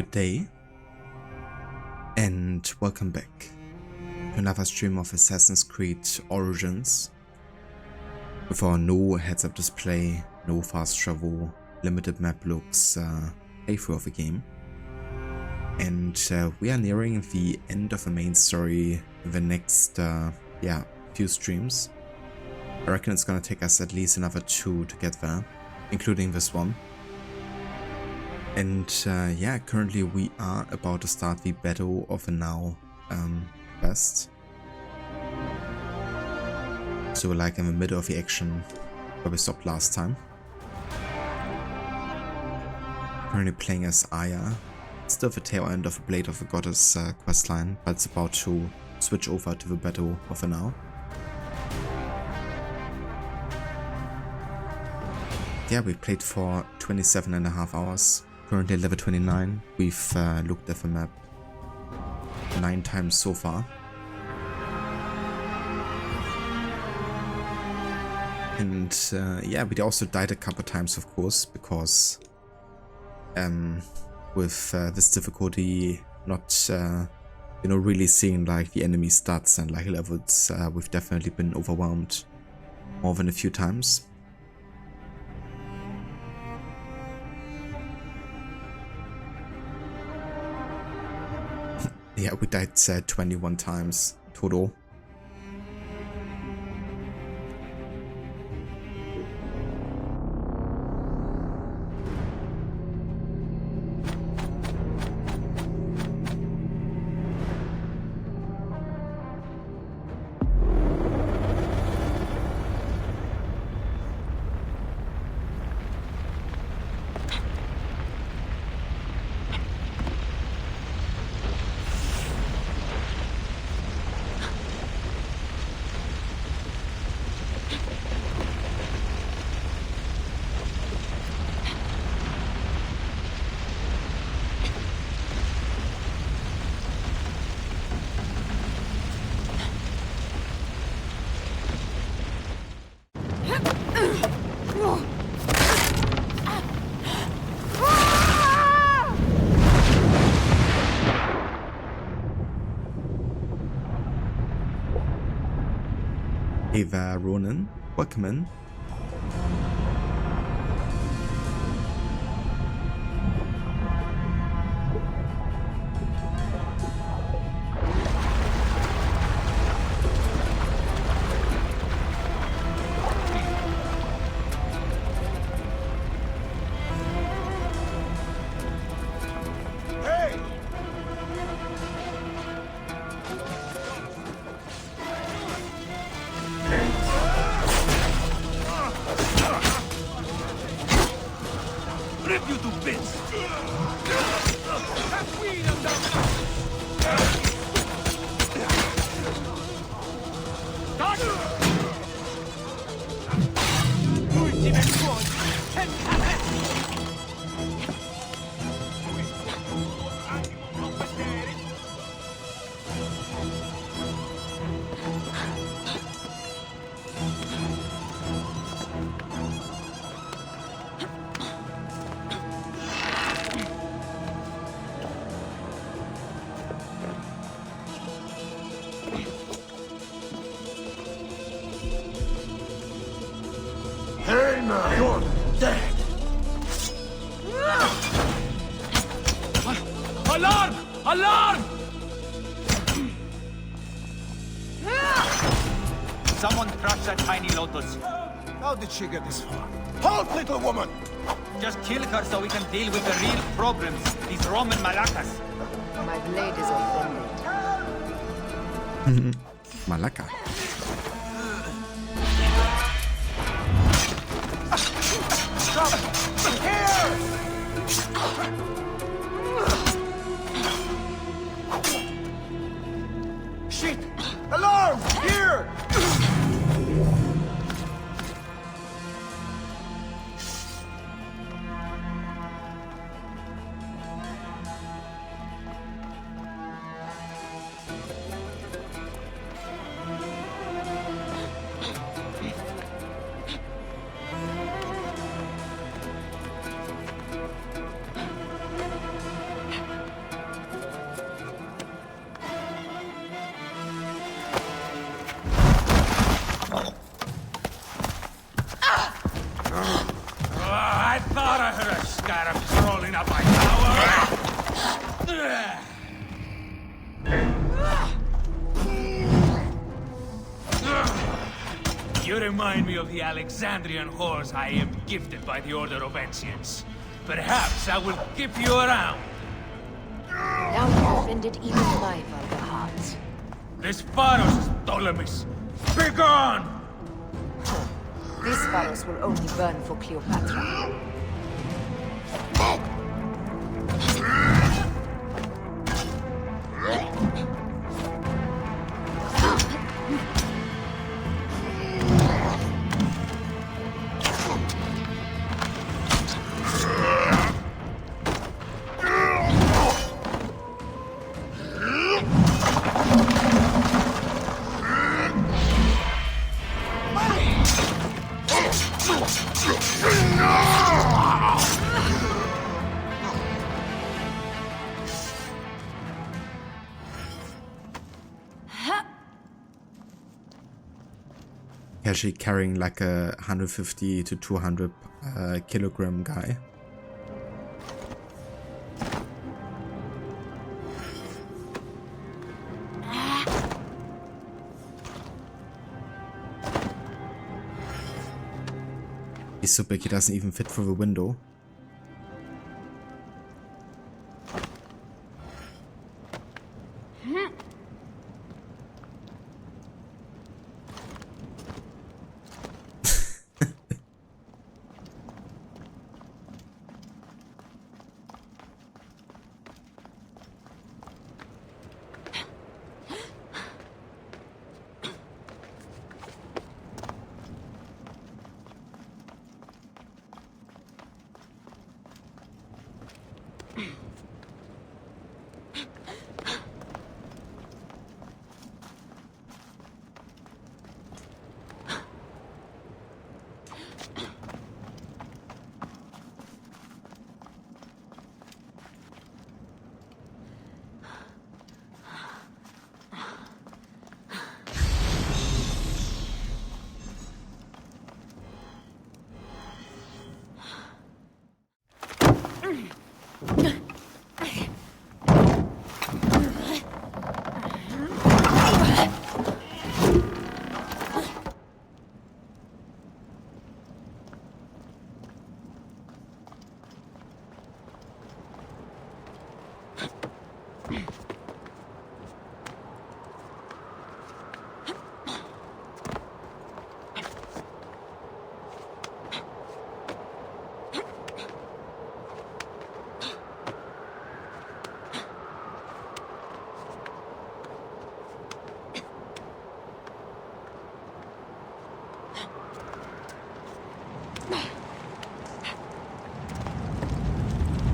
Good day, and welcome back to another stream of Assassin's Creed Origins with our no heads-up display, no fast travel, limited map looks playthrough of the game. And we are nearing the end of the main story in the next few streams. I reckon it's gonna take us at least another 2 to get there, including this one. And currently we are about to start the Battle of the Now quest. So we're like in the middle of the action where we stopped last time. Currently playing as Aya, still the tail end of the Blade of the Goddess questline, but it's about to switch over to the Battle of the Now. Yeah, we played for 27.5 hours. Currently level 29. We've looked at the map 9 times so far. And we also died a couple times, of course, because with this difficulty, not really seeing like the enemy stats and like levels, we've definitely been overwhelmed more than a few times. Yeah, we died 21 times total. Hey there, Ronan. Welcome in. You're dead! Alarm! Alarm! Someone crushed that tiny lotus. How did she get this far? Halt, little woman! Just kill her so we can deal with the real problems, these Roman malacas. My blade is offended. Malaka. Here! Shit! Alarm! Here! You remind me of the Alexandrian whores I am gifted by the Order of Ancients. Perhaps I will keep you around. Now you've offended even my vulgar heart. Desparos, Ptolemies! Begone! This virus will only burn for Cleopatra. Actually carrying like a 150 to 200 kilogram guy. He's so big he doesn't even fit through the window.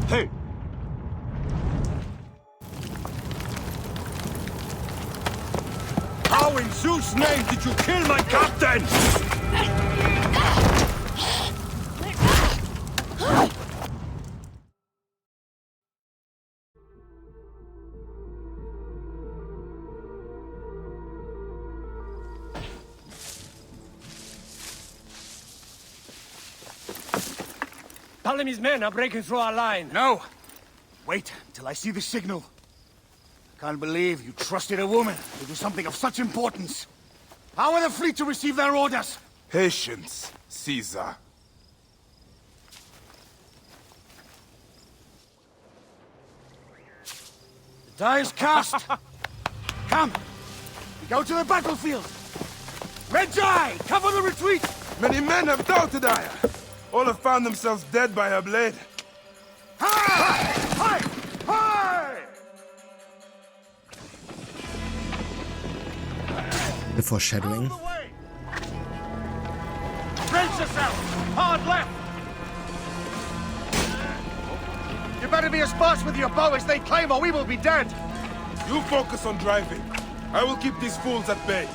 Hey! How in Zeus' name did you kill my captain? Ptolemy's men are breaking through our line. No! Wait till I see the signal. I can't believe you trusted a woman to do something of such importance. How are the fleet to receive their orders? Patience, Caesar. The die is cast. Come, we go to the battlefield. MEDJAY, cover the retreat! Many men have doubted Aya. All have found themselves dead by her blade. Hi! Hi! Hi! The foreshadowing. Out of the way! Brace yourself! Hard left! You better be as fast with your bow as they claim or we will be dead! You focus on driving. I will keep these fools at bay.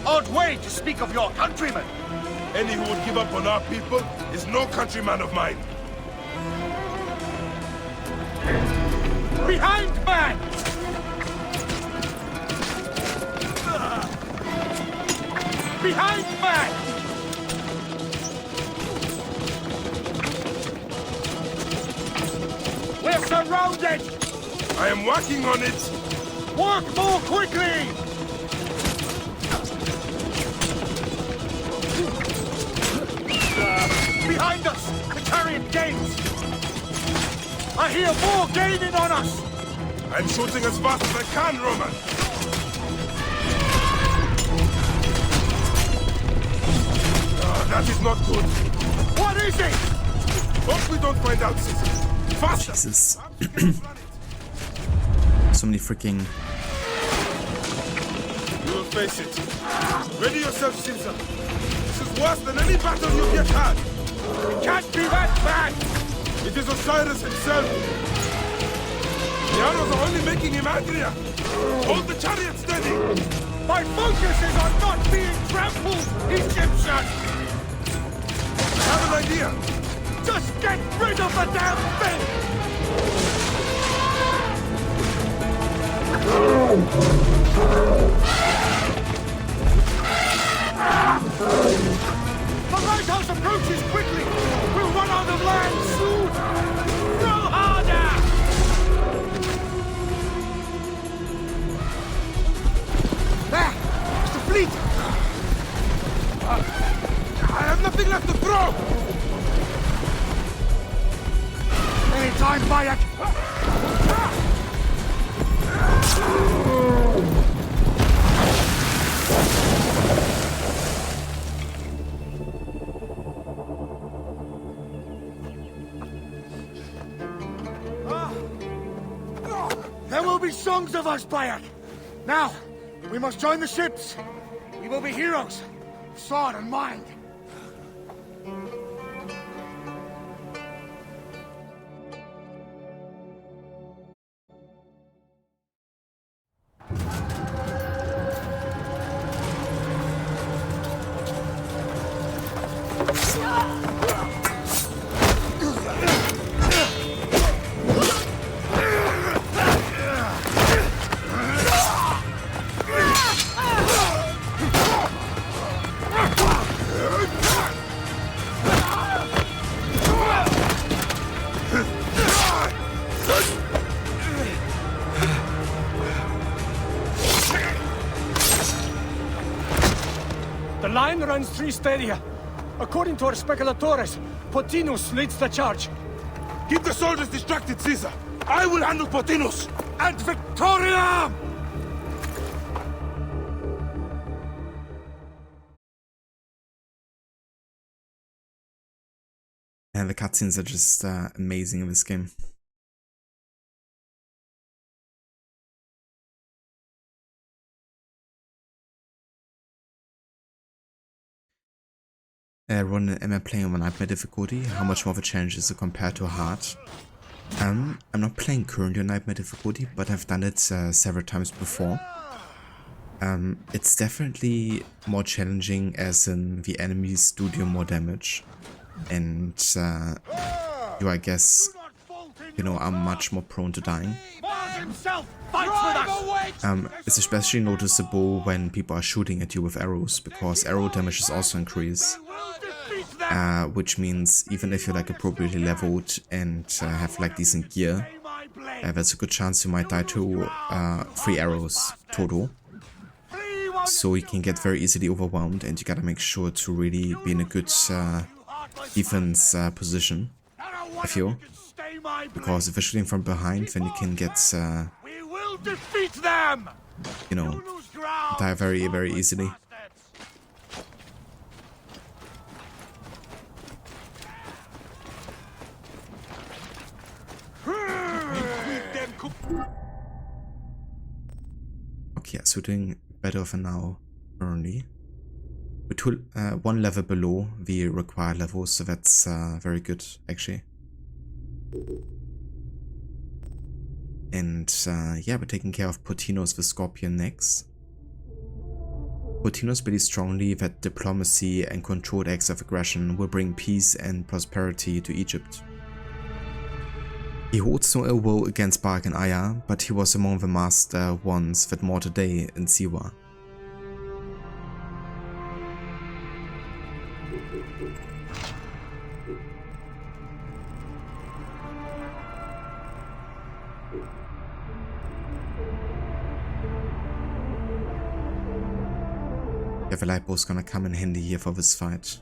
Odd way to speak of your countrymen! Any who would give up on our people is no countryman of mine. Behind, man! Behind, man! We're surrounded! I am working on it. Work more quickly! Behind us! The chariot gains! I hear more gaining on us! I'm shooting as fast as I can, Roman! That is not good. What is it? Hope we don't find out, Caesar. Faster! Jesus. So many freaking... You will face it. Ready yourself, Caesar. This is worse than any battle you've yet had. It can't be that bad! It is Osiris himself. The arrows are only making him angrier. Hold the chariot steady. My focus is on not being trampled, Egyptian! I have an idea. Just get rid of the damn thing! The lighthouse approaches quickly! We'll run out of land soon! Throw harder! There! It's the fleet! I have nothing left to throw. Any time, Bayek! There will be songs of us, Bayek! Now, we must join the ships! We will be heroes! Sword and mind! The line runs 3 stadia. According to our speculatores, Potinus leads the charge. Keep the soldiers distracted, Caesar. I will handle Potinus. And Victoria! And the cutscenes are just amazing in this game. Ron, am I playing on a nightmare difficulty? How much more of a challenge is it compared to a hard? I'm not playing currently on nightmare difficulty, but I've done it several times before. It's definitely more challenging, as in the enemies do deal more damage, and you, I guess, you know, are much more prone to dying. It's especially noticeable when people are shooting at you with arrows, because arrow damage is also increased. Which means even if you're like appropriately leveled and have like decent gear, there's a good chance you might die to 3 arrows total. So you can get very easily overwhelmed, and you gotta make sure to really be in a good defense position, I feel. Because if you're shooting from behind, then you can get, you know, die very, very easily. Okay, so we're doing better for now, currently. We're 1 level below the required level, so that's very good, actually. And yeah, we're taking care of Potinus the Scorpion next. Potinus believes strongly that diplomacy and controlled acts of aggression will bring peace and prosperity to Egypt. He holds no ill will against Barak and Aya, but he was among the master ones that more today in Siwa. Yeah, the lightbow's gonna come in handy here for this fight.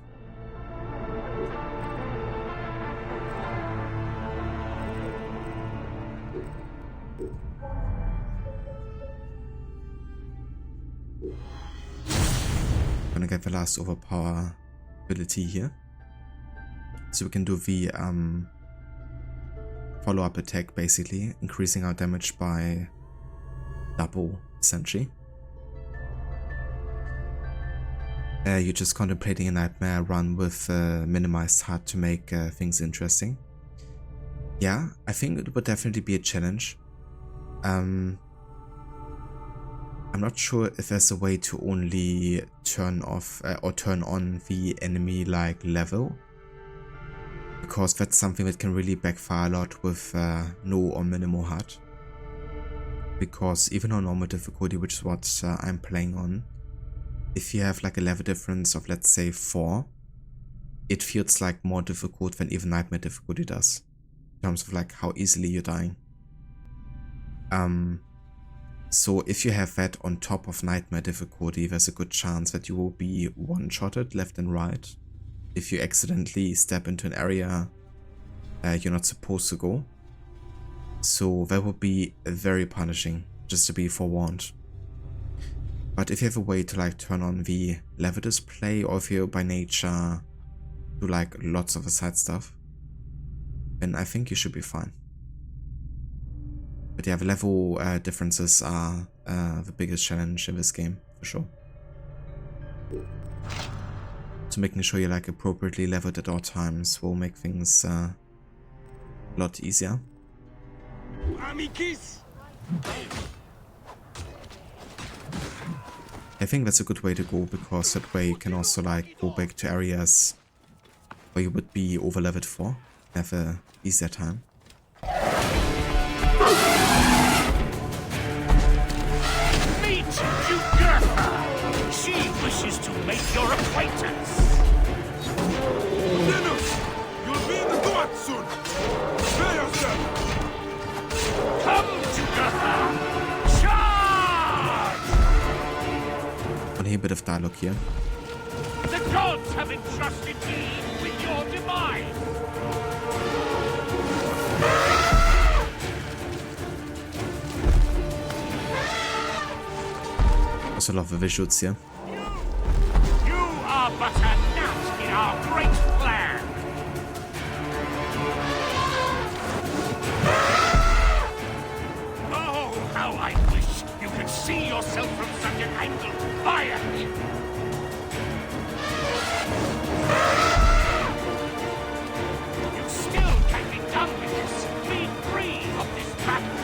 Gonna get the last overpower ability here. So we can do the follow-up attack, basically, increasing our damage by double, essentially. You're just contemplating a nightmare run with minimized HUD to make things interesting. Yeah, I think it would definitely be a challenge. I'm not sure if there's a way to only turn off or turn on the enemy like level, because that's something that can really backfire a lot with no or minimal HUD. Because even on normal difficulty, which is what I'm playing on, if you have like a level difference of, let's say, 4, it feels like more difficult than even nightmare difficulty does, in terms of like how easily you're dying. So if you have that on top of nightmare difficulty, there's a good chance that you will be one-shotted left and right if you accidentally step into an area you're not supposed to go. So that would be very punishing, just to be forewarned. But if you have a way to like turn on the level display, or if you by nature do like lots of the side stuff, then I think you should be fine. But yeah, the level differences are the biggest challenge in this game, for sure. So making sure you're like appropriately leveled at all times will make things a lot easier. I think that's a good way to go, because that way you can also like go back to areas where you would be over leveled for, have a easier time. Meet Jugurtha! She wishes to make your acquaintance! Linus! You'll be in the guard soon! Prepare yourself! Come, Jugurtha! Charge! And a bit of dialogue here. The gods have entrusted me with your demise! Also love the visuals here. You are but a gnat in our great plan! Oh, how I wish you could see yourself from such an angle! Fire! You still can be done with this! Be free of this battle!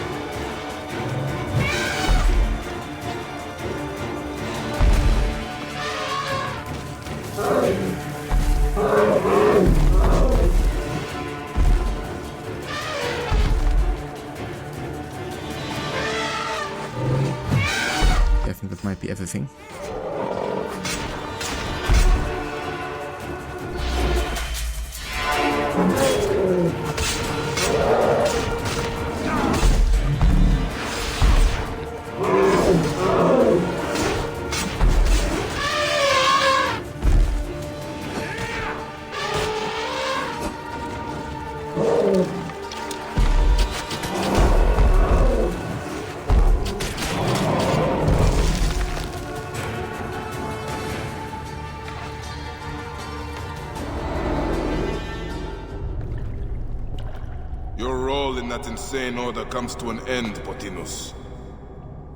I think that might be everything. Your role in that insane order comes to an end, Potinus.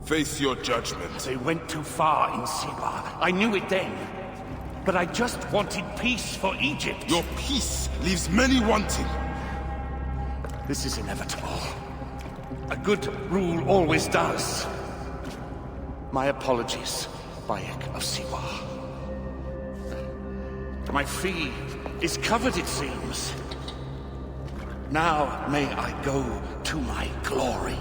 Face your judgment. They went too far in Siwa. I knew it then. But I just wanted peace for Egypt. Your peace leaves many wanting. This is inevitable. A good rule always does. My apologies, Bayek of Siwa. My fee is covered, it seems. Now may I go to my glory.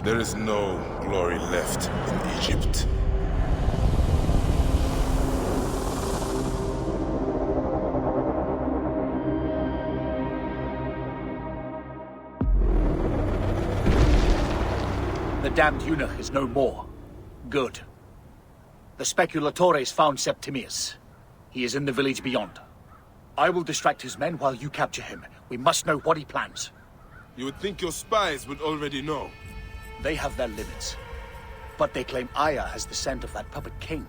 There is no glory left in Egypt. The damned eunuch is no more. Good. The speculatores found Septimius. He is in the village beyond. I will distract his men while you capture him. We must know what he plans. You would think your spies would already know. They have their limits. But they claim Aya has the scent of that puppet king.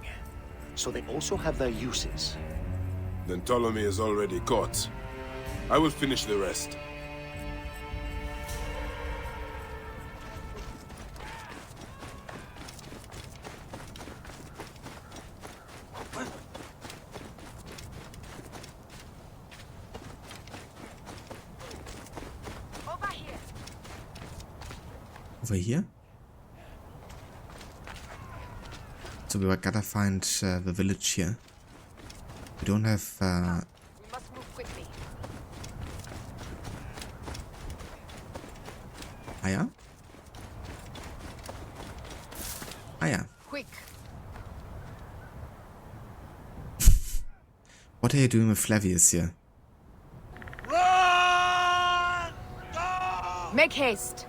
So they also have their uses. Then Ptolemy is already caught. I will finish the rest. Over here? So we gotta find the village here. We don't have We must move quickly. Aya? Aya. Quick. What are you doing with Flavius here? Make haste.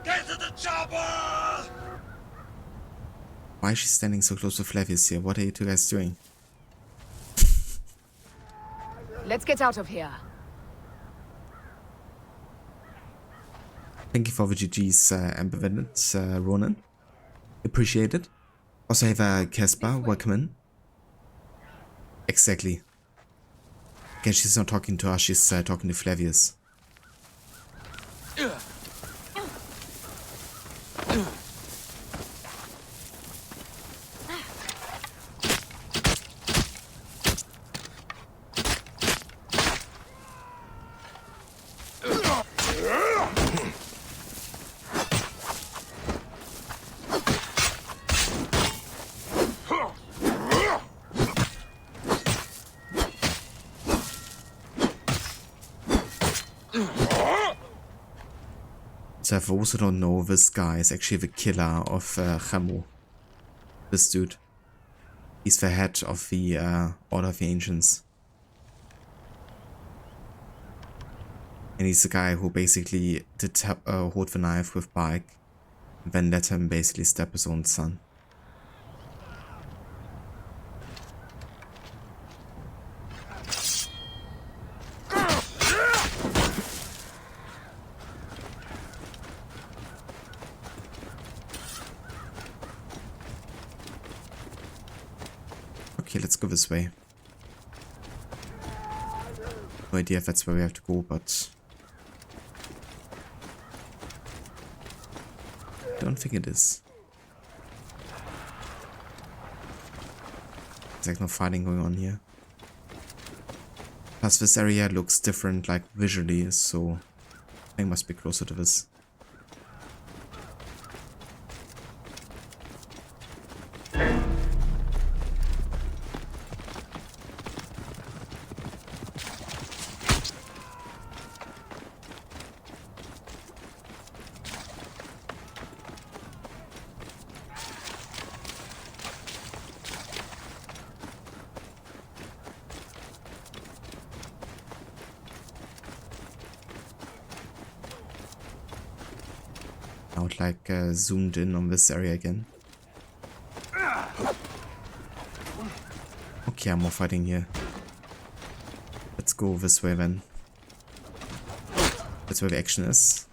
Why is she standing so close to Flavius here? What are you two guys doing? Let's get out of here. Thank you for the GG's ambivalent, Ronan. Appreciate it. Also have Casper, welcome in. Exactly. Again, she's not talking to us, she's talking to Flavius. So for those who don't know, this guy is actually the killer of Khemu. This dude. He's the head of the Order of the Ancients. And he's the guy who basically did hold the knife with Bike, and then let him basically stab his own son. Okay, let's go this way. No idea if that's where we have to go, but I don't think it is. There's like no fighting going on here. Plus this area looks different, like visually, so I think it must be closer to this. I would like zoomed in on this area again. Okay, more fighting here. Let's go this way then. That's where the action is.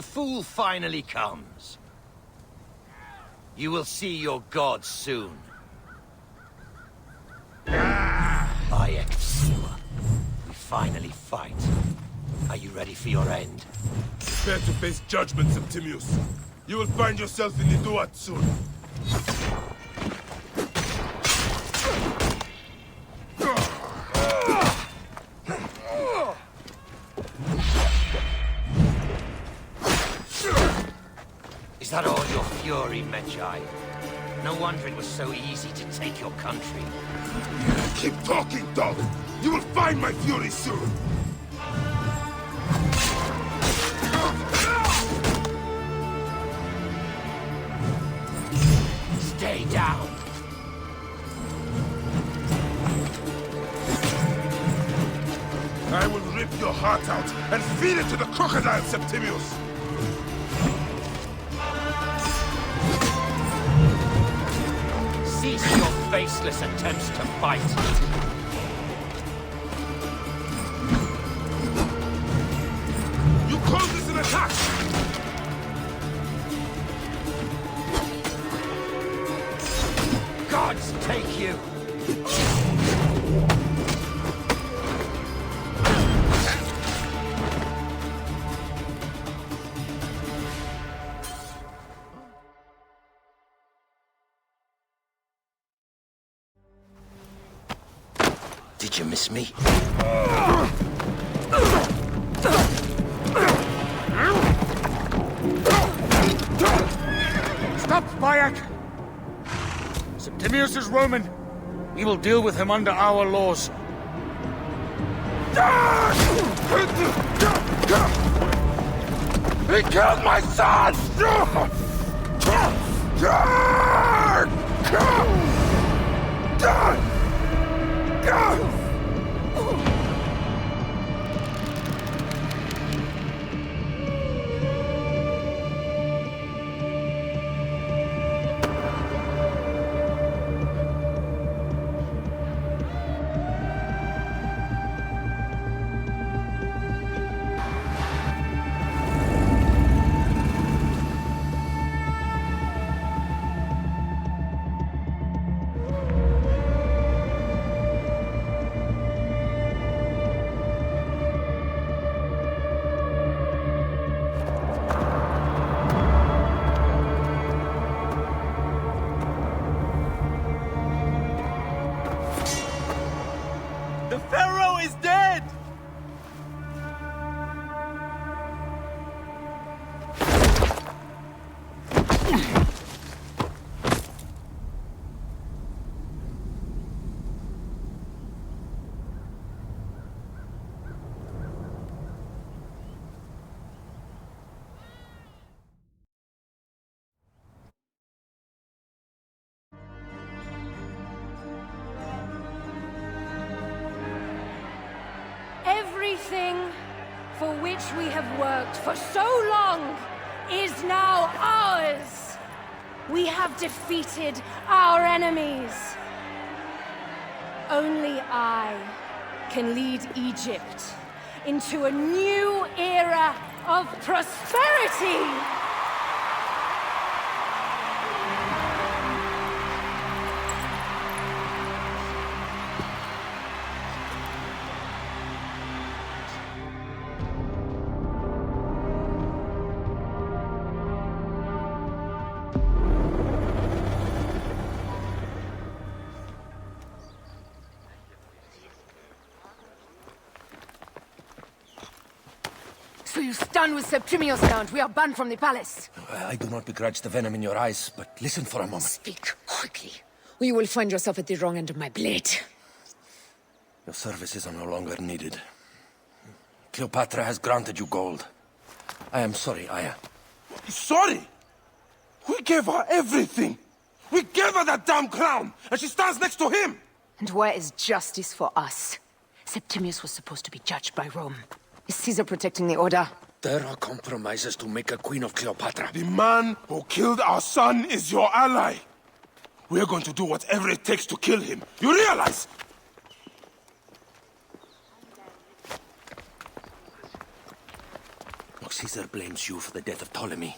Fool finally comes. You will see your gods soon. I am Siwa. We finally fight. Are you ready for your end? Prepare to face judgment, Septimius. You will find yourself in the Duat soon. Is that all your fury, MEDJAY? No wonder it was so easy to take your country. Keep talking, dog! You will find my fury soon! I will rip your heart out and feed it to the crocodile, Septimius! Cease your faceless attempts to fight. You call this an attack? Gods take you! Did you miss me? Stop, Bayek! Septimius is Roman. We will deal with him under our laws. He killed my son! The Pharaoh is dead! Everything for which we have worked for so long is now ours. We have defeated our enemies. Only I can lead Egypt into a new era of prosperity. So you stand with Septimius now, and we are banned from the palace. I do not begrudge the venom in your eyes, but listen for a moment. Speak quickly, or you will find yourself at the wrong end of my blade. Your services are no longer needed. Cleopatra has granted you gold. I am sorry, Aya. Sorry? We gave her everything! We gave her that damn crown, and she stands next to him! And where is justice for us? Septimius was supposed to be judged by Rome. Is Caesar protecting the order? There are compromises to make a queen of Cleopatra. The man who killed our son is your ally. We're going to do whatever it takes to kill him. You realize? Look, Caesar blames you for the death of Ptolemy.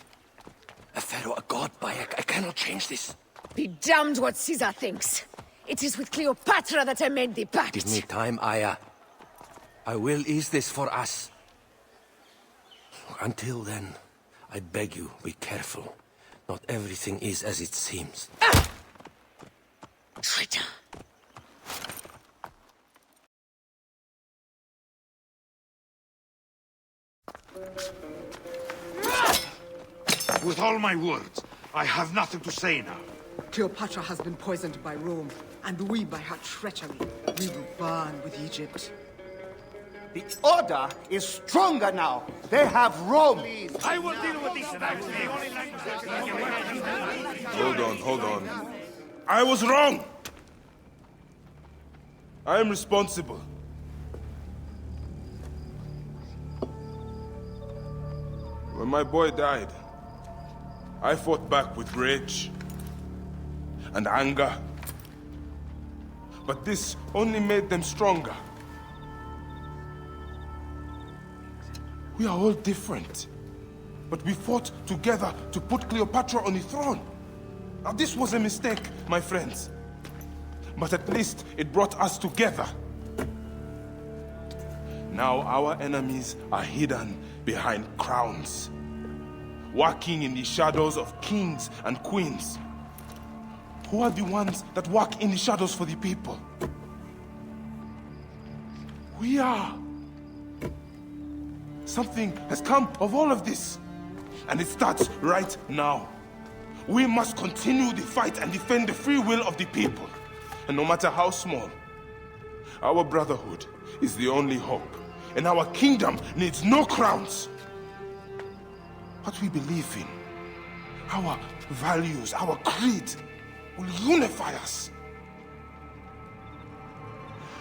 A pharaoh, a god, Bayek. I cannot change this. Be damned what Caesar thinks. It is with Cleopatra that I made the pact. Give me time, Aya. I will ease this for us. Until then, I beg you, be careful. Not everything is as it seems. Ah! Traitor. With all my words, I have nothing to say now. Cleopatra has been poisoned by Rome, and we by her treachery. We will burn with Egypt. The Order is stronger now. They have Rome. I will deal with this. Hold on. I was wrong. I am responsible. When my boy died, I fought back with rage and anger. But this only made them stronger. We are all different. But we fought together to put Cleopatra on the throne. Now this was a mistake, my friends. But at least it brought us together. Now our enemies are hidden behind crowns, walking in the shadows of kings and queens. Who are the ones that walk in the shadows for the people? We are. Something has come of all of this, and it starts right now. We must continue the fight and defend the free will of the people. And no matter how small, our brotherhood is the only hope, and our kingdom needs no crowns. What we believe in, our values, our creed, will unify us.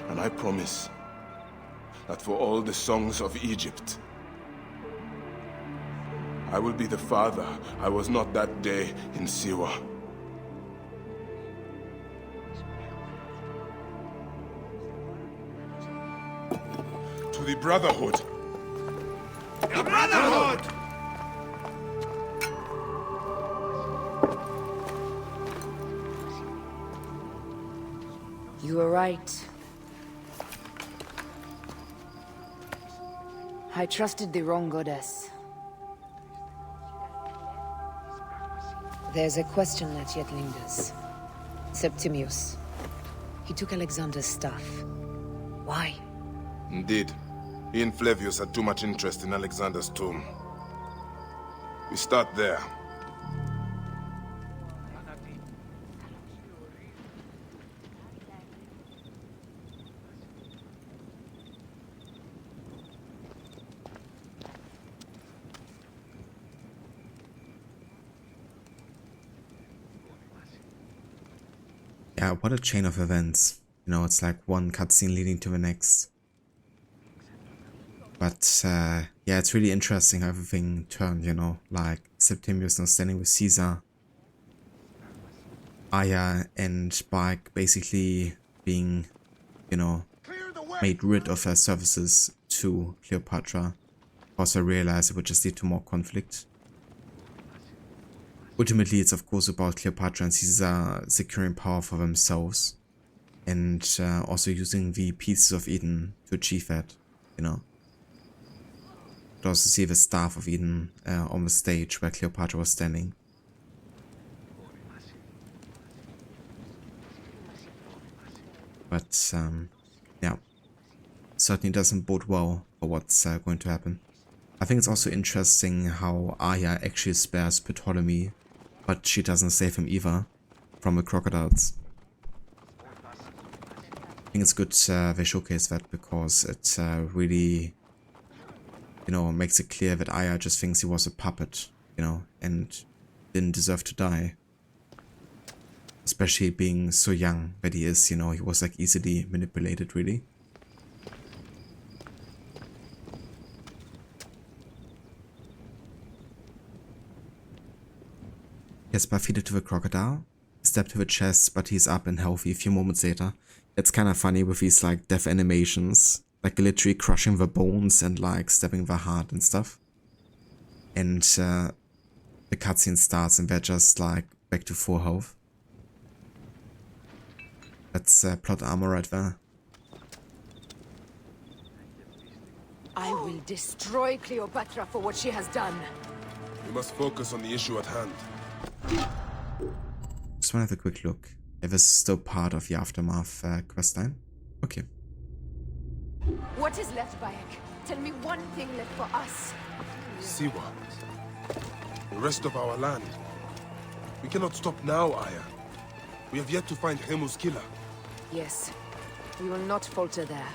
And I promise that for all the songs of Egypt, I will be the father I was not that day in Siwa. To the Brotherhood. The Brotherhood! You were right. I trusted the wrong goddess. There's a question that yet lingers. Septimius. He took Alexander's stuff. Why? Indeed. He and Flavius had too much interest in Alexander's tomb. We start there. Yeah, what a chain of events. You know, it's like one cutscene leading to the next. But yeah, it's really interesting how everything turned, you know, like Septimius now standing with Caesar, Aya and Bike basically being, you know, made rid of their services to Cleopatra, because I realized it would just lead to more conflict. Ultimately, it's of course about Cleopatra and Caesar securing power for themselves, and also using the pieces of Eden to achieve that, you know. You also see the staff of Eden on the stage where Cleopatra was standing. But yeah, certainly doesn't bode well for what's going to happen. I think it's also interesting how Aya actually spares Ptolemy, but she doesn't save him either from the crocodiles. I think it's good they showcase that, because it really, you know, makes it clear that Aya just thinks he was a puppet, you know, and didn't deserve to die. Especially being so young that he is, you know, he was like easily manipulated, really. Jesper feed it to the crocodile, step to the chest, but he's up and healthy a few moments later. It's kind of funny with these like death animations, like literally crushing the bones and like stabbing the heart and stuff. And the cutscene starts and they're just like back to full health. That's plot armor right there. I will destroy Cleopatra for what she has done. We must focus on the issue at hand. Just want to have a quick look. If this is still part of the Aftermath questline. Okay. What is left, Bayek? Tell me one thing left for us. Siwa. The rest of our land. We cannot stop now, Aya. We have yet to find Remu's killer. Yes, we will not falter there.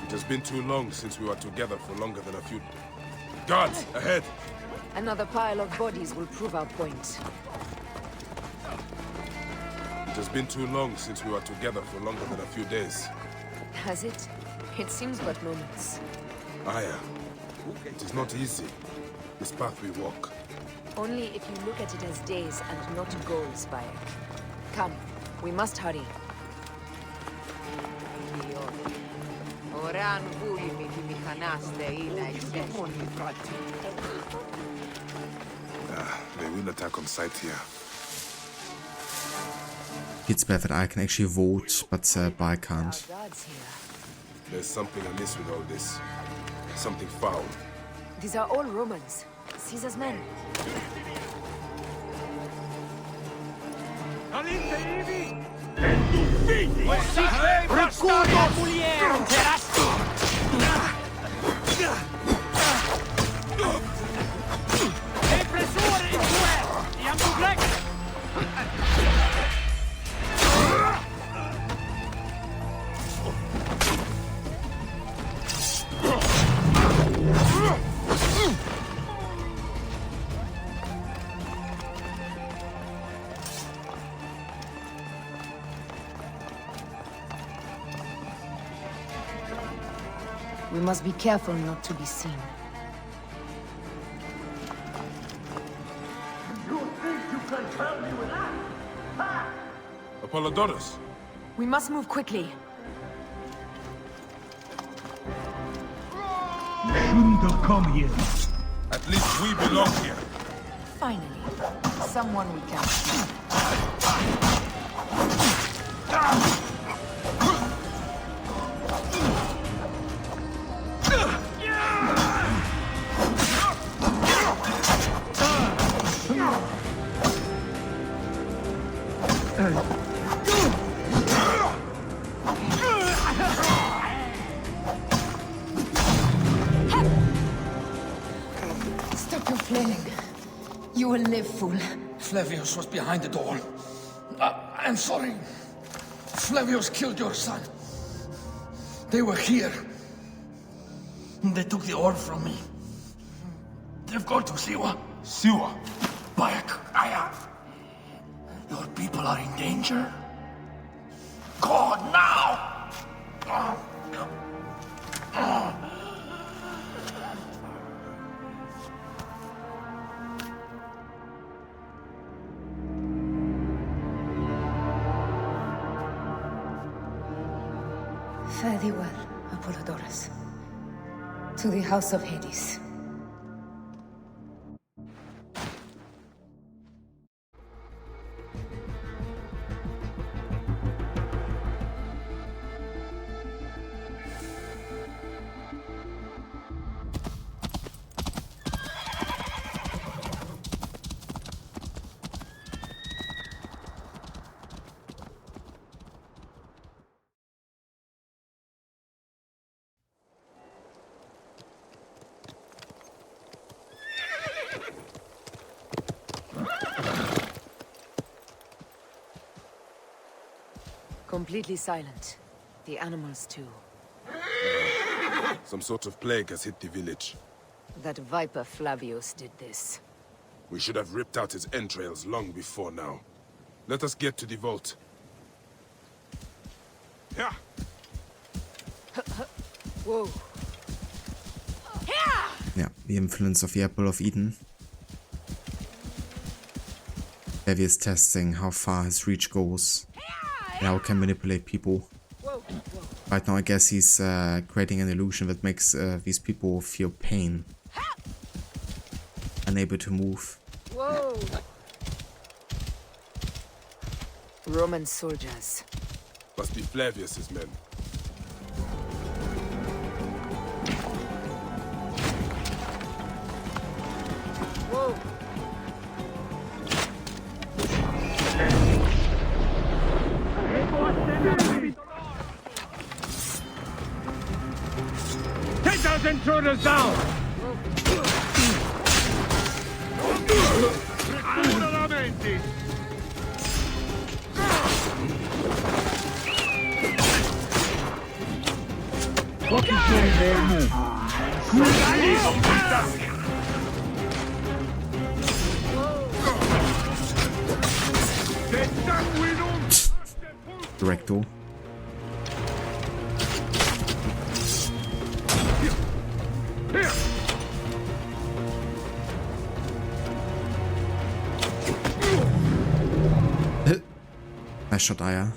It has been too long since we were together for longer than a few... Guards, ahead! Another pile of bodies will prove our point. It has been too long since we were together for longer than a few days. Has it? It seems but moments. Aya, it is not easy, this path we walk. Only if you look at it as days and not goals, Bayek. Come, we must hurry. They will attack on sight here. It's bad that I can actually vote, but I can't. There's something amiss with all this. Something foul. These are all Romans. Caesar's men. We must be careful not to be seen. You think you can tell me with that? Ha! Apollodorus! We must move quickly. Shouldn't have come here. At least we belong here. Finally, someone we can see. Stop your flailing. You will live, fool. Flavius was behind the door. I'm sorry. Flavius killed your son. They were here. They took the orb from me. They've gone to Siwa. Siwa? Bayek, Aya. Your people are in danger. Go now! Fare thee well, Apollodorus. To the House of Hades. Completely silent. The animals too. Some sort of plague has hit the village. That viper Flavius did this. We should have ripped out his entrails long before now. Let us get to the vault. Yeah. Whoa. Yeah, the influence of the Apple of Eden. Flavius testing how far his reach goes. And how he can manipulate people. Right now I guess he's creating an illusion that makes these people feel pain. Unable to move. Whoa. Roman soldiers. Must be Flavius's men. Whoa. Take those intruders down! Director. Nice shot, Aya.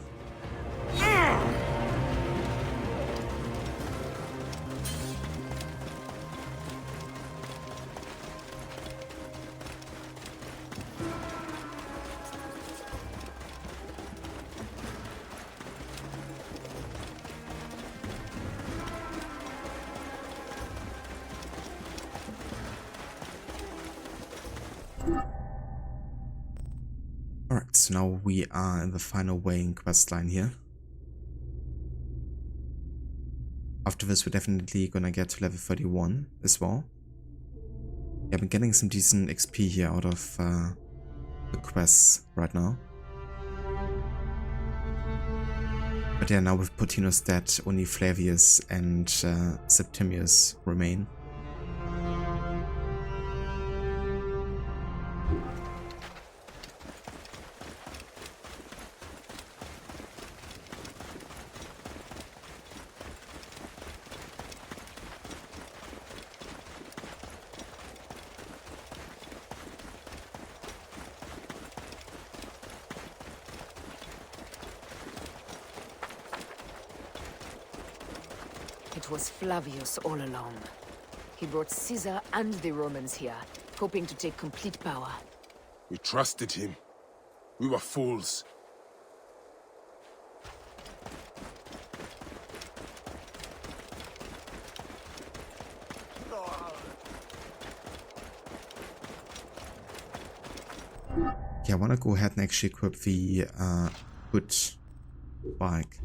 Alright, so now we are in the final weighing quest line here. After this, we're definitely gonna get to level 31 as well. Yeah, I've been getting some decent XP here out of the quests right now. But yeah, now with Potino's dead, only Flavius and Septimius remain. It was Flavius all along. He brought Caesar and the Romans here, hoping to take complete power. We trusted him. We were fools. Yeah, I want to go ahead and actually equip the HUD bike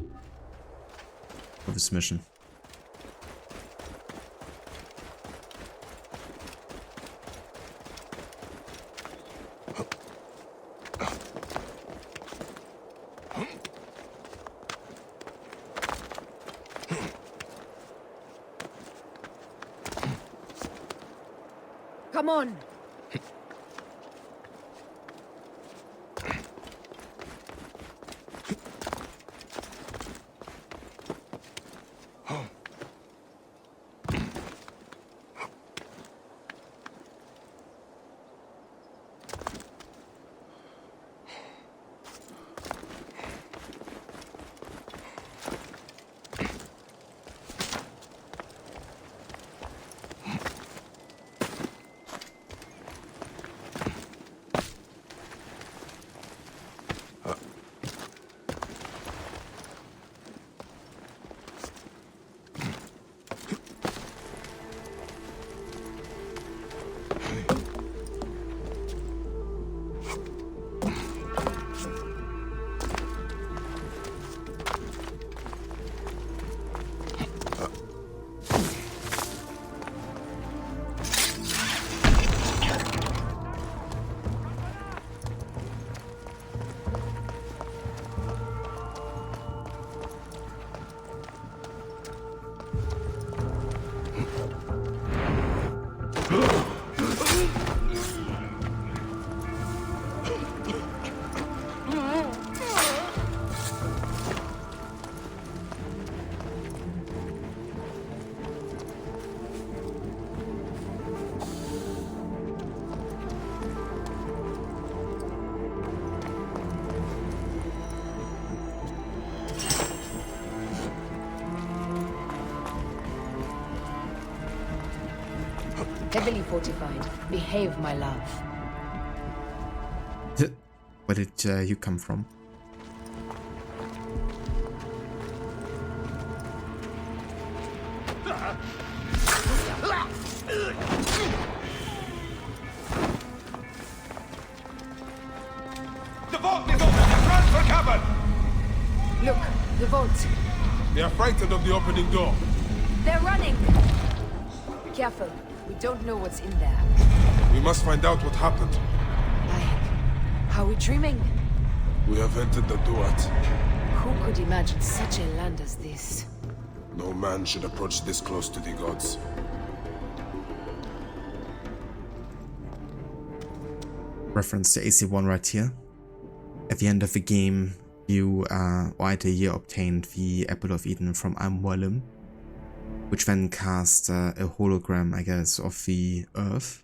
for this mission. Come on! Heavily fortified. Behave, my love. Where did you come from? The vault is open! Run for cover! Look, the vault. They are frightened of the opening door. They're running! Be careful. We don't know what's in there. We must find out what happened. Are we dreaming? We have entered the Duat. Who could imagine such a land as this? No man should approach this close to the gods. Reference to AC1 right here. At the end of the game, you or Altair obtained the Apple of Eden from Al-Mualim, which then cast a hologram, I guess, of the Earth.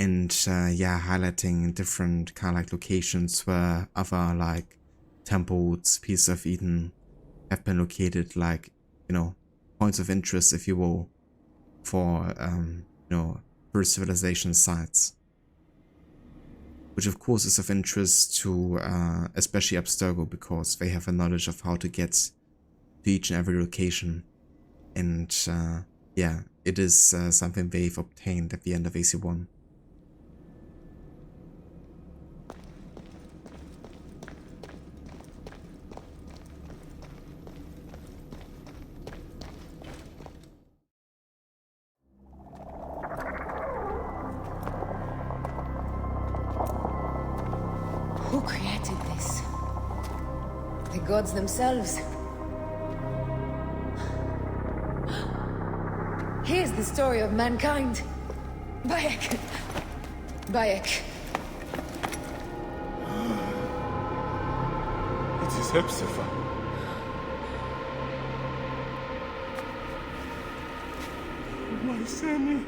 And yeah, highlighting different kind of like locations where other like temples, pieces of Eden have been located, like, you know, points of interest, if you will, for, you know, first civilization sites. Which of course is of interest to especially Abstergo, because they have a knowledge of how to get to each and every location. And yeah, it is something they've obtained at the end of AC1. Who created this? The gods themselves. Here's the story of mankind. Bayek. Bayek. It is Hepzibah. My Seni.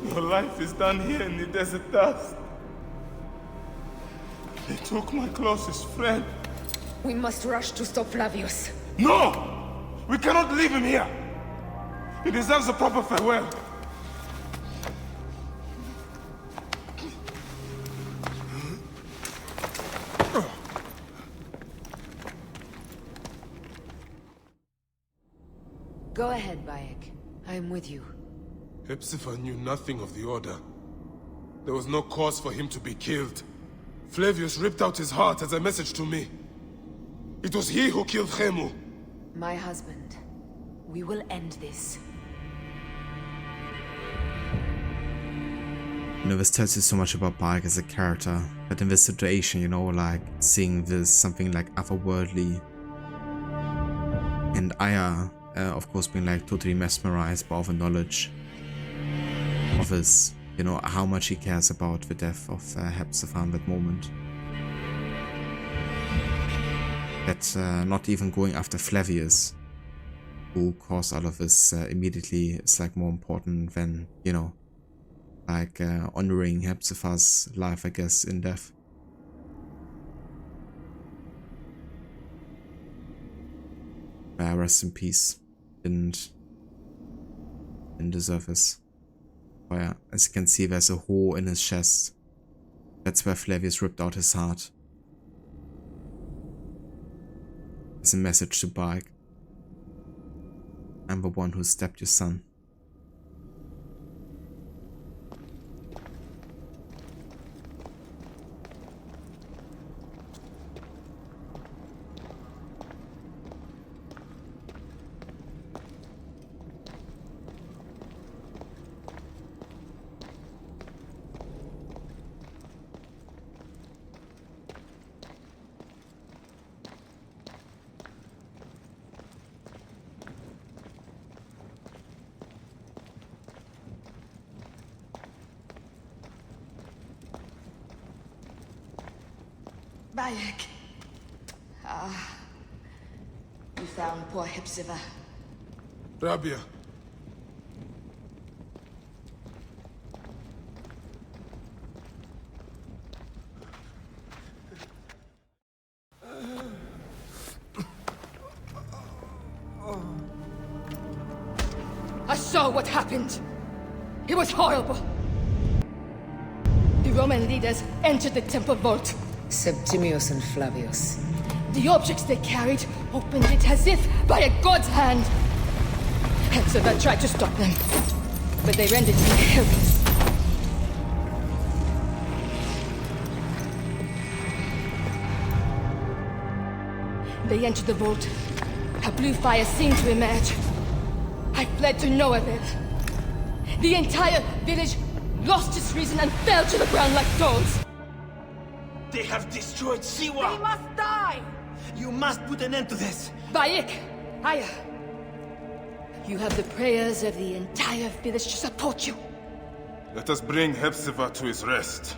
Your life is done here in the desert dust. They took my closest friend. We must rush to stop Flavius. No! We cannot leave him here! He deserves a proper farewell. Go ahead, Bayek. I am with you. Hepzibah knew nothing of the Order. There was no cause for him to be killed. Flavius ripped out his heart as a message to me. It was he who killed Khemu. My husband. We will end this. You know, this tells you so much about Bayek as a character, but in this situation, you know, like, seeing this something like otherworldly, and Aya, of course, being like totally mesmerized by all the knowledge of his, you know, how much he cares about the death of Hepzibah in that moment. That not even going after Flavius, who caused all of this immediately, is like more important than, you know, like honoring Hepzibah's life, I guess, in death. Rest in peace. Didn't deserve this. Oh yeah, as you can see, there's a hole in his chest. That's where Flavius ripped out his heart. It's a message to Bayek. I'm the one who stabbed your son. Bayek. Ah. You found poor Hepzibah. Rabia. I saw what happened. It was horrible. The Roman leaders entered the temple vault. Septimius and Flavius. The objects they carried opened it as if by a god's hand. Hepzibah tried to stop them, but they rendered him helpless. They entered the vault. A blue fire seemed to emerge. I fled to no avail. The entire village lost its reason and fell to the ground like dolls. They have destroyed Siwa! They must die! You must put an end to this! Bayek! Aya! You have the prayers of the entire village to support you. Let us bring Hepzibah to his rest.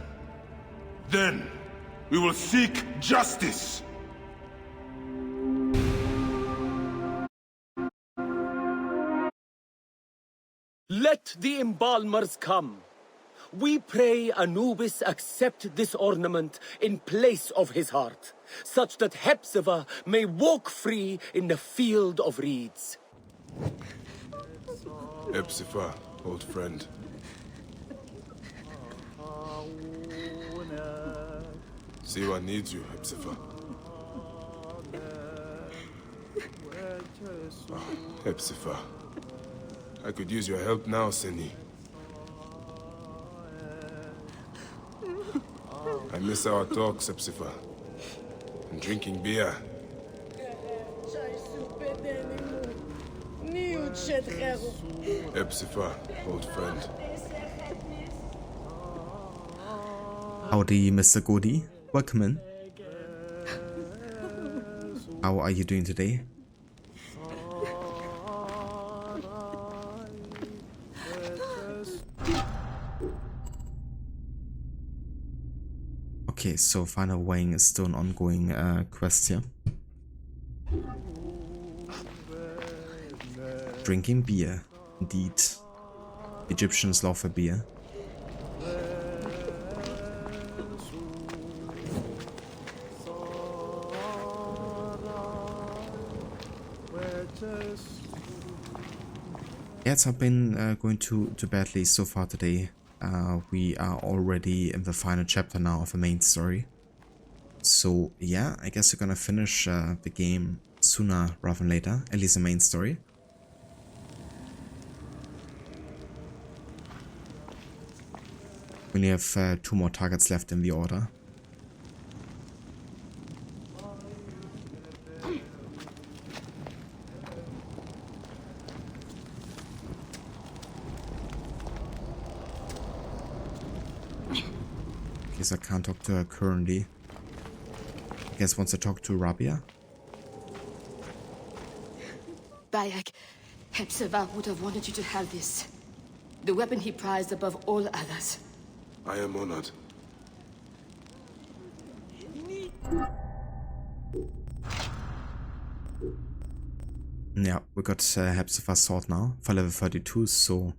Then, we will seek justice! Let the embalmers come. We pray Anubis accept this ornament in place of his heart, such that Hepzibah may walk free in the field of reeds. Hepzibah, old friend. Siwa needs you, Hepzibah. Oh, Hepzibah. I could use your help now, Seni. I miss our talks, Hepzibah. And drinking beer. Hepzibah, old friend. Howdy, Mr. Godi. Welcome in. How are you doing today? Okay, so final weighing is still an ongoing quest here. Drinking beer, indeed. Egyptians love a beer. Yeah, it's not been going too badly so far today. We are already in the final chapter now of the main story. So yeah, I guess we're gonna finish the game sooner rather than later, at least the main story. We only have 2 more targets left in the order. I can't talk to her currently. I guess once I talk to Rabia. Bayek, Hepzibah would have wanted you to have this. The weapon he prized above all others. I am honored. Yeah, we got Hepzibah's sword now for level 32, so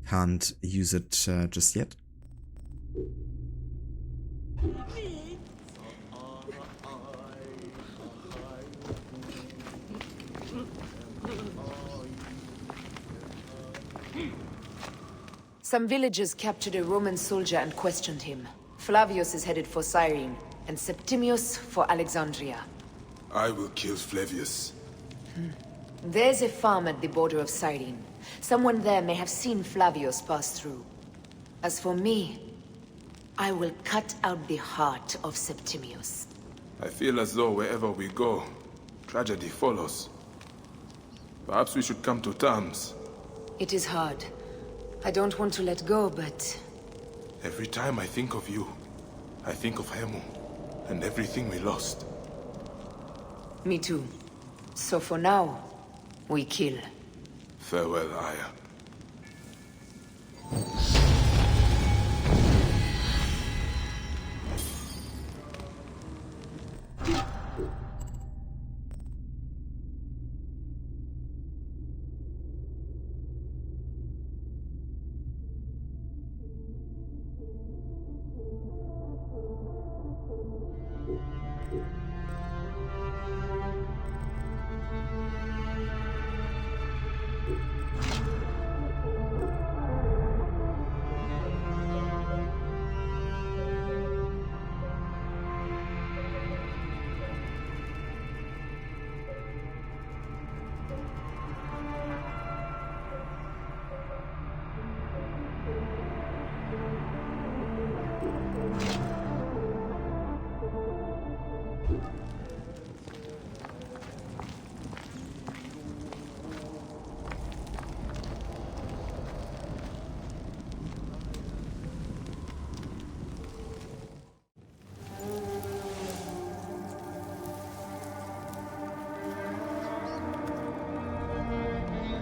can't use it just yet. Some villagers captured a Roman soldier and questioned him. Flavius is headed for Cyrene, and Septimius for Alexandria. I will kill Flavius. There's a farm at the border of Cyrene. Someone there may have seen Flavius pass through. As for me, I will cut out the heart of Septimius. I feel as though wherever we go, tragedy follows. Perhaps we should come to terms. It is hard. I don't want to let go, but... Every time I think of you, I think of Hemu, and everything we lost. Me too. So for now, we kill. Farewell, Aya.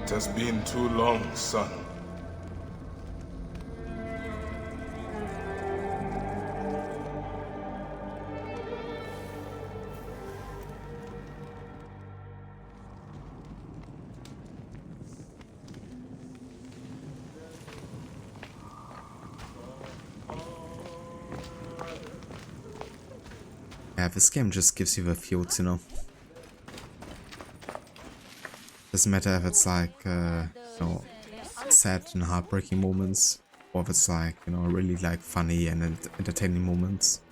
It has been too long, son. Yeah, this game just gives you the feels, you know. Doesn't matter if it's like, you know, sad and heartbreaking moments, or if it's like, you know, really like funny and entertaining moments.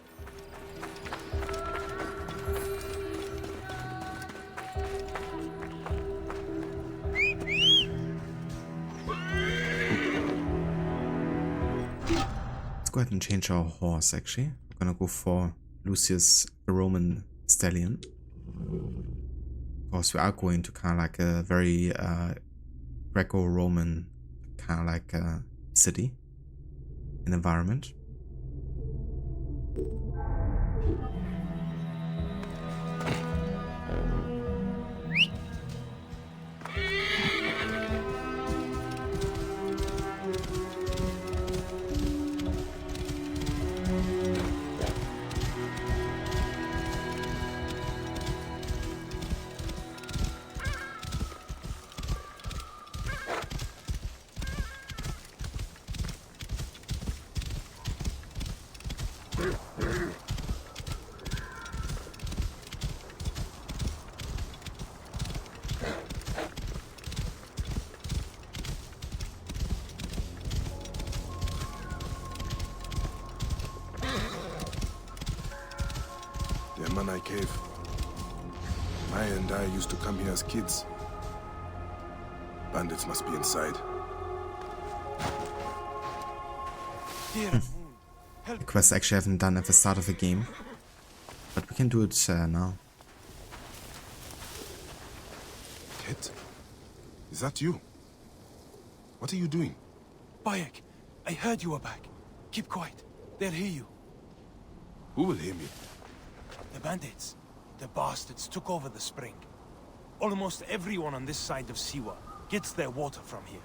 Let's go ahead and change our horse actually. We're gonna go for Lucius the Roman Stallion. Of course, we are going to kind of like a very Greco-Roman kind of like city and environment. Cyrenaica cave. Maya and I used to come here as kids. Bandits must be inside. The quest actually haven't done at the start of the game, but we can do it now. Kit? Is that you? What are you doing? Bayek, I heard you were back. Keep quiet. They'll hear you. Who will hear me? The bandits. The bastards took over the spring. Almost everyone on this side of Siwa gets their water from here.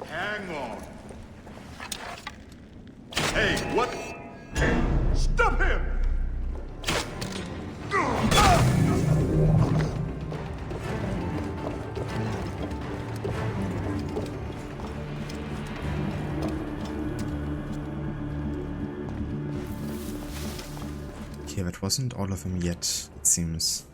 Hang on. Hey, what? Stop him! Okay, that wasn't all of them yet, it seems.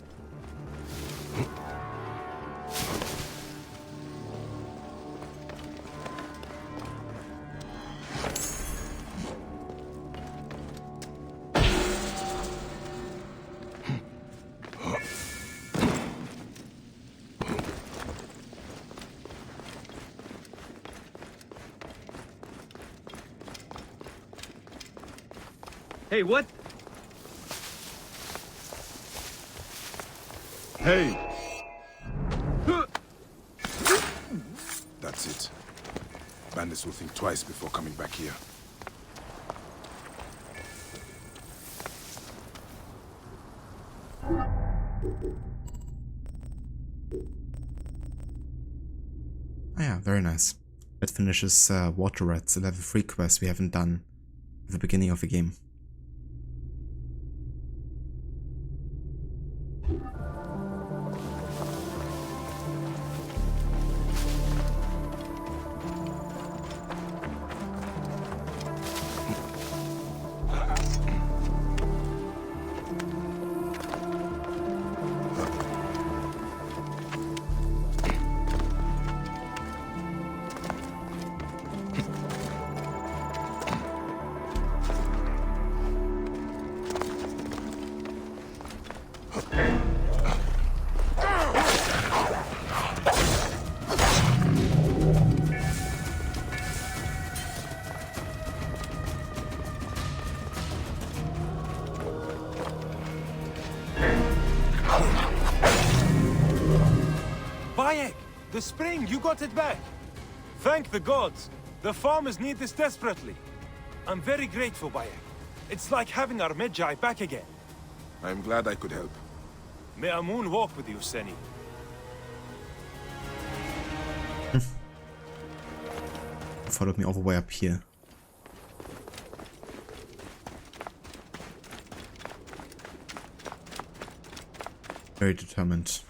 Hey, what? Hey! That's it. Bandits will think twice before coming back here. Oh yeah, very nice. That finishes Water Rats, the level 3 quest we haven't done the beginning of the game. The spring, you got it back. Thank the gods. The farmers need this desperately. I'm very grateful, Bayek. It's like having our MEDJAY back again. I'm glad I could help. May Amun walk with you, Seni. Followed me all the way up here. Very determined.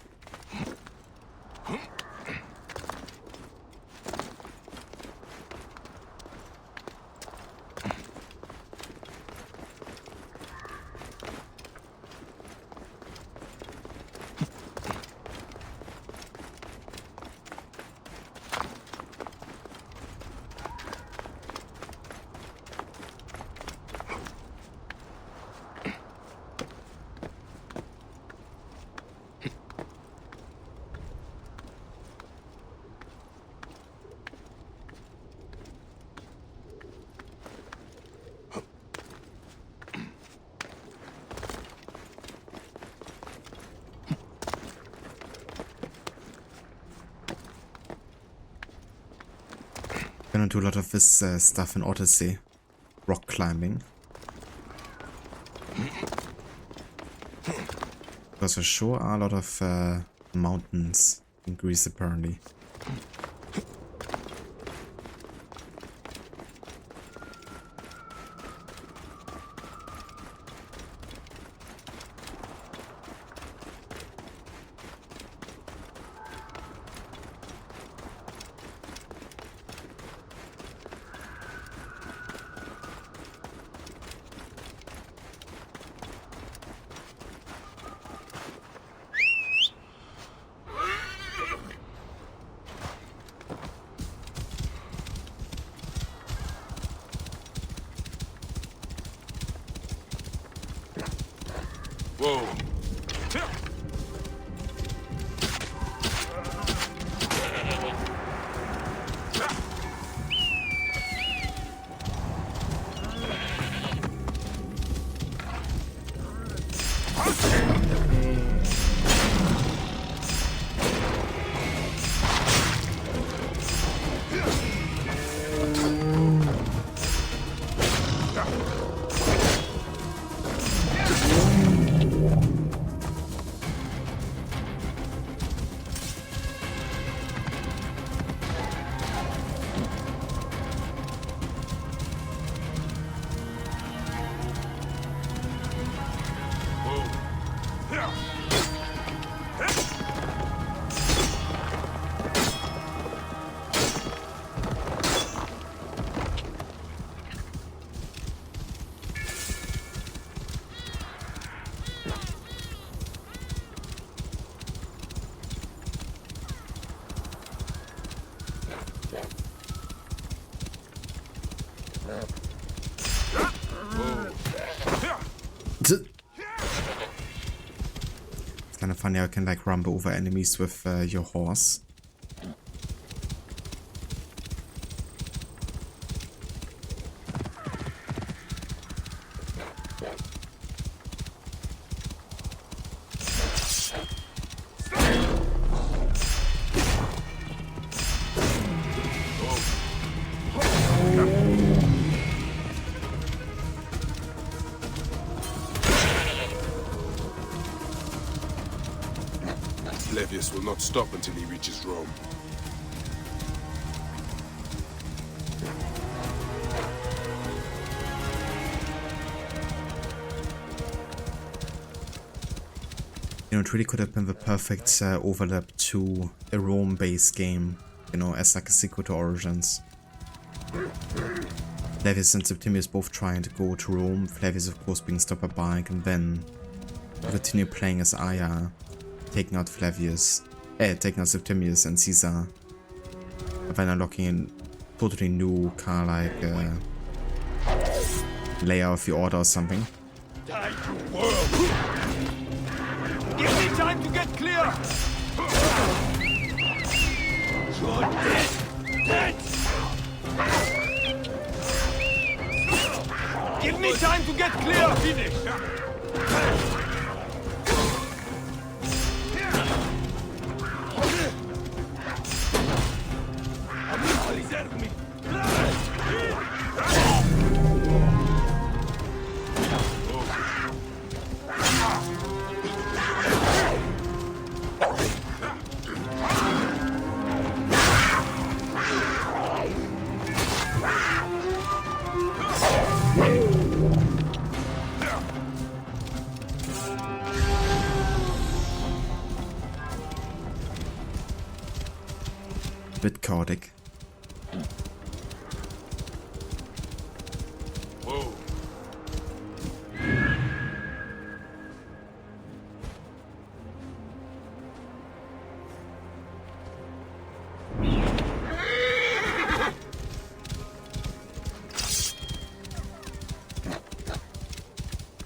Gonna do a lot of this stuff in Odyssey. Rock climbing. Because there sure are a lot of mountains in Greece apparently. Whoa. It's kind of funny how you can like rumble over enemies with your horse. Will not stop until he reaches Rome. You know, it really could have been the perfect overlap to a Rome-based game, you know, as like a sequel to Origins. Flavius and Septimius both trying to go to Rome, Flavius of course being stopped by Bike, and then continue playing as Aya, taking out taking out Septimius and Caesar, and then unlocking a totally new kind of like layer of the Order or something. Die to world! Give me time to get clear! You're dead! Dead! Give me time to get clear! Finish! Bit chaotic. Whoa.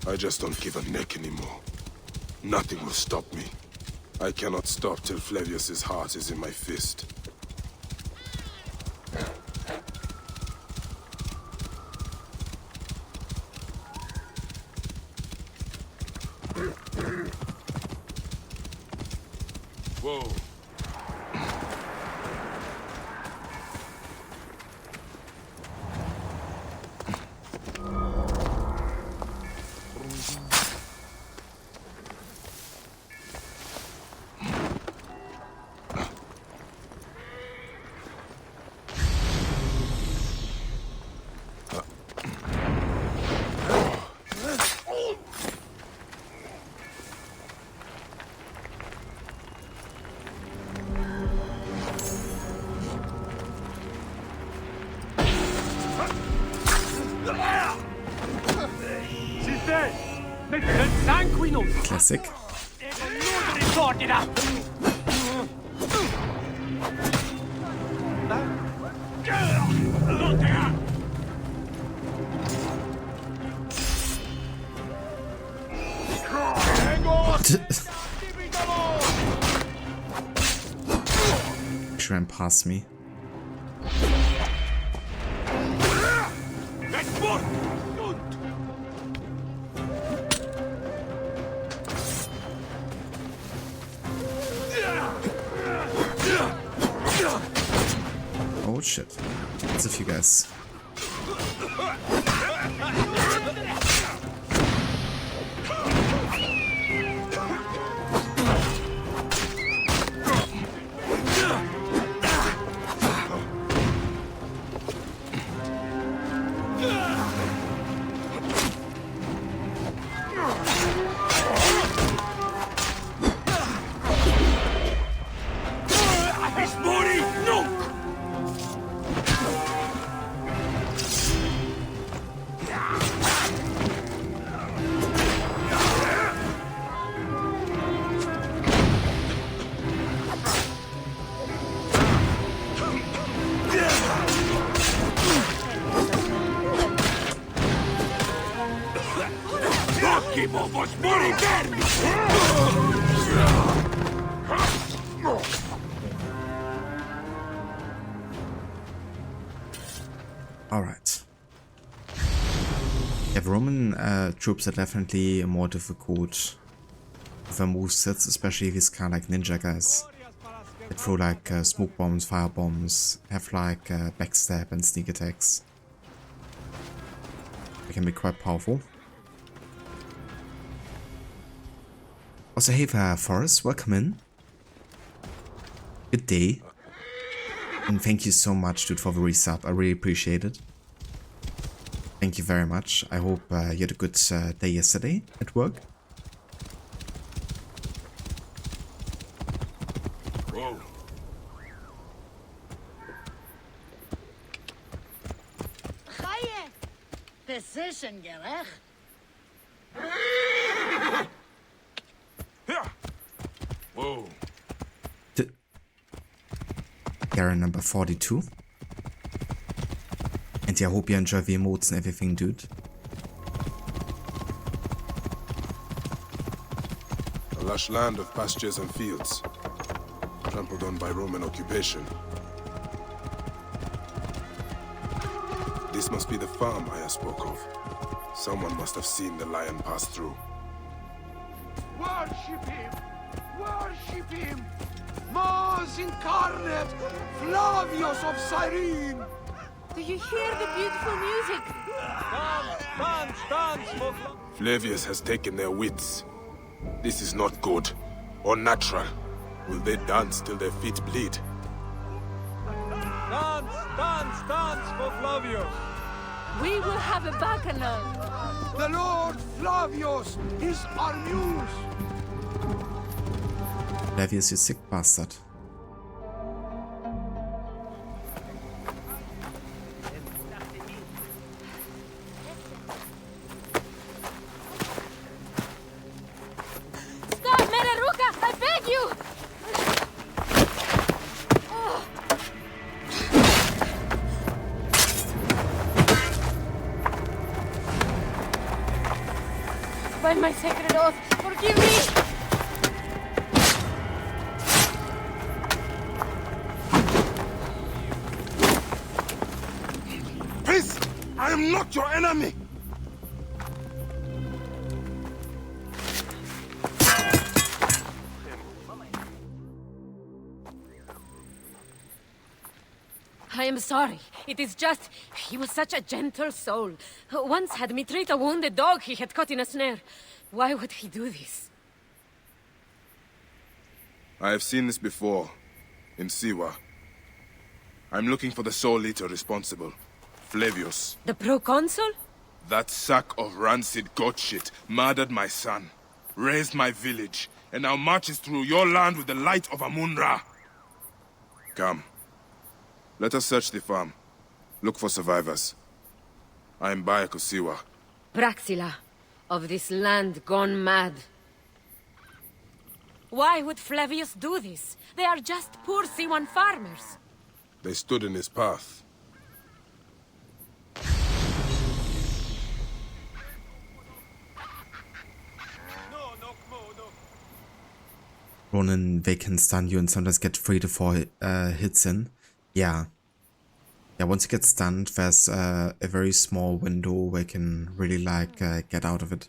I just don't give a neck anymore. Nothing will stop me. I cannot stop till Flavius's heart is in my fist. Whoa. Classic. She ran past me. Oh shit. That's a few guys. Alright. Yeah, Roman troops are definitely more difficult with their movesets, especially these kind of like ninja guys. They throw like smoke bombs, fire bombs, have like backstab and sneak attacks. They can be quite powerful. Also, hey there, Forrest, welcome in. Good day. And thank you so much, dude, for the resub. I really appreciate it. Thank you very much. I hope you had a good day yesterday at work. decision, Gerech. Whoa. Garen number 42. And I hope you enjoy the emotes and everything, dude. A lush land of pastures and fields, trampled on by Roman occupation. This must be the farm I spoke of. Someone must have seen the lion pass through. Worship him! Worship him! Mars incarnate! Flavius of Cyrene! Do you hear the beautiful music? Dance! Flavius has taken their wits. This is not good or natural. Will they dance till their feet bleed? Dance for Flavius! We will have a bacchanal. The Lord Flavius is our muse! Flavius, you sick bastard. Stop, Mereruka! I beg you! By my sacred oath, forgive me! Peace! I am not your enemy! I am sorry. It is just... he was such a gentle soul. Once had me treat a wounded dog he had caught in a snare. Why would he do this? I have seen this before, in Siwa. I'm looking for the sole eater responsible, Flavius. The proconsul? That sack of rancid goat shit murdered my son, raised my village, and now marches through your land with the light of Amun-Ra. Come. Let us search the farm. Look for survivors. I am Bayek of Siwa. Praxila, of this land gone mad. Why would Flavius do this? They are just poor Siwan farmers. They stood in his path. Ronin, they can stun you and sometimes get 3 to 4 hits in. Yeah. Yeah, once you get stunned, there's a very small window where you can really, like, get out of it.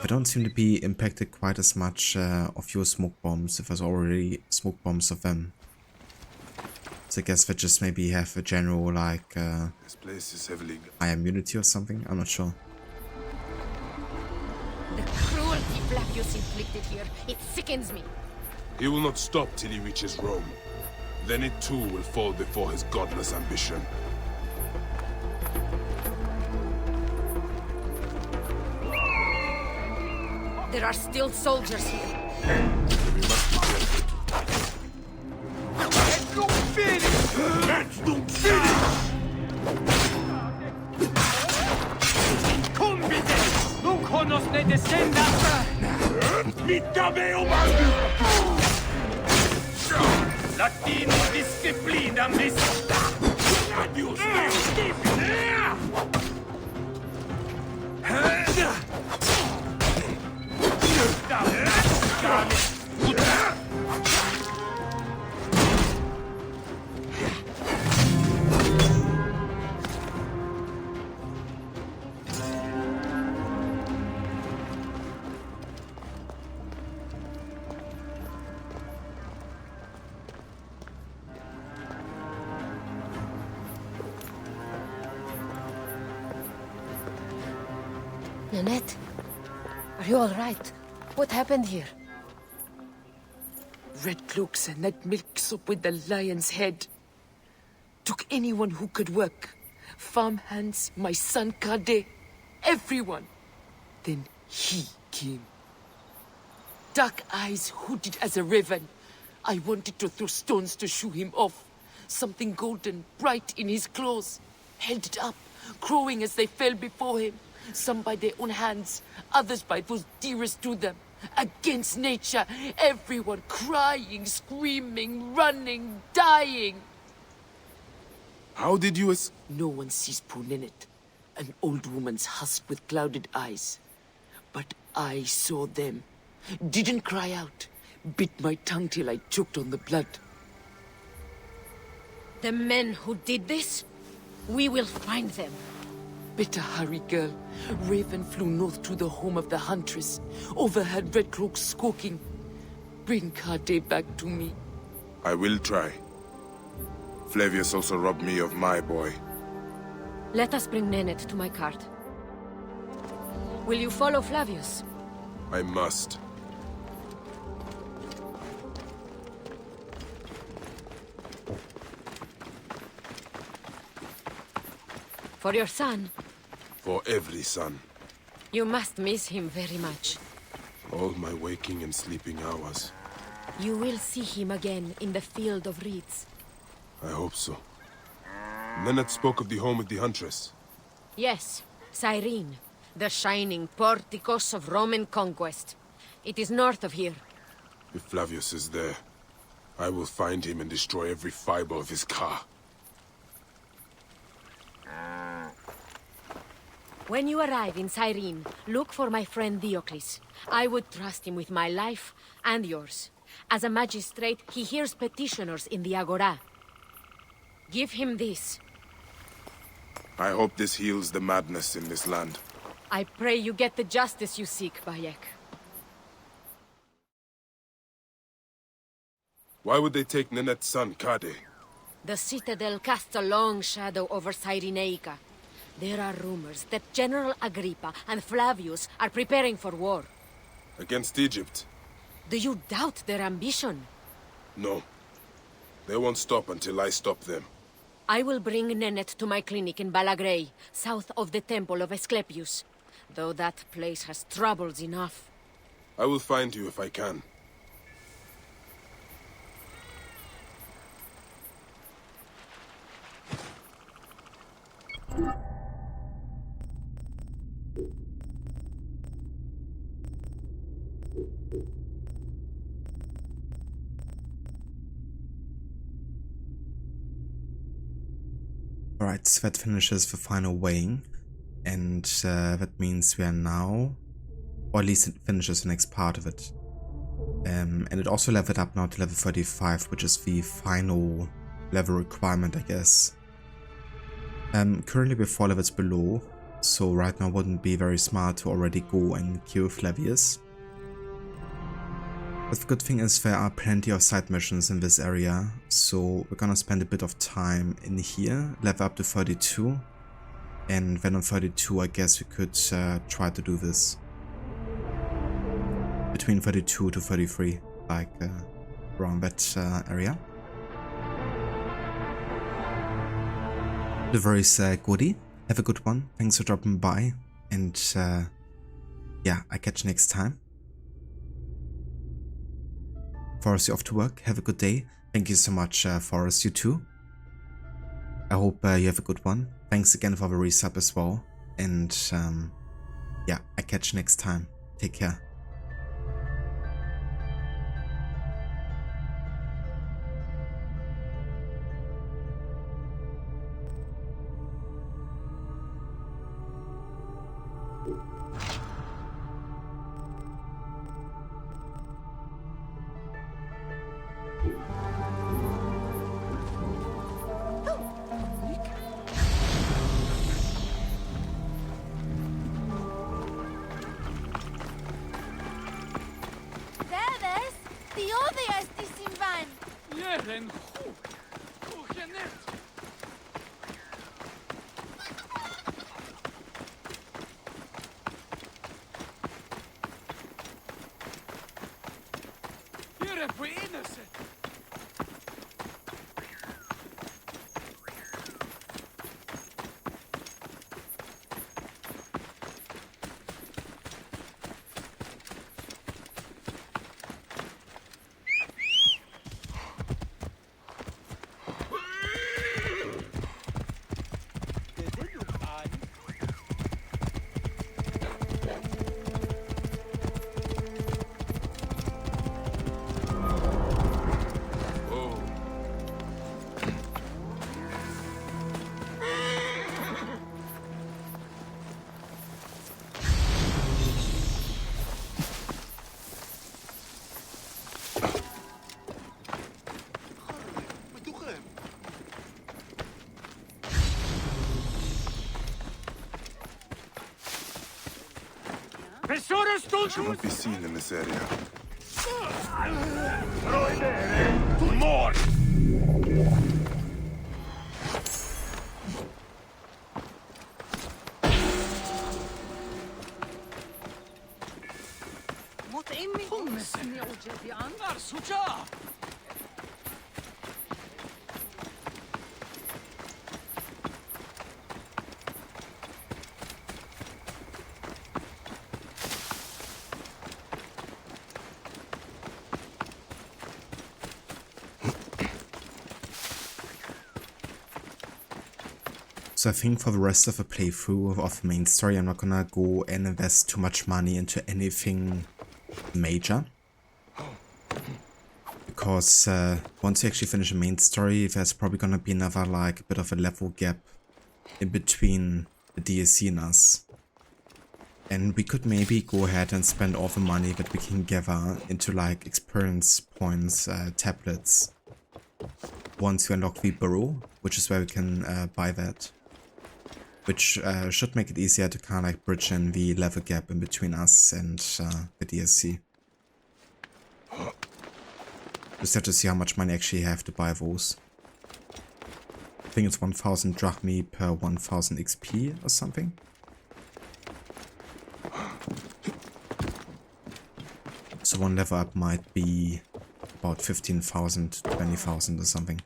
I don't seem to be impacted quite as much of your smoke bombs, if there's already smoke bombs of them. So I guess they just maybe have a general, like, this place is heavily... high immunity or something? I'm not sure. The cruelty Flavius inflicted here, it sickens me. He will not stop till he reaches Rome. Then it too will fall before his godless ambition. There are still soldiers here. We must be careful. Let's not finish! Let's not finish! Convite! Non conos ne descendas! Latino disciplina mis! Adios, Nanette, are you all right? What happened here? Red cloaks and that milk soup with the lion's head. Took anyone who could work. Farmhands, my son Kade, everyone. Then he came. Dark eyes hooded as a raven. I wanted to throw stones to shoo him off. Something golden, bright in his claws. Held it up, crowing as they fell before him, some by their own hands, others by those dearest to them. Against nature, everyone crying, screaming, running, dying. How did you No one sees poor Ninette, an old woman's husk with clouded eyes. But I saw them. Didn't cry out. Bit my tongue till I choked on the blood. The men who did this? We will find them. Better hurry, girl. Raven flew north to the home of the huntress. Overheard red cloaks squawking. Bring Kade back to me. I will try. Flavius also robbed me of my boy. Let us bring Ninette to my cart. Will you follow Flavius? I must. For your son? For every son. You must miss him very much. All my waking and sleeping hours. You will see him again in the field of reeds. I hope so. Ninette spoke of the home with the huntress. Yes, Cyrene, the shining porticos of Roman conquest. It is north of here. If Flavius is there, I will find him and destroy every fiber of his car. When you arrive in Cyrene, look for my friend Diocles. I would trust him with my life and yours. As a magistrate, he hears petitioners in the Agora. Give him this. I hope this heals the madness in this land. I pray you get the justice you seek, Bayek. Why would they take Ninette's son, Kade? The citadel casts a long shadow over Cyrenaica. There are rumors that General Agrippa and Flavius are preparing for war. Against Egypt? Do you doubt their ambition? No. They won't stop until I stop them. I will bring Ninette to my clinic in Balagrey, south of the temple of Asclepius. Though that place has troubles enough. I will find you if I can. Alright, so that finishes the final weighing, and that means we are now, or at least it finishes the next part of it. And it also leveled up now to level 35, which is the final level requirement, I guess. Currently we're 4 levels below, so right now wouldn't be very smart to already go and kill Flavius. But the good thing is there are plenty of side missions in this area, so we're gonna spend a bit of time in here, level up to 32, and then on 32 I guess we could try to do this. Between 32 to 33, like around that area. The very goodie, have a good one, thanks for dropping by, and yeah, I catch you next time. Forrest, you off to work, have a good day. Thank you so much, Forrest, you too. I hope you have a good one. Thanks again for the resub as well. And yeah, I catch you next time. Take care. Should not be seen in this area. More! So I think for the rest of the playthrough of the main story, I'm not gonna go and invest too much money into anything major. Because once you actually finish the main story, there's probably gonna be another like bit of a level gap in between the DLC and us. And we could maybe go ahead and spend all the money that we can gather into like experience points, tablets, once we unlock the burrow, which is where we can buy that. Which should make it easier to kind of like bridge in the level gap in between us and the DLC. Just have to see how much money I actually have to buy those. I think it's 1000 drachmi per 1000 XP or something. So one level up might be about 15,000, 20,000 or something.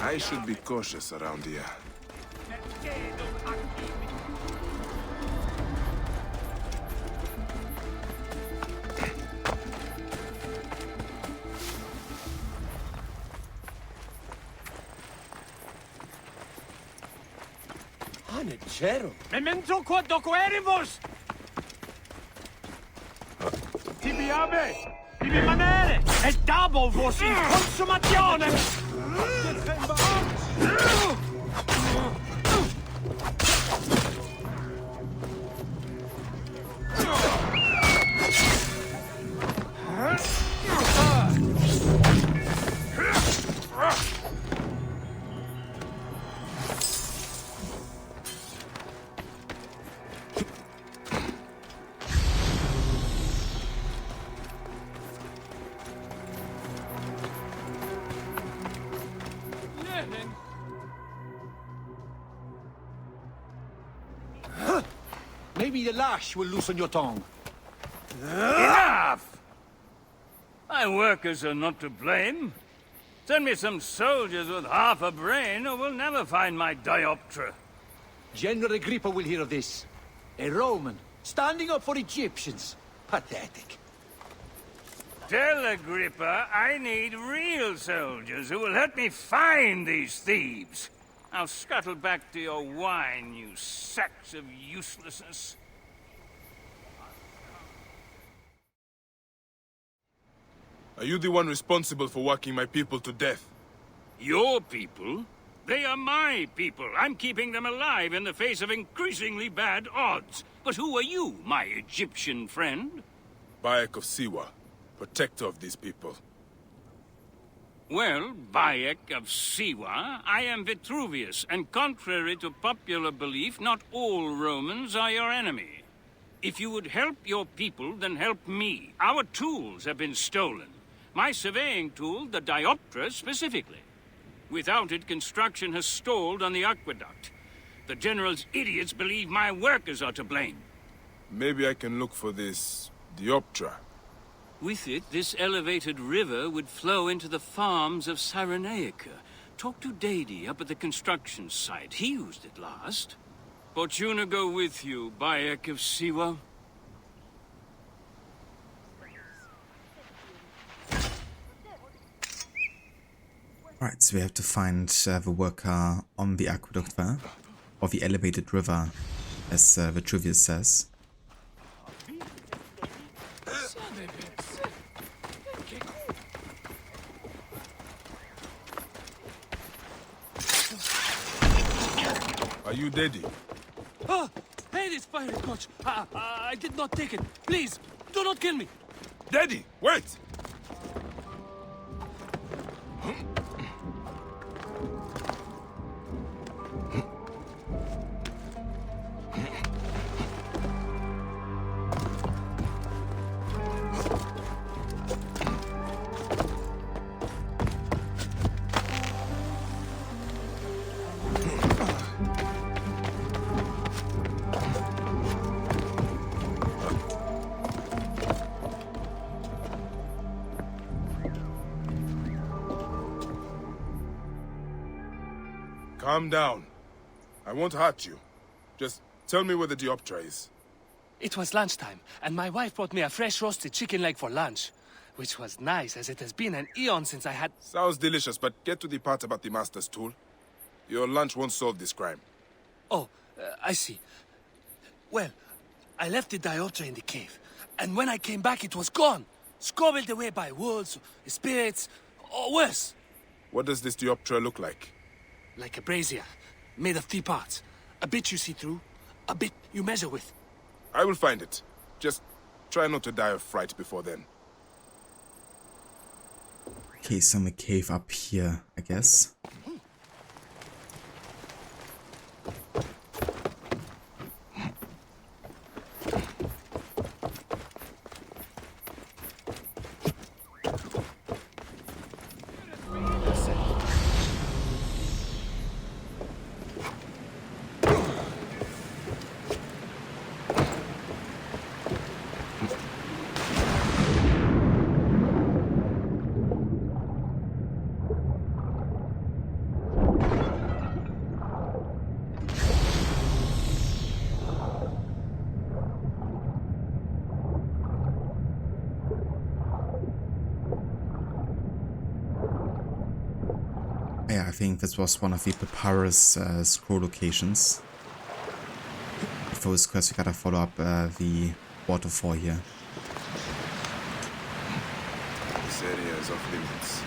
I should be cautious around here. Panegero. Memento quod doqueribus! Tibi abe! Tibi manere! Et dabo vos in consumationem! Maybe the lash will loosen your tongue. Enough! My workers are not to blame. Send me some soldiers with half a brain, or we'll never find my dioptra. General Agrippa will hear of this. A Roman, standing up for Egyptians. Pathetic. Tell Agrippa I need real soldiers who will help me find these thieves. Now scuttle back to your wine, you sacks of uselessness. Are you the one responsible for working my people to death? Your people? They are my people. I'm keeping them alive in the face of increasingly bad odds. But who are you, my Egyptian friend? Bayek of Siwa, protector of these people. Well, Bayek of Siwa, I am Vitruvius, and contrary to popular belief, not all Romans are your enemy. If you would help your people, then help me. Our tools have been stolen. My surveying tool, the dioptra, specifically. Without it, construction has stalled on the aqueduct. The General's idiots believe my workers are to blame. Maybe I can look for this dioptra. With it, this elevated river would flow into the farms of Cyrenaica. Talk to Dady up at the construction site. He used it last. Fortuna go with you, Bayek of Siwa. Right, so we have to find the worker on the aqueduct there, or the elevated river, as Vitruvius says. Are you Dady? Ah! Hey, this pirate coach! I did not take it. Please, do not kill me. Dady, wait! Calm down. I won't hurt you. Just tell me where the dioptra is. It was lunchtime, and my wife brought me a fresh roasted chicken leg for lunch. Which was nice, as it has been an eon since I had... Sounds delicious, but get to the part about the Master's tool. Your lunch won't solve this crime. Oh, I see. Well, I left the dioptra in the cave, and when I came back it was gone. Scobbled away by wolves, spirits, or worse. What does this dioptra look like? Like a brazier, made of 3 parts. A bit you see through, a bit you measure with. I will find it. Just try not to die of fright before then. Okay, some cave up here, I guess. Yeah, I think this was one of the papyrus scroll locations. For this quest, we gotta follow up the waterfall here. This area is off limits.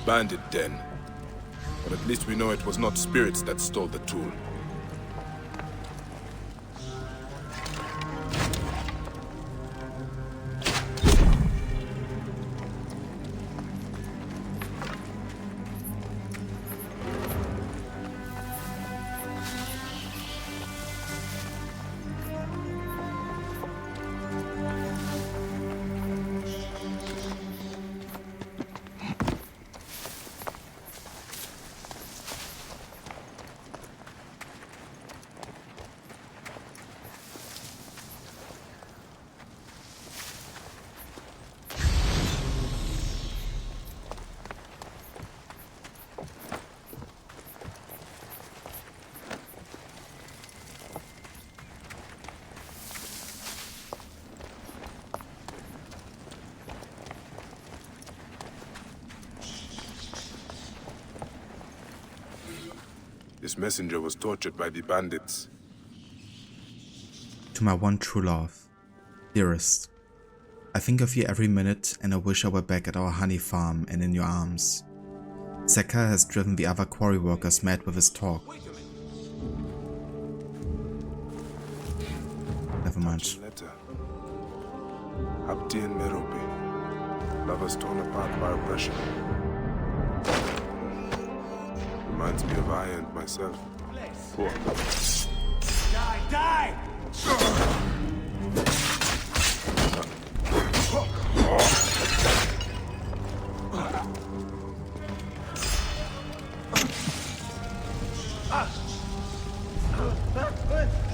Bandit den. But at least we know it was not spirits that stole the tool. This messenger was tortured by the bandits. To my one true love, dearest, I think of you every minute and I wish I were back at our honey farm and in your arms. Sekar has driven the other quarry workers mad with his talk. Never mind. Letter. Abdi and Merope, lovers torn apart by oppression. Reminds me of I and myself. Poor. Die! Die!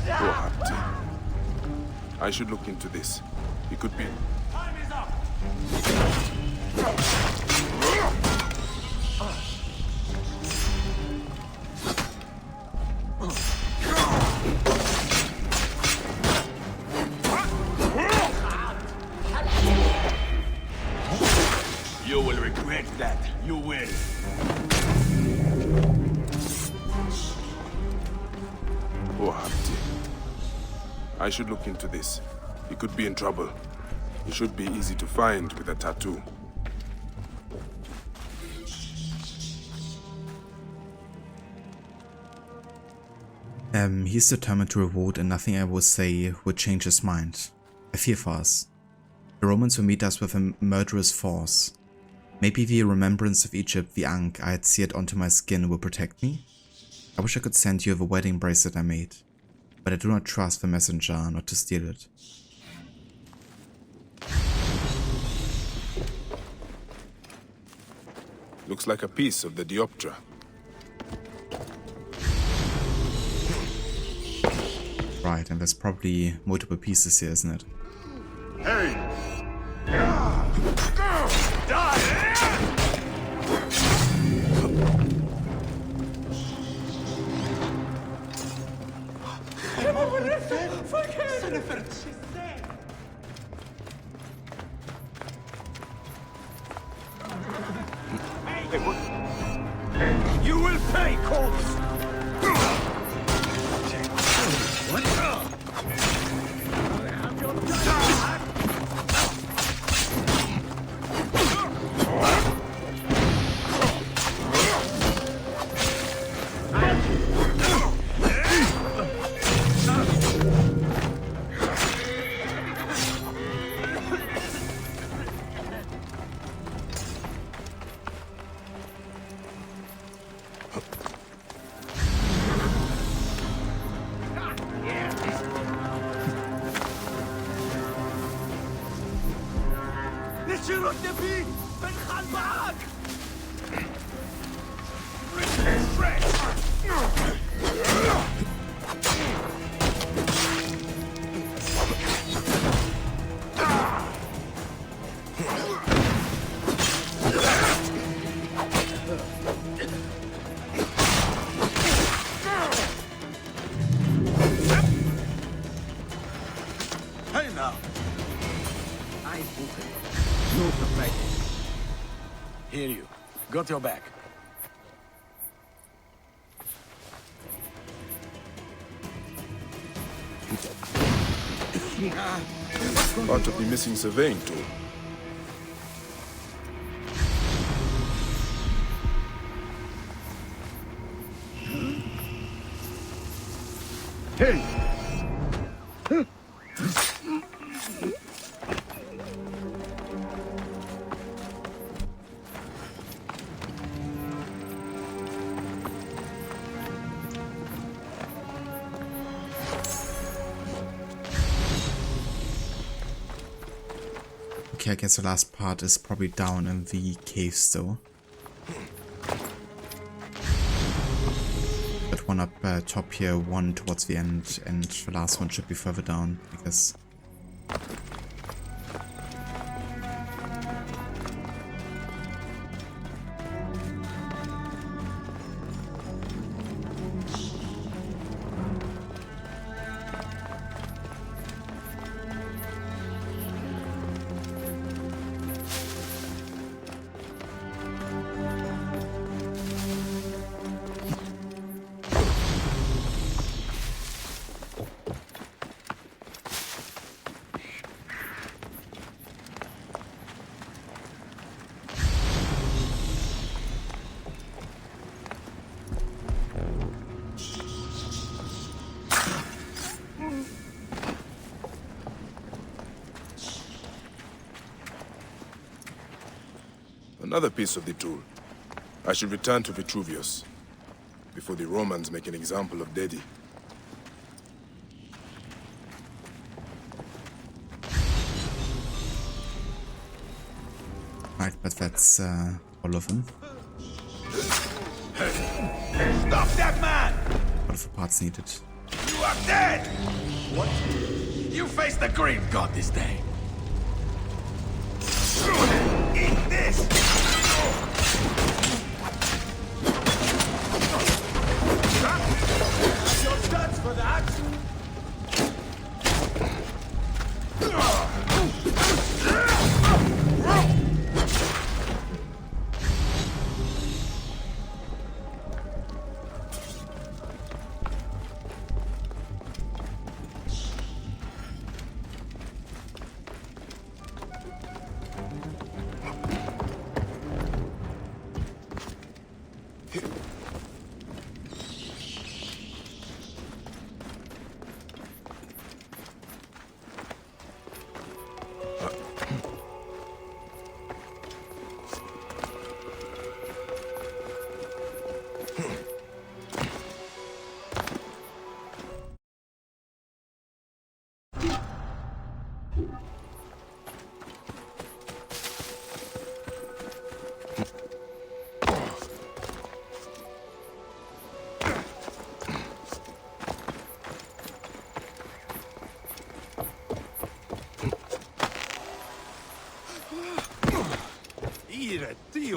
Poor Abdi. I should look into this. He could be... Time is up! You will regret that. You will. Poor Abdi. I should look into this. He could be in trouble. He should be easy to find with a tattoo. He's determined to revolt and nothing I will say would change his mind. I fear for us. The Romans will meet us with a murderous force. Maybe the remembrance of Egypt, the Ankh I had seared onto my skin, will protect me? I wish I could send you the wedding bracelet I made, but I do not trust the messenger not to steal it. Looks like a piece of the Dioptra. Right, and there's probably multiple pieces here, isn't it? Hey! You will pay, corpse! Hear you. Got your back. Part of the missing surveying tool. Hey! Okay, I guess the last part is probably down in the cave still. That one up top here, one towards the end, and the last one should be further down, I guess. Another piece of the tool. I should return to Vitruvius before the Romans make an example of Dedi. Right, but that's all of them. Stop that man! What of the parts needed? You are dead! What? You face the grave god this day. Eat this! That's your stats for that!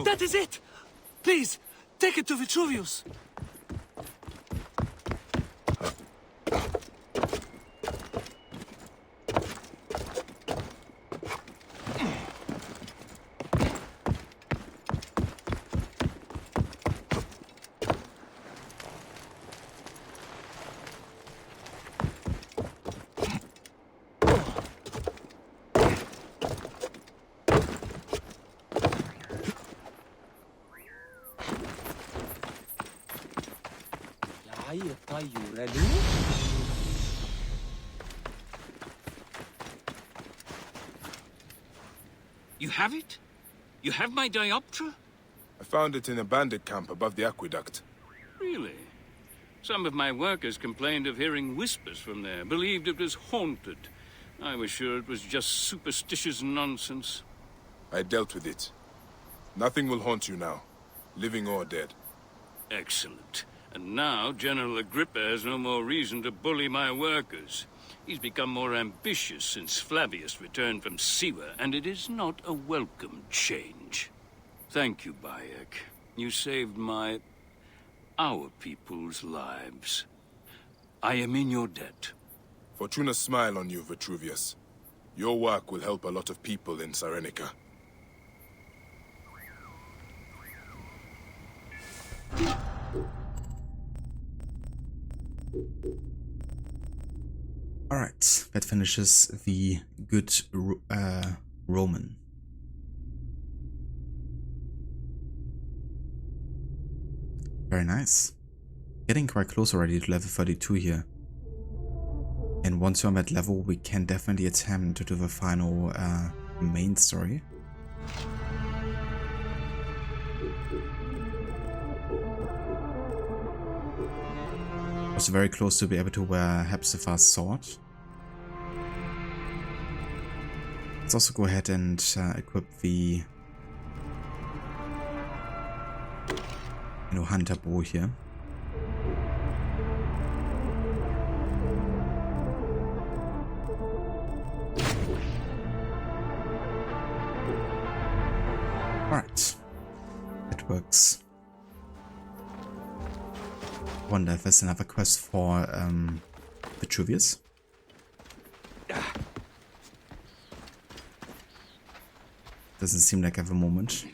That is it! Please, take it to Vitruvius. You have it? You have my dioptra? I found it in a bandit camp above the aqueduct. Really? Some of my workers complained of hearing whispers from there, believed it was haunted. I was sure it was just superstitious nonsense. I dealt with it. Nothing will haunt you now, living or dead. Excellent. And now General Agrippa has no more reason to bully my workers. He's become more ambitious since Flavius returned from Siwa, and it is not a welcome change. Thank you, Bayek. You saved our people's lives. I am in your debt. Fortuna smile on you, Vitruvius. Your work will help a lot of people in Cyrenaica. Alright, that finishes the good Roman. Very nice. Getting quite close already to level 32 here. And once we're on that level, we can definitely attempt to do the final main story. Also very close to be able to wear Hepzibah's sword. Let's also go ahead and equip the hunter bow here. Alright, it works. Wonder if there's another quest for Vitruvius. Doesn't seem like at the moment.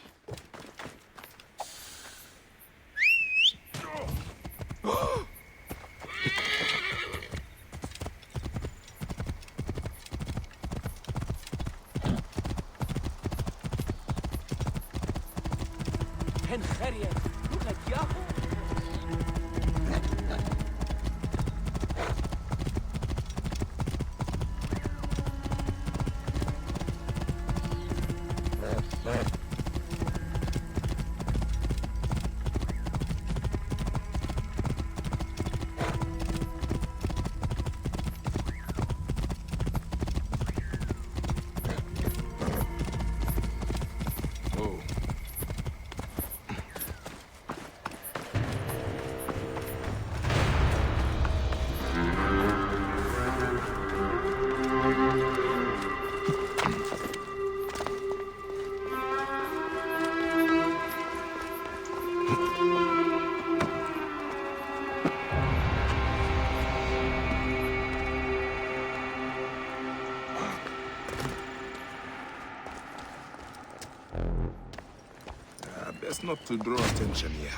best not to draw attention here.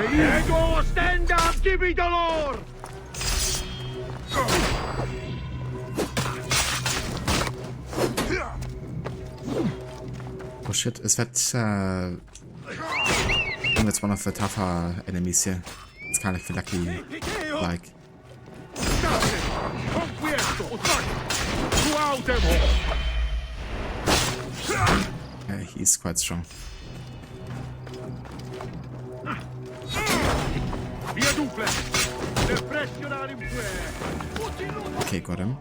Ego, stand up, give me dolor! Oh shit, es wird it's one of the tougher enemies here. It's kind of feel like yeah, he's quite strong. Okay, got him.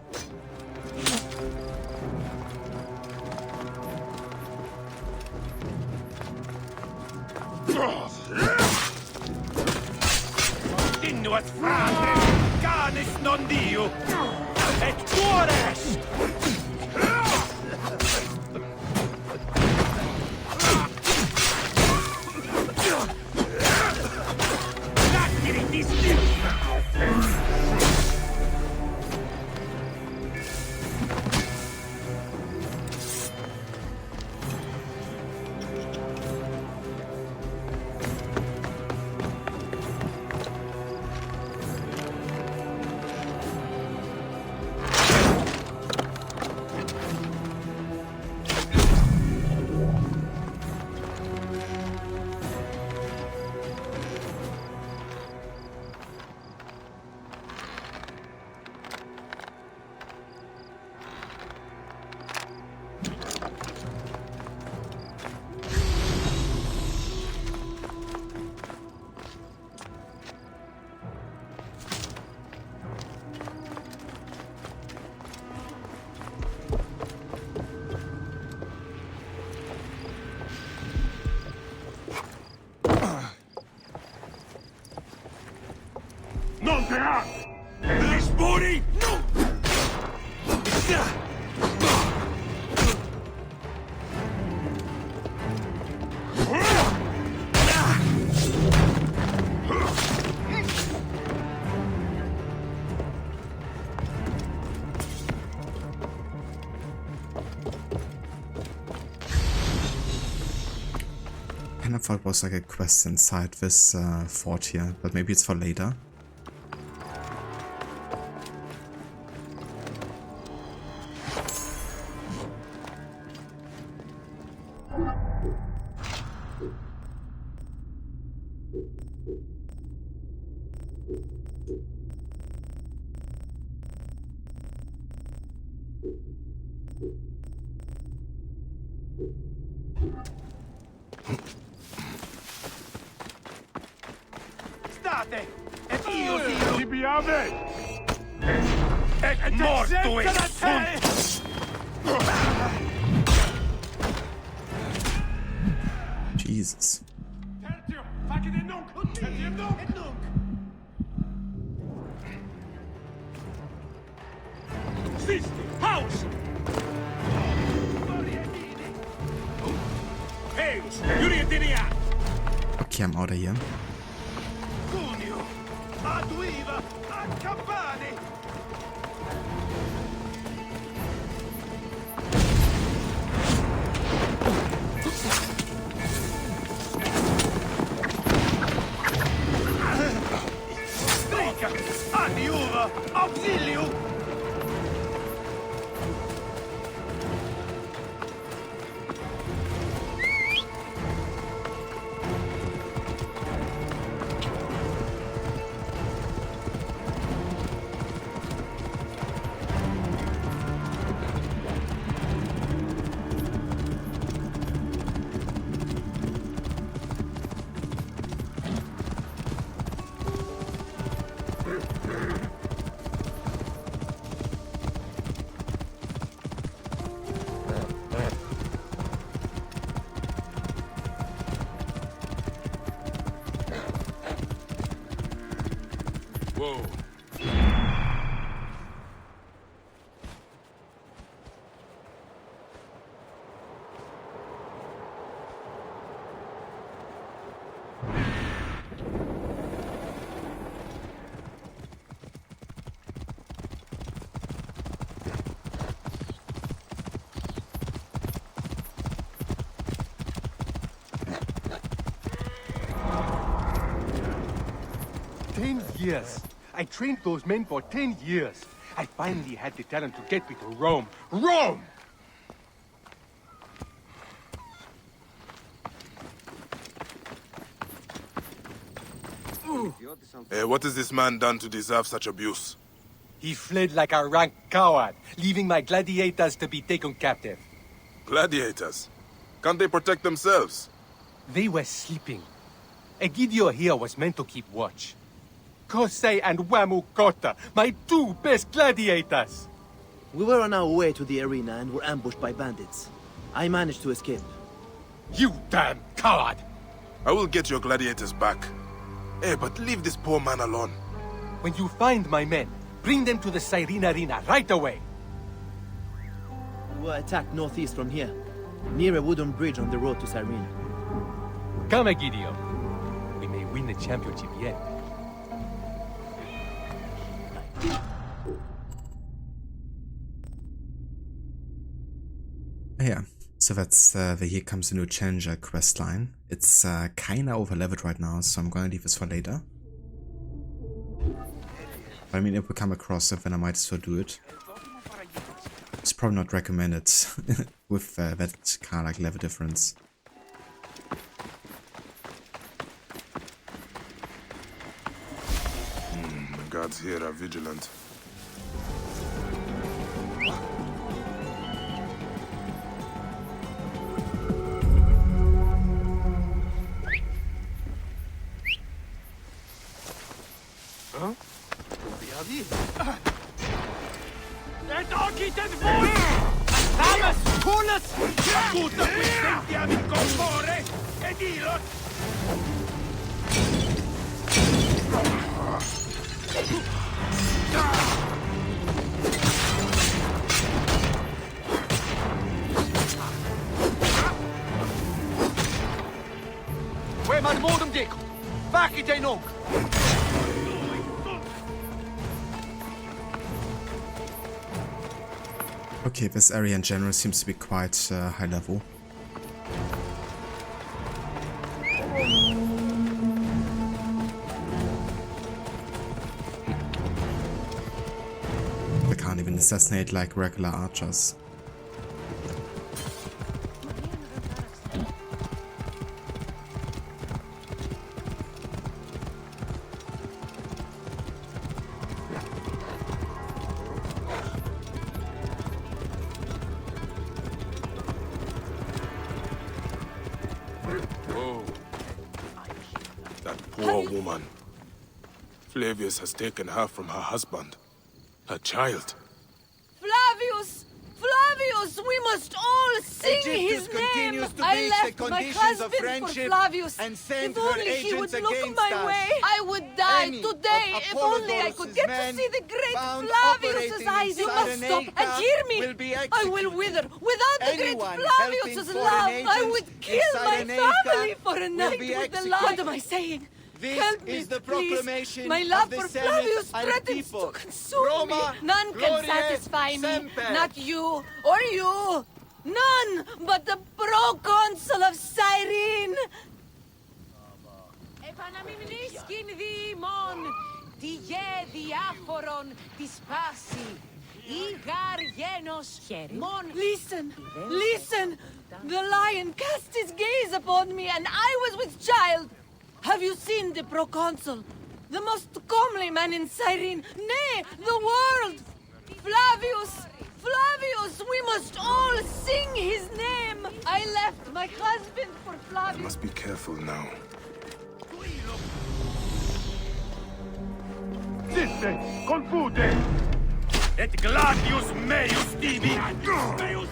Continuat fratre, canis non dio, et cuores! Non create! This booty! No! I thought it was like a quest inside this fort here, but maybe it's for later. State, et io abbiamo! Morto e Jesus. House! Heus, Julietinia! Okay, I'm out of here. Cunio! Aduiva! Accampani! Strica! Adiuva! Auxilio! Whoa. Years. I trained those men for 10 years. I finally had the talent to get me to Rome. Rome! What has this man done to deserve such abuse? He fled like a rank coward, leaving my gladiators to be taken captive. Gladiators? Can't they protect themselves? They were sleeping. Egidio here was meant to keep watch. Kosei and Wamukota, my two best gladiators! We were on our way to the arena and were ambushed by bandits. I managed to escape. You damn coward! I will get your gladiators back. Hey, but leave this poor man alone. When you find my men, bring them to the Cyrene arena right away. We were attacked northeast from here, near a wooden bridge on the road to Cyrene. Come, Egidio. We may win the championship yet. Yeah, so that's the Here Comes a New Challenger quest line. It's kinda overleveled right now, so I'm gonna leave this for later. But I mean, if we come across it, then I might as well do it. It's probably not recommended with that kind of like level difference. The guards here are vigilant. Okay, this area in general seems to be quite high level. They can't even assassinate like regular archers. Flavius has taken her from her husband. Her child. Flavius! Flavius! We must all sing his name! I left my husband for Flavius. If only he would look my way, I would die today. If only I could get to see the great Flavius's eyes. You must stop and hear me. I will wither. Without the great Flavius's love, I would kill my family for a night with the love. What am I saying? Help me, please. My love for Flavius threatens to consume me. None can satisfy me. Not you or you. None but the proconsul of Cyrene. Επαναμιμνίσκην δήμον, τιγέ διάφορον της πάση. Ήγαρ γένος μον. Listen, listen. The lion cast his gaze upon me and I was with child. Have you seen the proconsul? The most comely man in Cyrene, nay, the world! Flavius! Flavius! We must all sing his name! I left my husband for Flavius. I must be careful now. Ziste! Confute! Et gladius meus tibi! Meus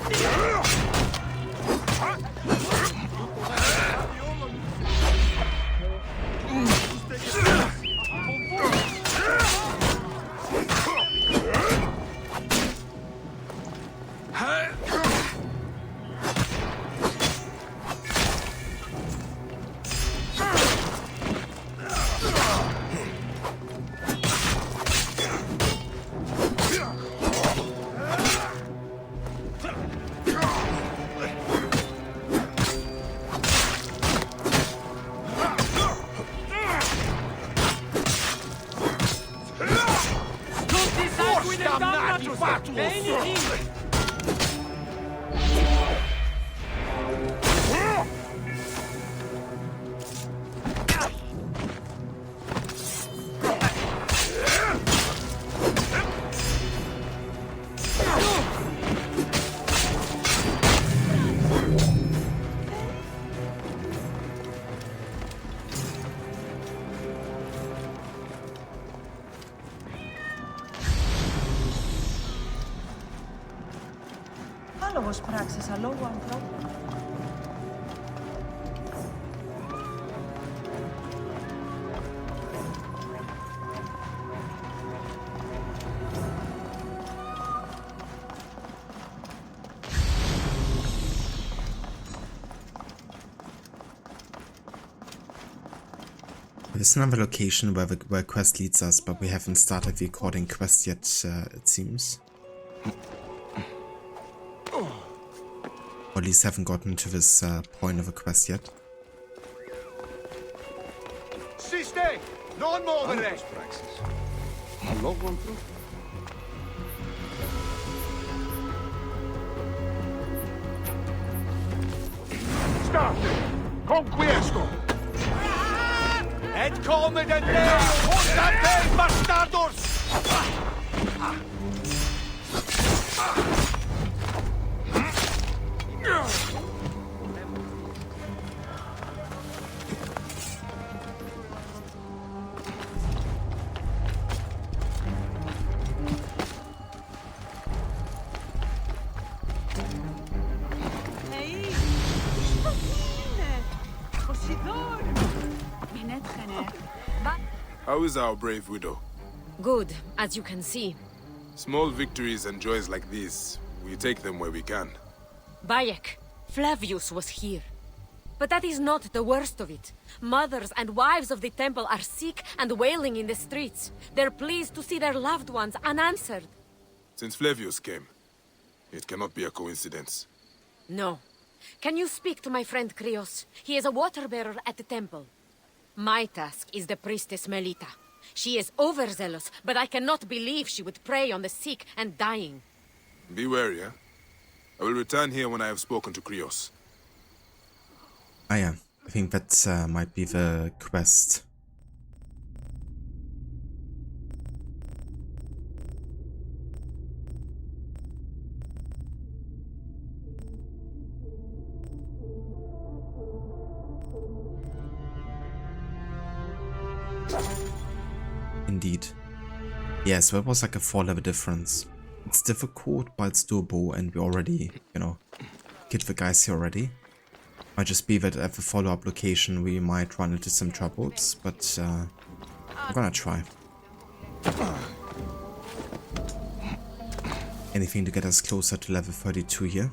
Άλογος πράξεις αλόγου ανθρώπου. There's another location where quest leads us, but we haven't started the recording quest yet, it seems. Or at least haven't gotten to this point of a quest yet. Sister! Non muovere! State! Conquiesto! Et come de Deo! Contra te, bastardos! How is our brave widow? Good, as you can see. Small victories and joys like these, we take them where we can. Bayek, Flavius was here. But that is not the worst of it. Mothers and wives of the temple are sick and wailing in the streets. They're pleased to see their loved ones unanswered. Since Flavius came, it cannot be a coincidence. No. Can you speak to my friend Krios? He is a water-bearer at the temple. My task is the priestess Melita. She is overzealous, but I cannot believe she would prey on the sick and dying. Be wary, eh? I will return here when I have spoken to Krios. Ah yeah, I think that might be the quest. Indeed. Yeah, so it was like a 4-level difference. It's difficult, but it's doable, and we already, you know, killed the guys here already. Might just be that at the follow-up location we might run into some troubles, but I'm gonna try. Anything to get us closer to level 32 here.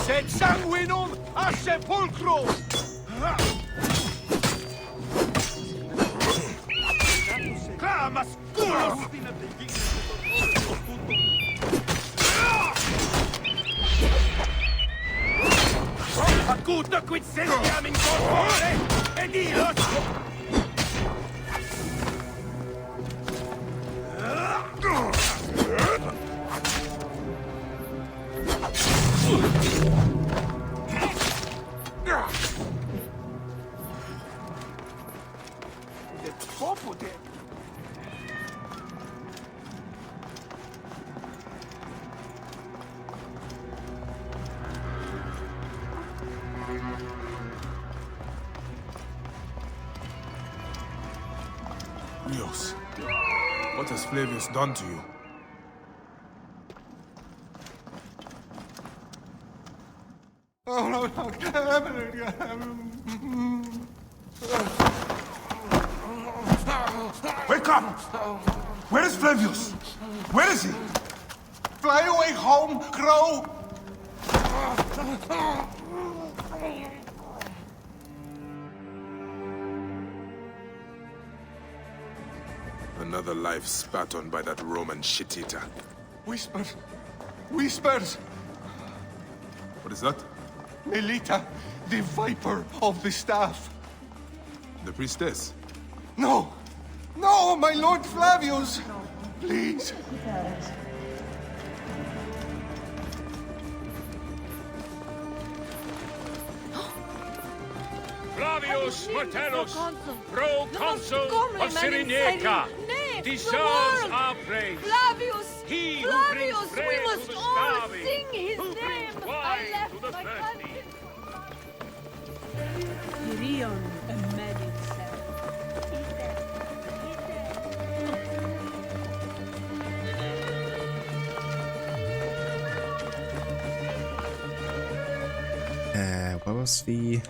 Sed sanguinum a sepulcro! Clamas culos! Acuta quid sentiam in corpore, ed ilos! Rios, what has Flavius done to you? Wake up! Where is Flavius? Where is he? Fly away home, Crow! Another life spat on by that Roman shit-eater. Whispers! Whispers! What is that? Melita, the Viper of the Staff. The priestess? No! No, my Lord Flavius! Please! Flavius Martellus, proconsul of Cyrenaica, deserves our praise. Flavius! He who brings Flavius! bread We to must the all starving, sing his who name! brings I wine left to the my thirsty. Kyrion MEDJAY. Where was the...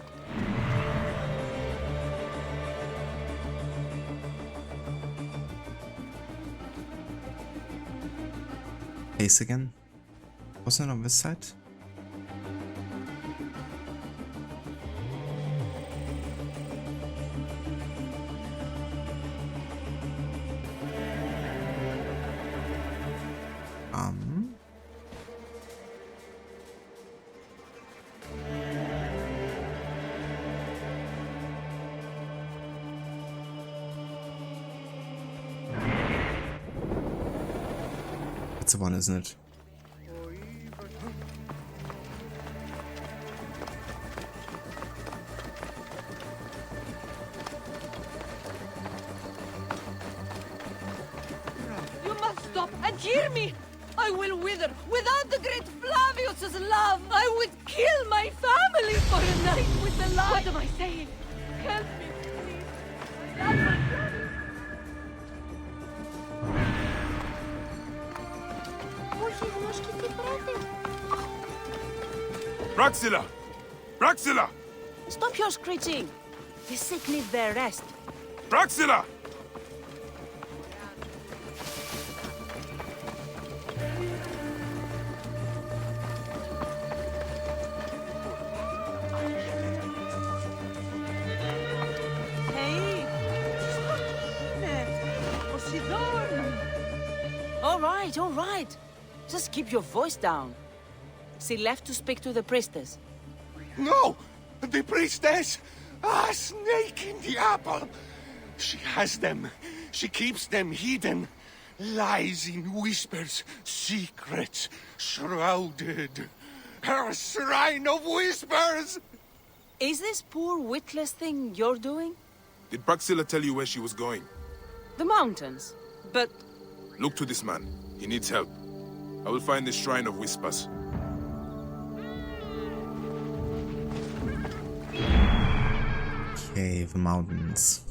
place again? Wasn't it on this side? That's the one, isn't it? You must stop and hear me! I will wither. Without the great Flavius's love, I would kill my family for a night with the lion. What am I saying? Help me, please. Love my Praxilla! Praxilla! Stop your screeching! The sick need their rest. Praxilla! Hey! All right. Just keep your voice down. She left to speak to the priestess. No! The priestess! A snake in the apple! She has them. She keeps them hidden. Lies in whispers, secrets, shrouded. Her shrine of whispers! Is this poor witless thing you're doing? Did Praxilla tell you where she was going? The mountains. But... Look to this man. He needs help. I will find the Shrine of Whispers. Okay, the mountains.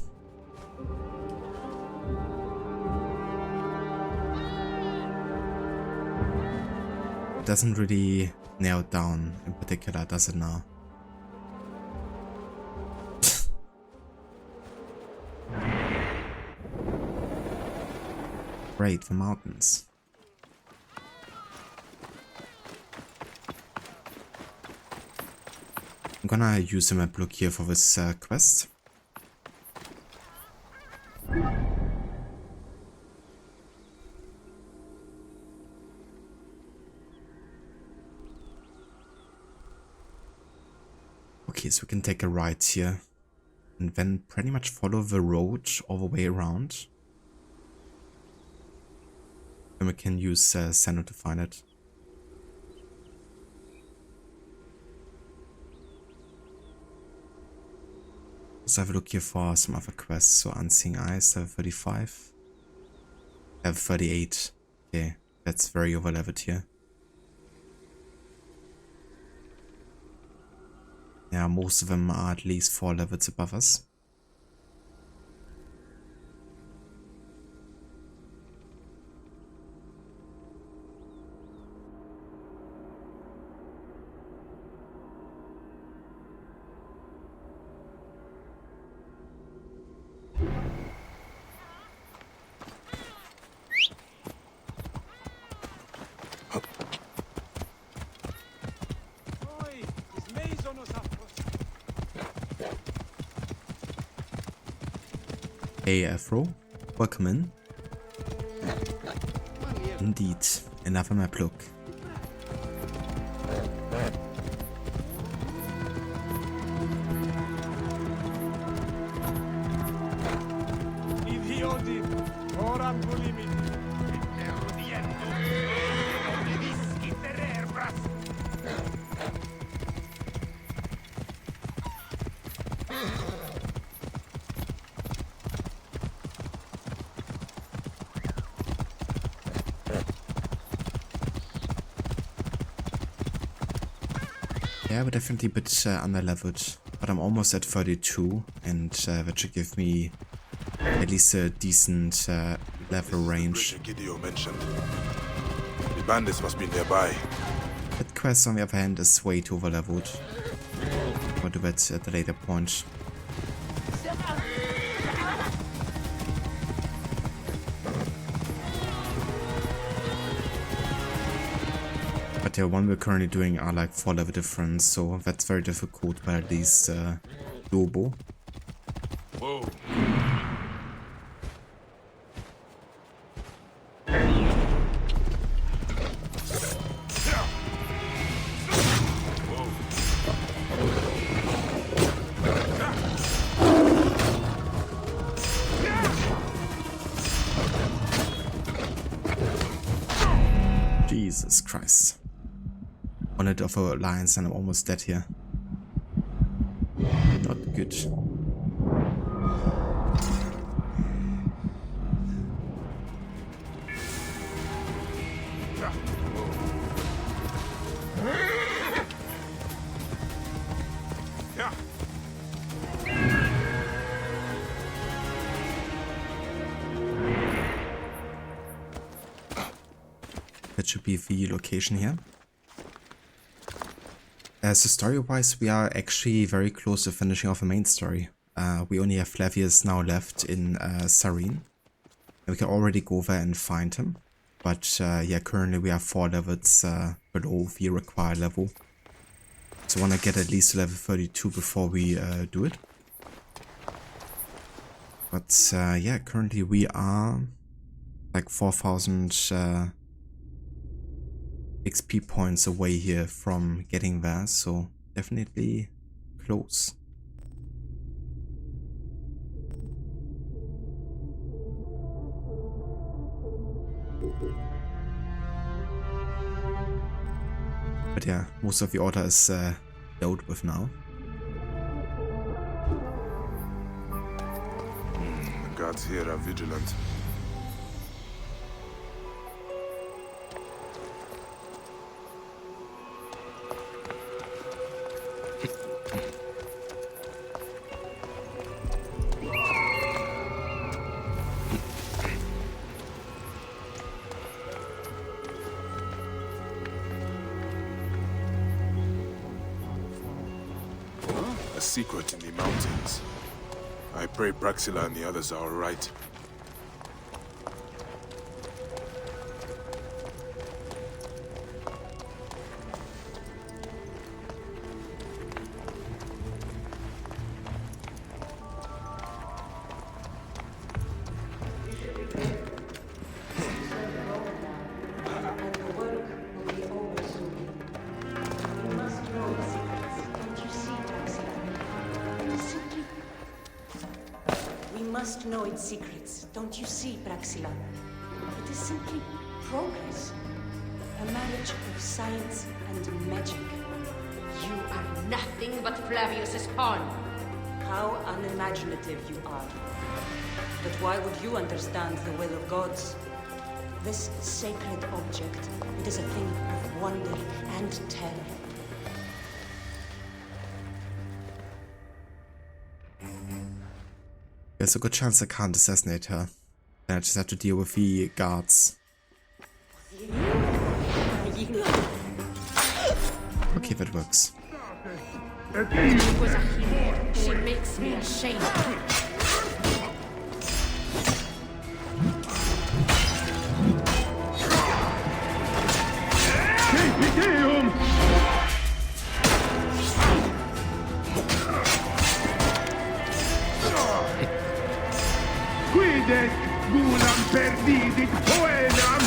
Doesn't really nail down in particular, does it now? Great, the mountains. I'm gonna use the map look here for this quest. Okay, so we can take a right here and then pretty much follow the road all the way around. And we can use Senna to find it. Let's have a look here for some other quests. So Unseen Eyes, level 35. Level 38. Okay, that's very overleveled here. Yeah, most of them are at least 4 levels above us. Hey Afro, welcome in. Indeed, another map look. Yeah, we're definitely a bit underleveled, but I'm almost at 32, and that should give me at least a decent level range. Gideon mentioned. The bandits must be nearby. That quest, on the other hand, is way too overleveled. We'll do that at a later point. But the one we're currently doing are like 4 level difference, so that's very difficult, but at least doable. Whoa. Jesus Christ. On it of a alliance and I'm almost dead here. Not good. That should be the location here. So story-wise, we are actually very close to finishing off the main story. We only have Flavius now left in Cyrene. We can already go there and find him. But yeah, currently we are 4 levels below the required level. So I want to get at least to level 32 before we do it. But yeah, currently we are like 4,000 XP points away here from getting there, so definitely close. But yeah, most of the order is dealt with now. guards here are vigilant. A secret in the mountains. I pray Praxilla and the others are alright. Must know its secrets, don't you see, Praxilla? It is simply progress. A marriage of science and magic. You are nothing but Flavius's pawn. How unimaginative you are. But why would you understand the will of gods? This sacred object, it is a thing of wonder and terror. There's a good chance I can't assassinate her. Then I just have to deal with the guards. Okay, that works. She was a hero. She makes me ashamed. Quidec gulam perdidit poenam.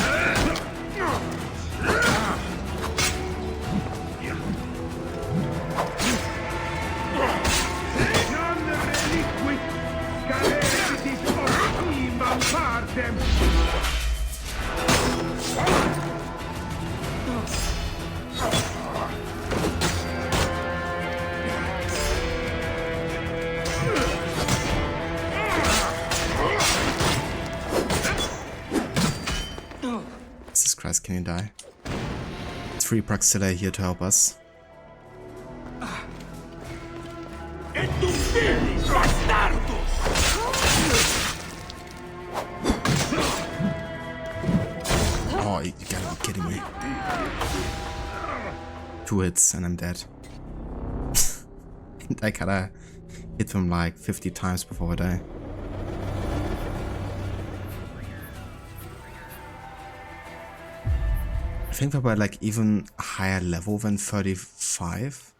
Non reliquit scaleridit optimam partem. Jesus Christ, can you die? It's free Praxilla here to help us. Oh, you gotta be kidding me. 2 hits and I'm dead. I gotta hit them like 50 times before I die. I think they were like even higher level than 35,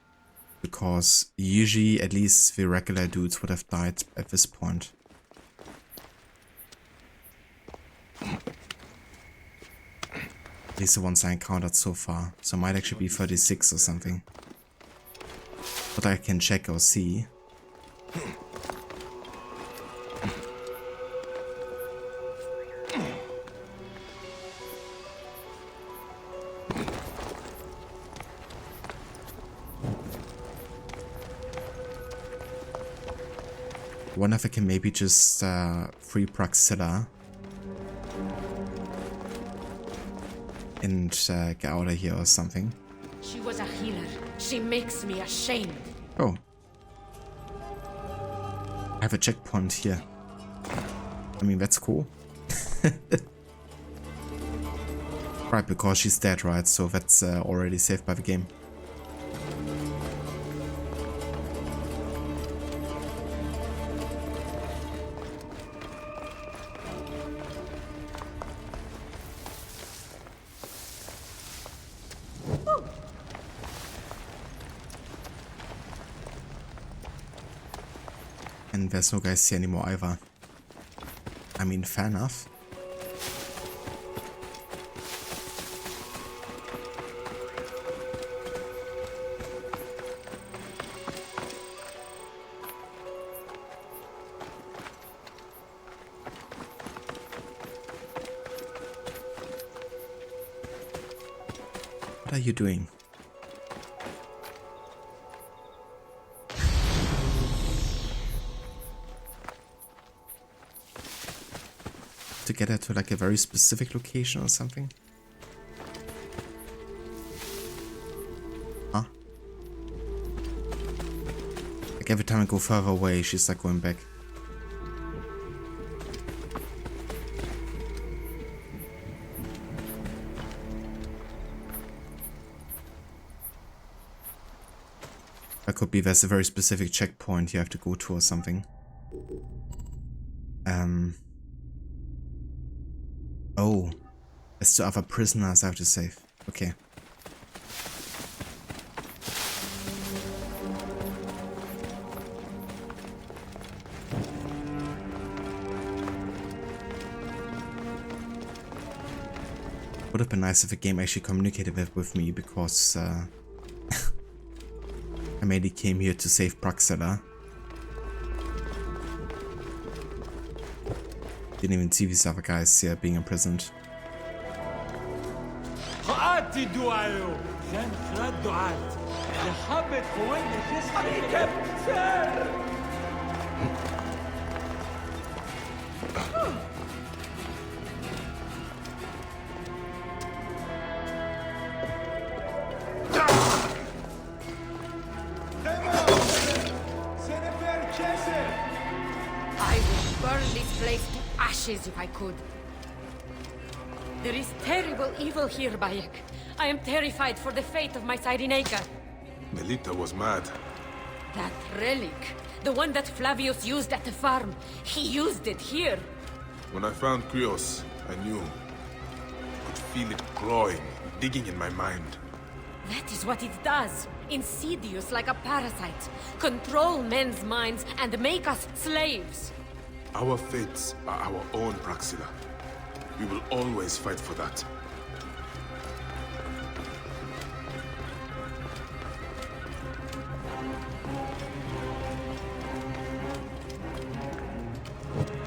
because usually at least the regular dudes would have died at this point. At least the ones I encountered so far, so it might actually be 36 or something. But I can check or see. I wonder if I can maybe just free Praxilla and get out of here or something. She was a healer. She makes me ashamed. Oh. I have a checkpoint here. I mean, that's cool. Right, because she's dead, right? So that's already saved by the game. And there's no guys here anymore either. I mean, fair enough. What are you doing? get her to like a very specific location or something? Huh? Like every time I go further away, she's like going back. That could be there's a very specific checkpoint you have to go to or something. Oh. There's 2 other prisoners I have to save. Okay. Would have been nice if the game actually communicated that with me, because I mainly came here to save Praxilla. Didn't even see these other guys here being imprisoned. I would burn this place to ashes if I could. There is terrible evil here, Bayek. I am terrified for the fate of my Cyrenaica. Melita was mad. That relic, the one that Flavius used at the farm, he used it here. When I found Krios, I knew. I could feel it clawing, digging in my mind. That is what it does. Insidious like a parasite. Control men's minds and make us slaves. Our fates are our own, Praxilla. We will always fight for that.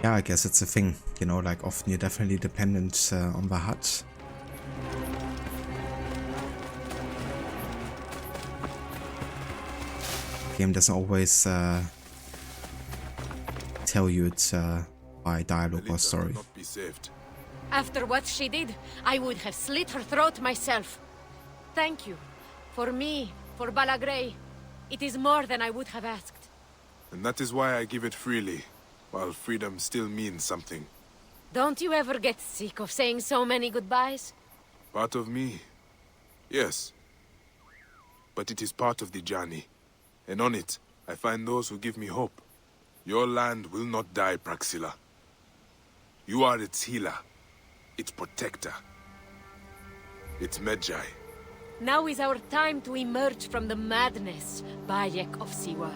Yeah, I guess it's a thing. You know, like often you're definitely dependent on the HUD. Game doesn't always tell you it by dialogue or story. Not be saved. After what she did, I would have slit her throat myself. Thank you. For me, for Balagrey. It is more than I would have asked. And that is why I give it freely, while freedom still means something. Don't you ever get sick of saying so many goodbyes? Part of me, yes. But it is part of the journey. And on it, I find those who give me hope. Your land will not die, Praxilla. You are its healer, its protector, its MEDJAY. Now is our time to emerge from the madness, Bayek of Siwa.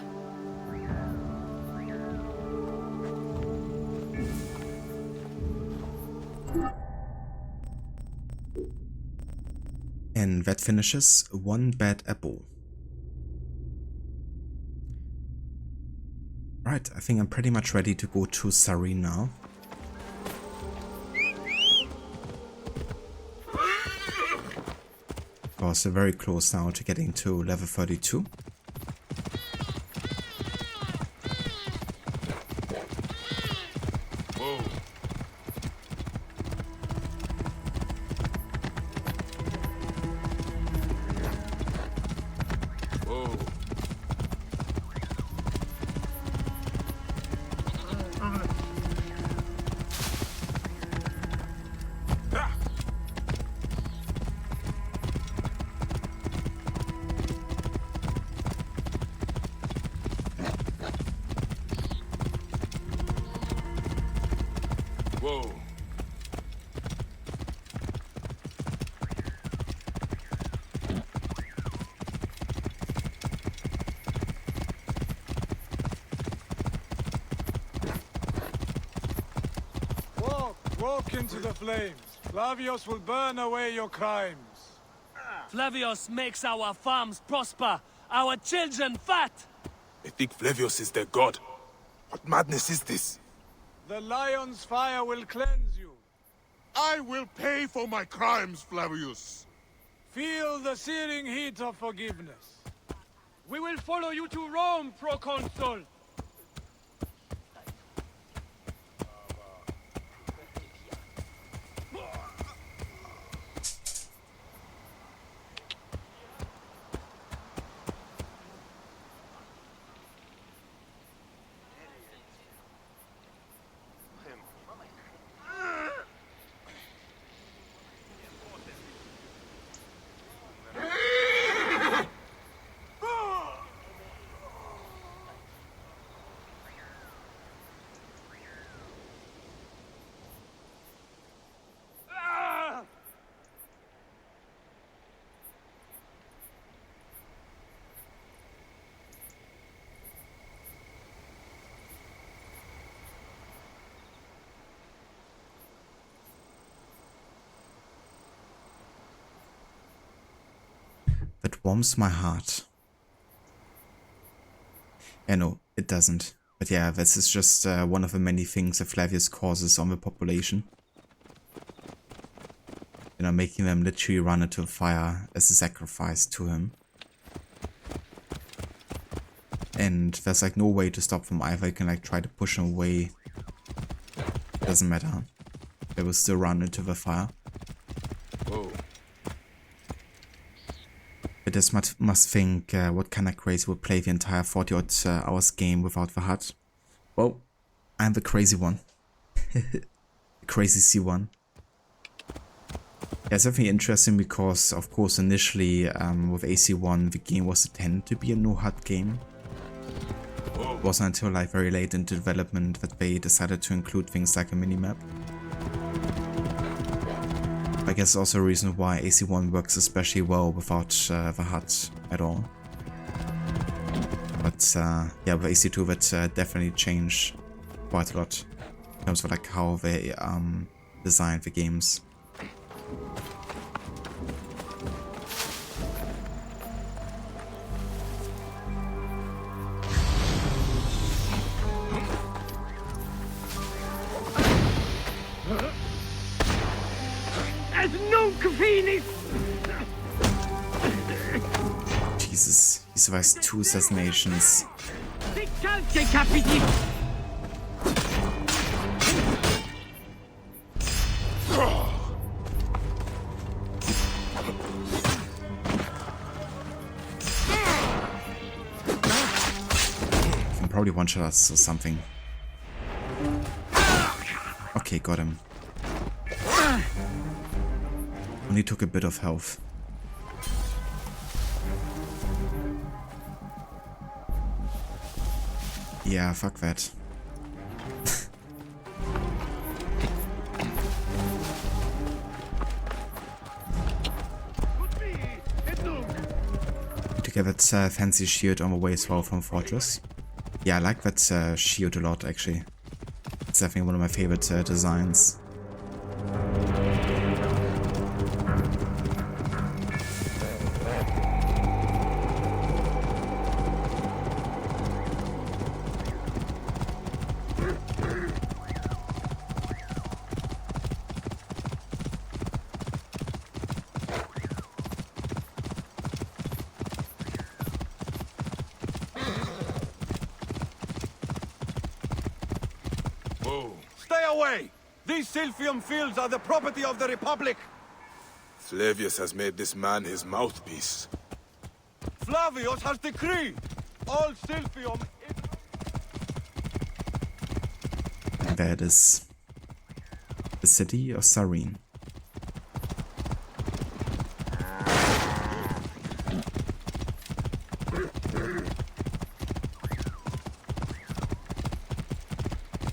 And that finishes one bad apple. Right, I think I'm pretty much ready to go to Cyrene now. Of course, we're very close now to getting to level 32. Whoa. Walk into the flames. Flavius will burn away your crimes. Flavius makes our farms prosper, our children fat. They think Flavius is their god. What madness is this? The lion's fire will cleanse you. I will pay for my crimes, Flavius. Feel the searing heat of forgiveness. We will follow you to Rome, Proconsul. warms my heart. Yeah, no, it doesn't. But yeah, this is just one of the many things that Flavius causes on the population. You know, making them literally run into the fire as a sacrifice to him. And there's like no way to stop them either. You can like try to push them away. Doesn't matter. They will still run into the fire. Whoa. But this must think what kind of crazy would play the entire 40 odd hours game without the HUD. Well, I'm the crazy one. The crazy C1. Yeah, it's definitely interesting because, of course, initially with AC1 the game was intended to be a no HUD game. It wasn't until like very late into development that they decided to include things like a minimap. I guess also a reason why AC1 works especially well without the HUD at all. But yeah, with AC2 that definitely changed quite a lot in terms of like how they designed the games. Jesus, he survives 2 assassinations. Can probably one-shot us or something. Okay, got him. Only took a bit of health. Yeah, fuck that. To get that fancy shield on the way as well from Fortress. Yeah, I like that shield a lot actually. It's definitely one of my favorite designs. Stay away! These Silphium fields are the property of the Republic! Flavius has made this man his mouthpiece. Flavius has decreed! All Silphium... And there it is. The city of Cyrene.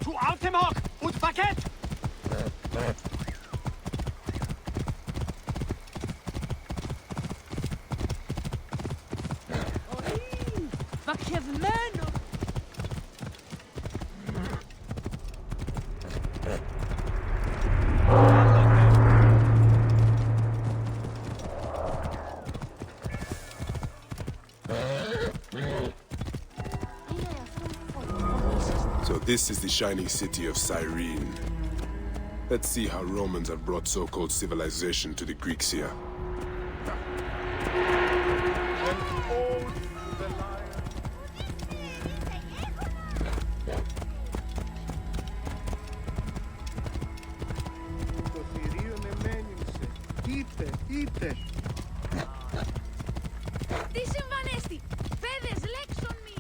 To Altemhawk und Paket! So this is the shining city of Cyrene. Let's see how Romans have brought so-called civilization to the Greeks here. Τι συμβανέστη! Φέδες, λέξον μη!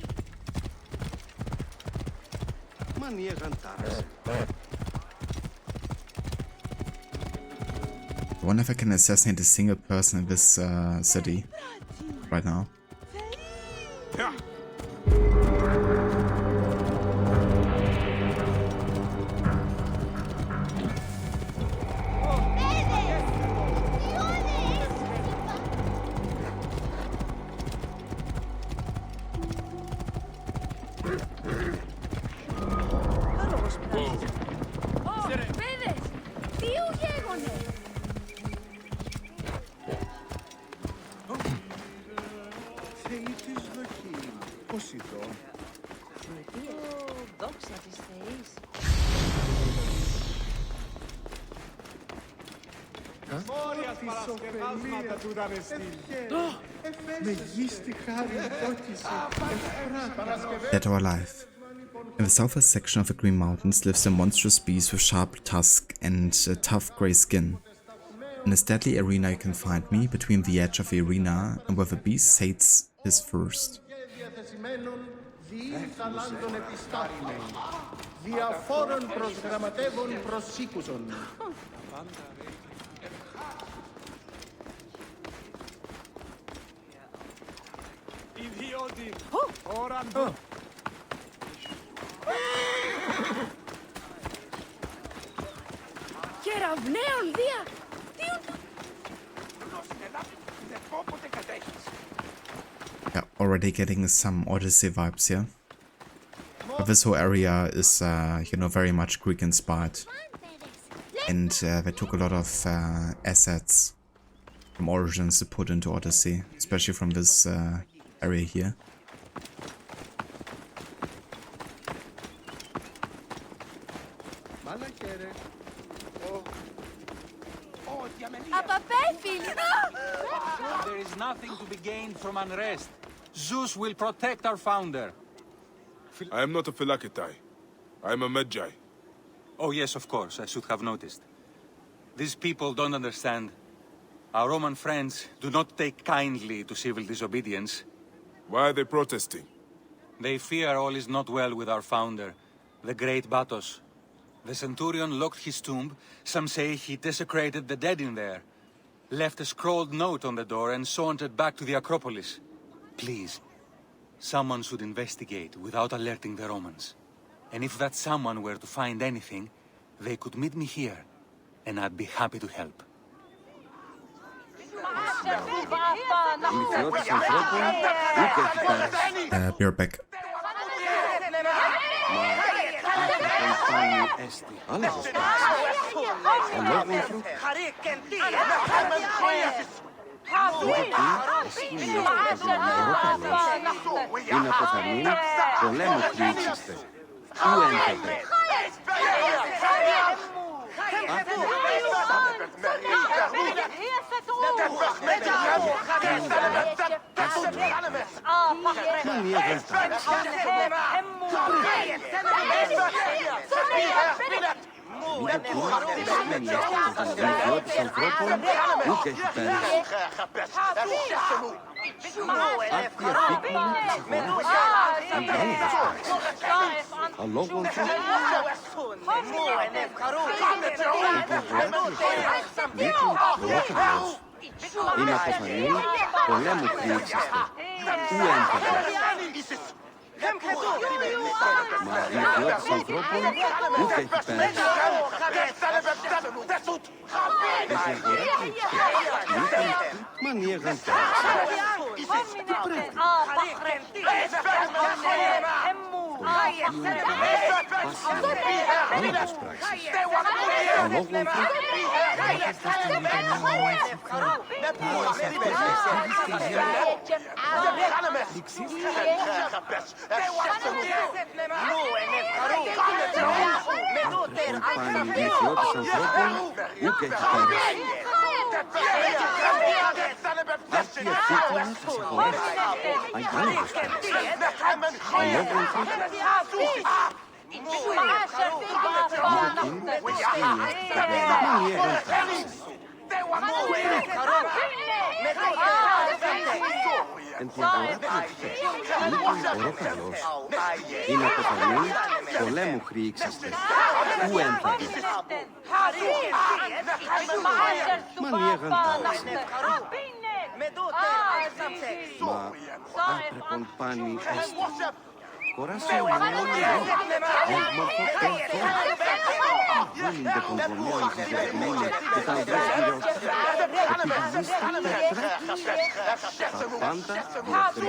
I wonder if I can assassinate a single person in this city right now. Possidon. Δόξα της Θεής. Μόρια παρασκευάσματα του δανεστήλ. Μεγίστη χάρη δόκιση. Dead or alive. In the southwest section of the Green Mountains lives a monstrous beast with sharp tusks and a tough grey skin. In this deadly arena you can find me between the edge of the arena and where the beast sates his first. Διαφόρων προσγραμματεύων προσήκουσον. Ιδιώτη! Ώραν! Κεραυναίων δια! Yeah, already getting some Odyssey vibes here. But this whole area is, you know, very much Greek inspired. And they took a lot of assets from Origins to put into Odyssey, especially from this area here. There is nothing to be gained from unrest. Zeus will protect our founder. I am not a Phylakitai. I am a MEDJAY. Oh yes, of course, I should have noticed. These people don't understand. Our Roman friends do not take kindly to civil disobedience. Why are they protesting? They fear all is not well with our founder, the great Batos. The centurion locked his tomb. Some say he desecrated the dead in there. Left a scrawled note on the door and sauntered back to the Acropolis. Please, someone should investigate without alerting the Romans. And if that someone were to find anything, they could meet me here, and I'd be happy to help. Be right back. Είναι αποθανήν, πολέμου κρύψεστε. Πού ένθετε. Μα μία γαλτά. Μήτε κούρμα, εσμένη έστω των ιδιώτης ανθρώπων, ούτε έχει πέρασε. Αυτή επίκοινη της αγοράς, αγκάλιδες πράξεις. Αλόγων του, μήκουν ολόκληρος. Είναι αποθανήν, πολέμου κρύξεστε. Πού ένθετε. Μα οι ιδιώτες ανθρώπων ούτε έχει πέρασε. Έχει αγορά κρύψτε. Μα μία γαλτά. Τι πρέπει. Άλλες πράξεις. Αλόγων του. Πάνε οι ιδιώτες ανθρώπων ούτε έχει πέρασε. Αυτή επίκονα θα σε χωρέσει. Αγκάλιδες πράξεις. Αλόγων του. Εν τη αγορά κρύψτε, μήκουν ορόκαλος. Είναι αποθανήν, πολέμου χρήξεστε. Πού ένθετε. Μα μία γαλτάρισε. Μα άπρεπον πάνι έστε. Κοράσε μόνο έγμορφο πέφτω. Γίνονται κονδονιών συζευμένοι και τα αγρός επιγυμίστε τετράκι. Τα πάντα διατρέψει. Κάτι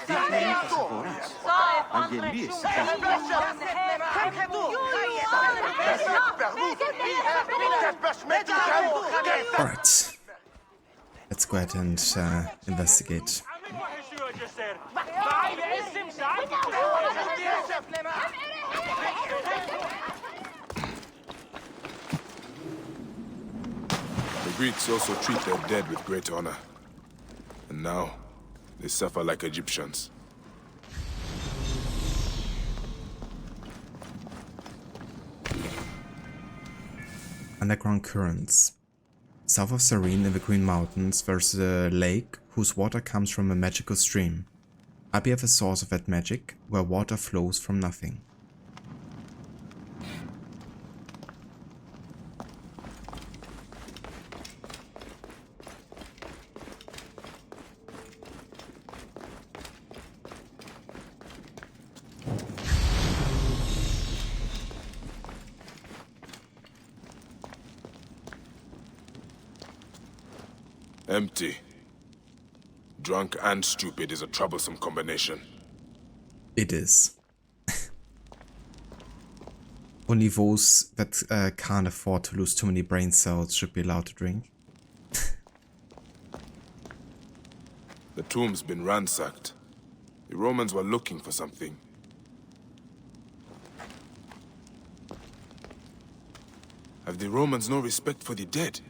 ευθύχνη της αγοράς. Αγγελίες υπάρχουν. Alright. Let's go ahead and investigate. The Greeks also treat their dead with great honor. And now, they suffer like Egyptians. Underground currents. South of Cyrene in the Green Mountains there's a lake whose water comes from a magical stream. I be at the source of that magic, where water flows from nothing. Empty. Drunk and stupid is a troublesome combination. It is. Only those that can't afford to lose too many brain cells should be allowed to drink. The tomb's been ransacked. The Romans were looking for something. Have the Romans no respect for the dead?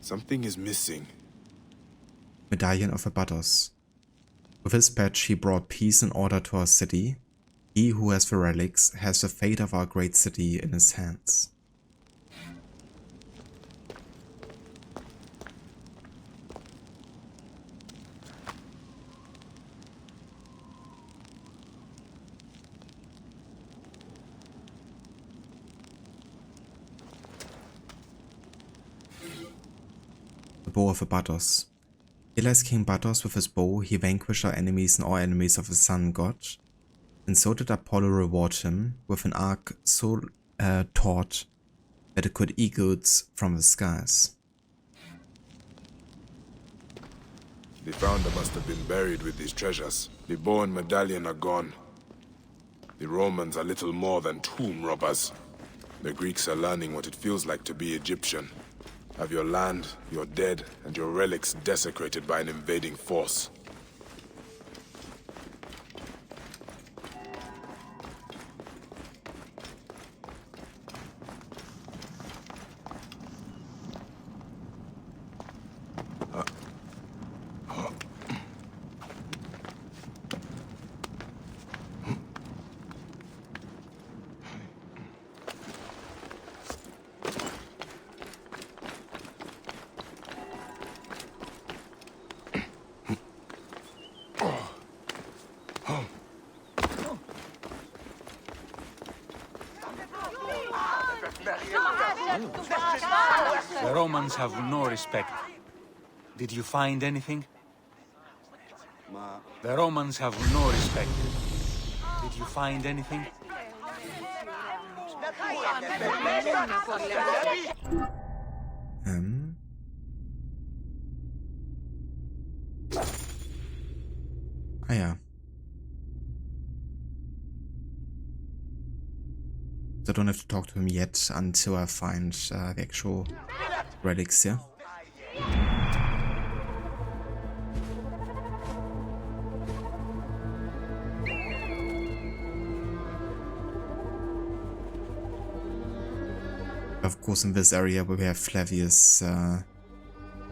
Something is missing. Medallion of Abados. With his patch he brought peace and order to our city. He who has the relics has the fate of our great city in his hands. Bow of Abados. Elias King Batos with his bow, he vanquished our enemies and all enemies of the sun god, and so did Apollo reward him with an arc so taut that it could eagles from the skies. The founder must have been buried with these treasures. The bow and medallion are gone. The Romans are little more than tomb robbers. The Greeks are learning what it feels like to be Egyptian. Have your land, your dead, and your relics desecrated by an invading force. The Romans have no respect. Did you find anything? The Romans have no respect. Did you find anything? Ah ja. So I don't have to talk to him yet until I find the actual relics here. Of course, in this area where we have Flavius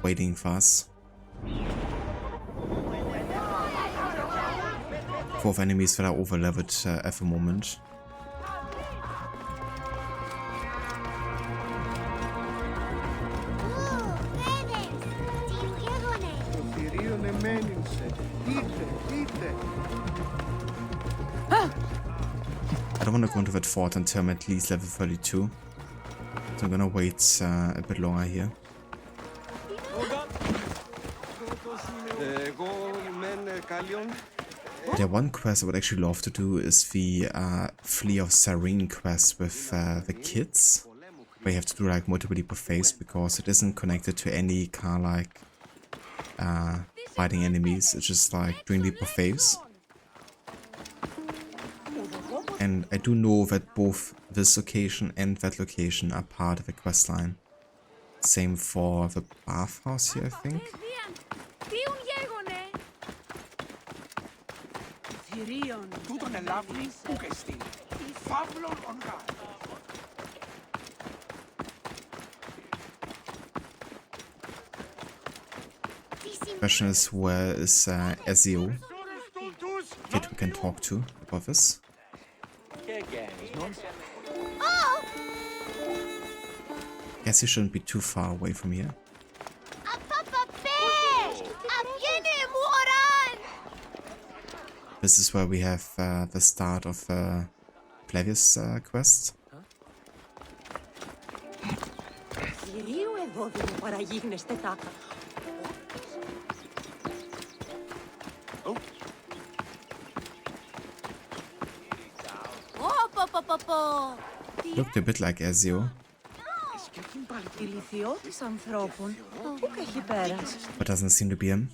waiting for us. 4 enemies that are overleveled at the moment. I don't want to go into that fort until I'm at least level 32. So I'm gonna wait a bit longer here. The one quest I would actually love to do is the Flea of Cyrene quest with the kids, where you have to do like multiple buffets because it isn't connected to any kind of like fighting enemies. It's just like doing the buffets. And I do know that both this location and that location are part of the quest line. Same for the bathhouse here, I think. Question is, where is Ezio? Kid we can talk to about this. Guess he shouldn't be too far away from here. This is where we have the start of Flavius' quest. Looked a bit like Ezio. But doesn't seem to be him.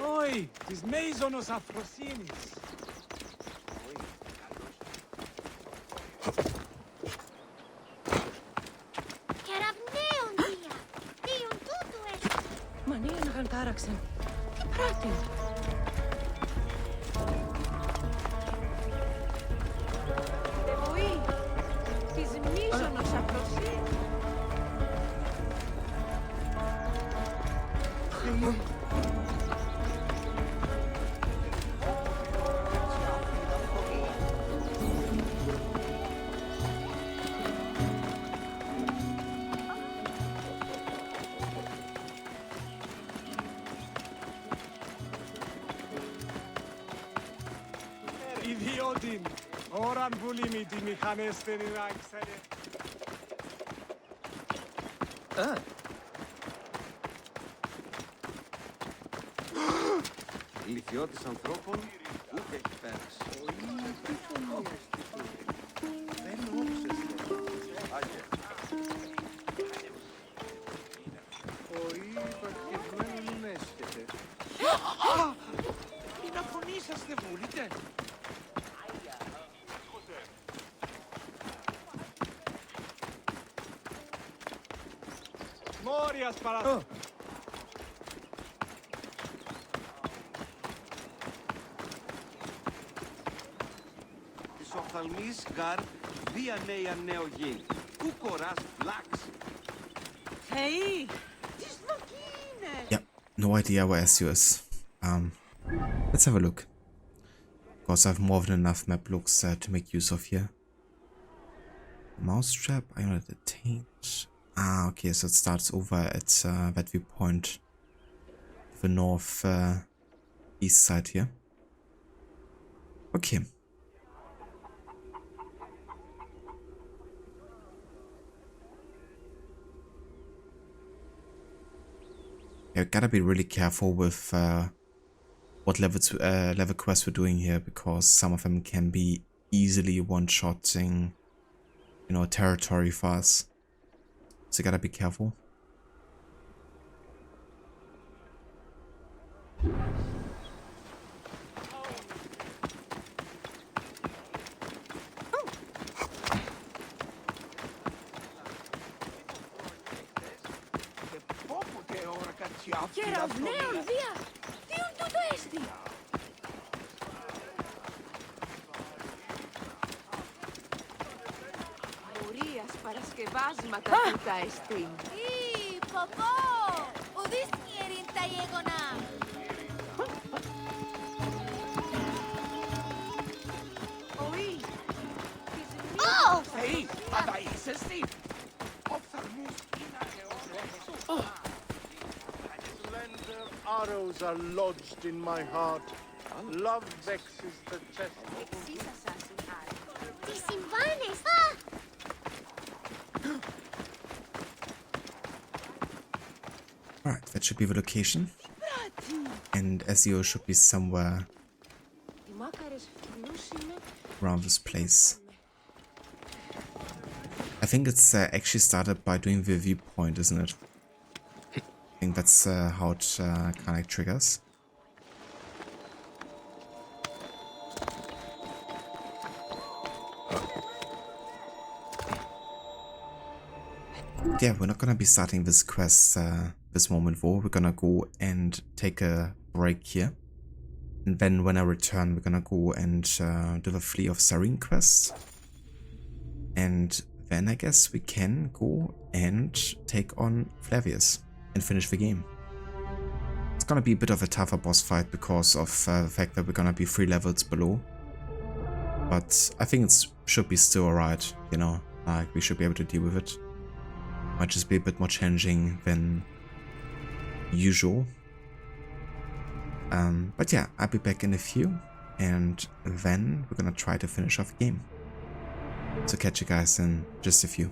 Oi, tis meizonos afrosinis. Μανίαν τάραξεν. Τι πράτην. Δεβοή, tis μeizonos afrosinis. Ιδιότην, ώραν βουλήμι τη μηχανέστερη να ξέρε. Ηλικιώτης ανθρώπων ούτε έχει πέρασει. Δεν όψεστε. Άγια. Χωρί παρκευμένου μέσχεται. Είναι αφωνή σας δεν βούλετε. Μόριας παρά... Της οφθαλμής γαρ βία νέα νέο γη. Ου κοράς φλάξ. Θεή, τις δοκί είναι. Yeah, no idea where Ezio is. Let's have a look. Of course, I have more than enough map looks to make use of here. Mousetrap, I want to attained. Ah, okay, so it starts over at that viewpoint, the north east side here. Okay. Yeah, gotta be really careful with what level quests we're doing here, because some of them can be easily one-shotting, you know, territory for us. So you gotta be careful. Κεραυναίων δια! Τίον τούτο έστι! Μουρίας παρασκευάσματα τούτα εστίν. Ή, ποπό! Ουδείς κεριν τα γεγονά! Οή! Ω! Θεή, πάντα είσεσαι. Οφθαλμούς είναι αγεώνες. Arrows are lodged in my heart. Love vexes the chest. Alright, that should be the location. And Ezio should be somewhere around this place. I think it's actually started by doing the viewpoint, isn't it? I think that's how it kind of triggers. Yeah, we're not gonna be starting this quest this moment though. We're gonna go and take a break here. And then when I return, we're gonna go and do the Flea of Cyrene quest. And then I guess we can go and take on Flavius and finish the game. It's gonna be a bit of a tougher boss fight because of the fact that we're gonna be 3 levels below. But I think it should be still alright, you know, like we should be able to deal with it. Might just be a bit more challenging than usual. But yeah, I'll be back in a few, and then we're gonna try to finish off the game. So catch you guys in just a few.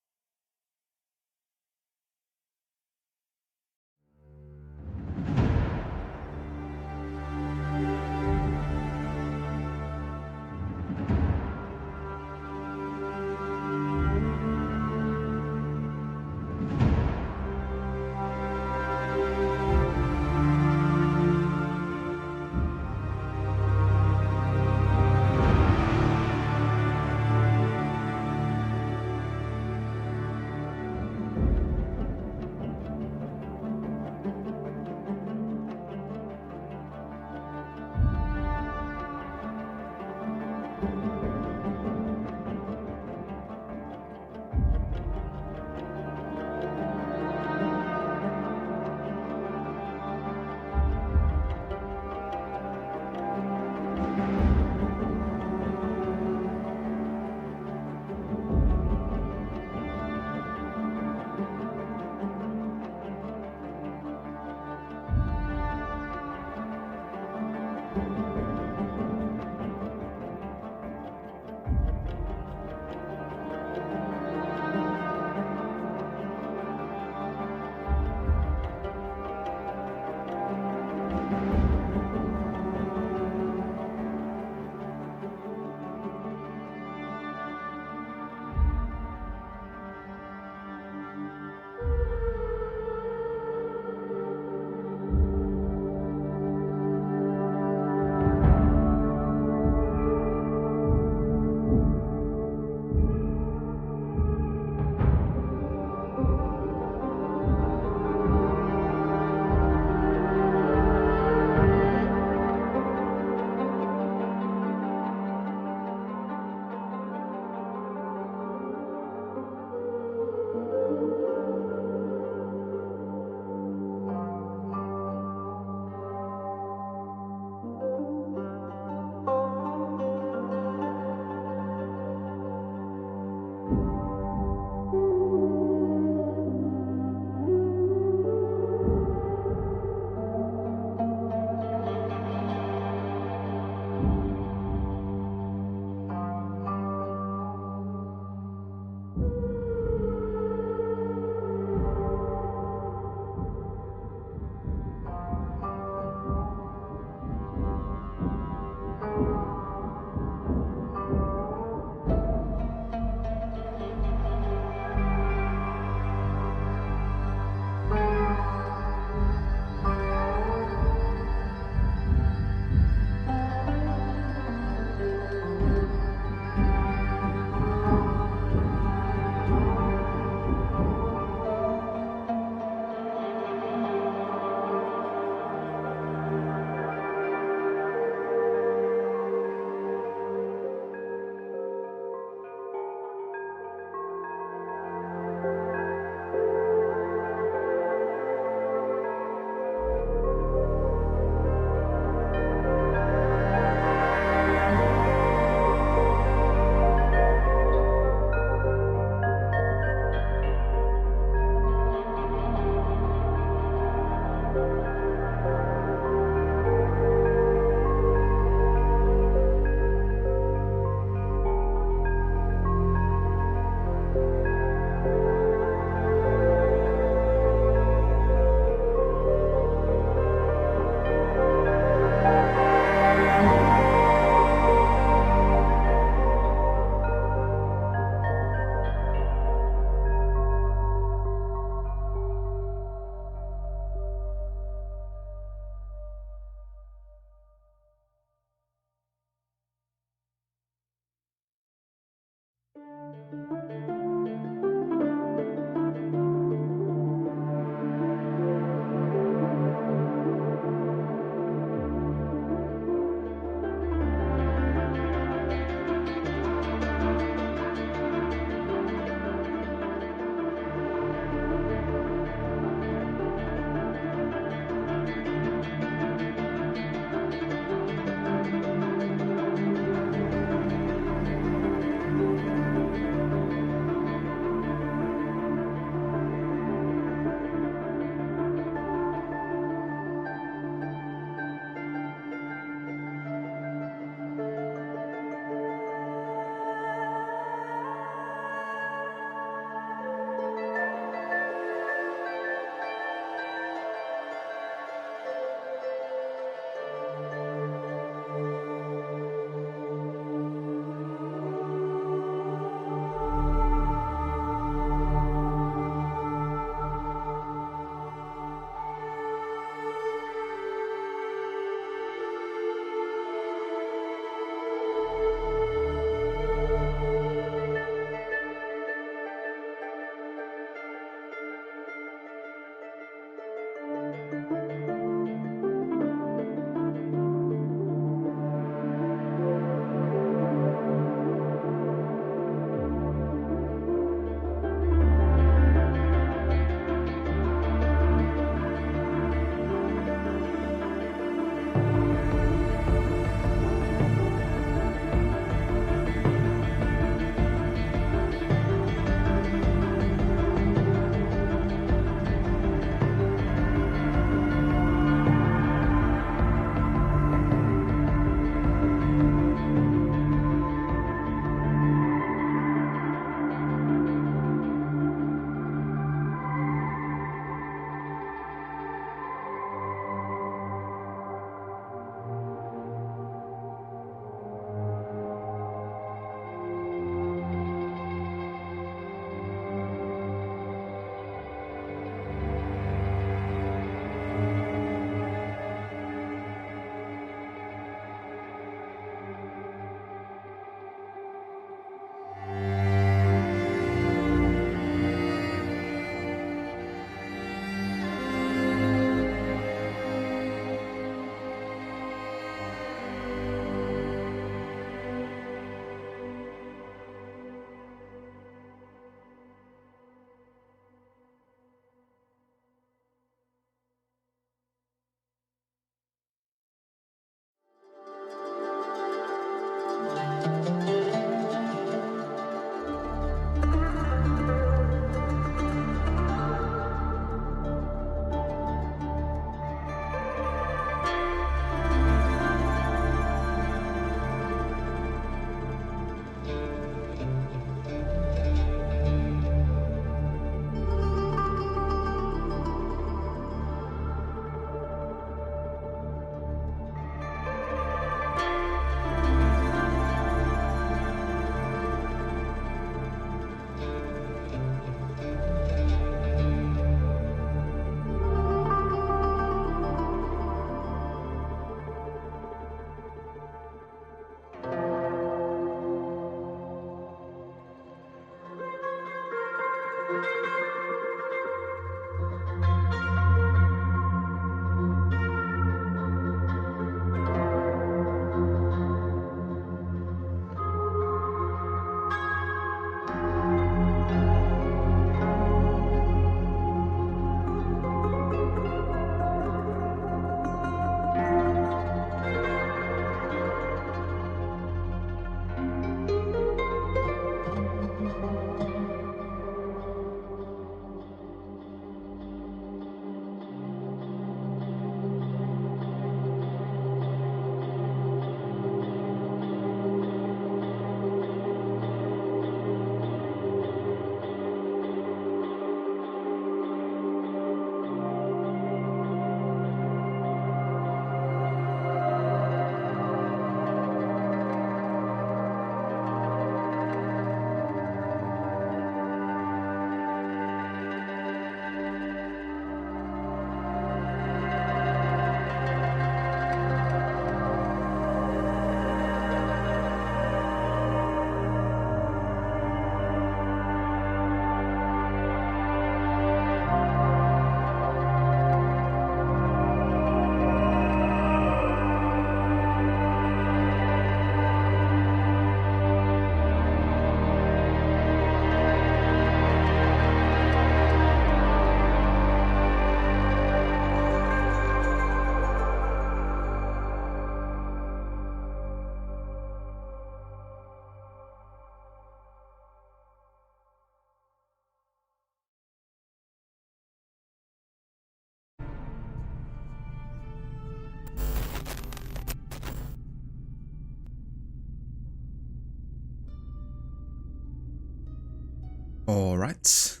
Alright,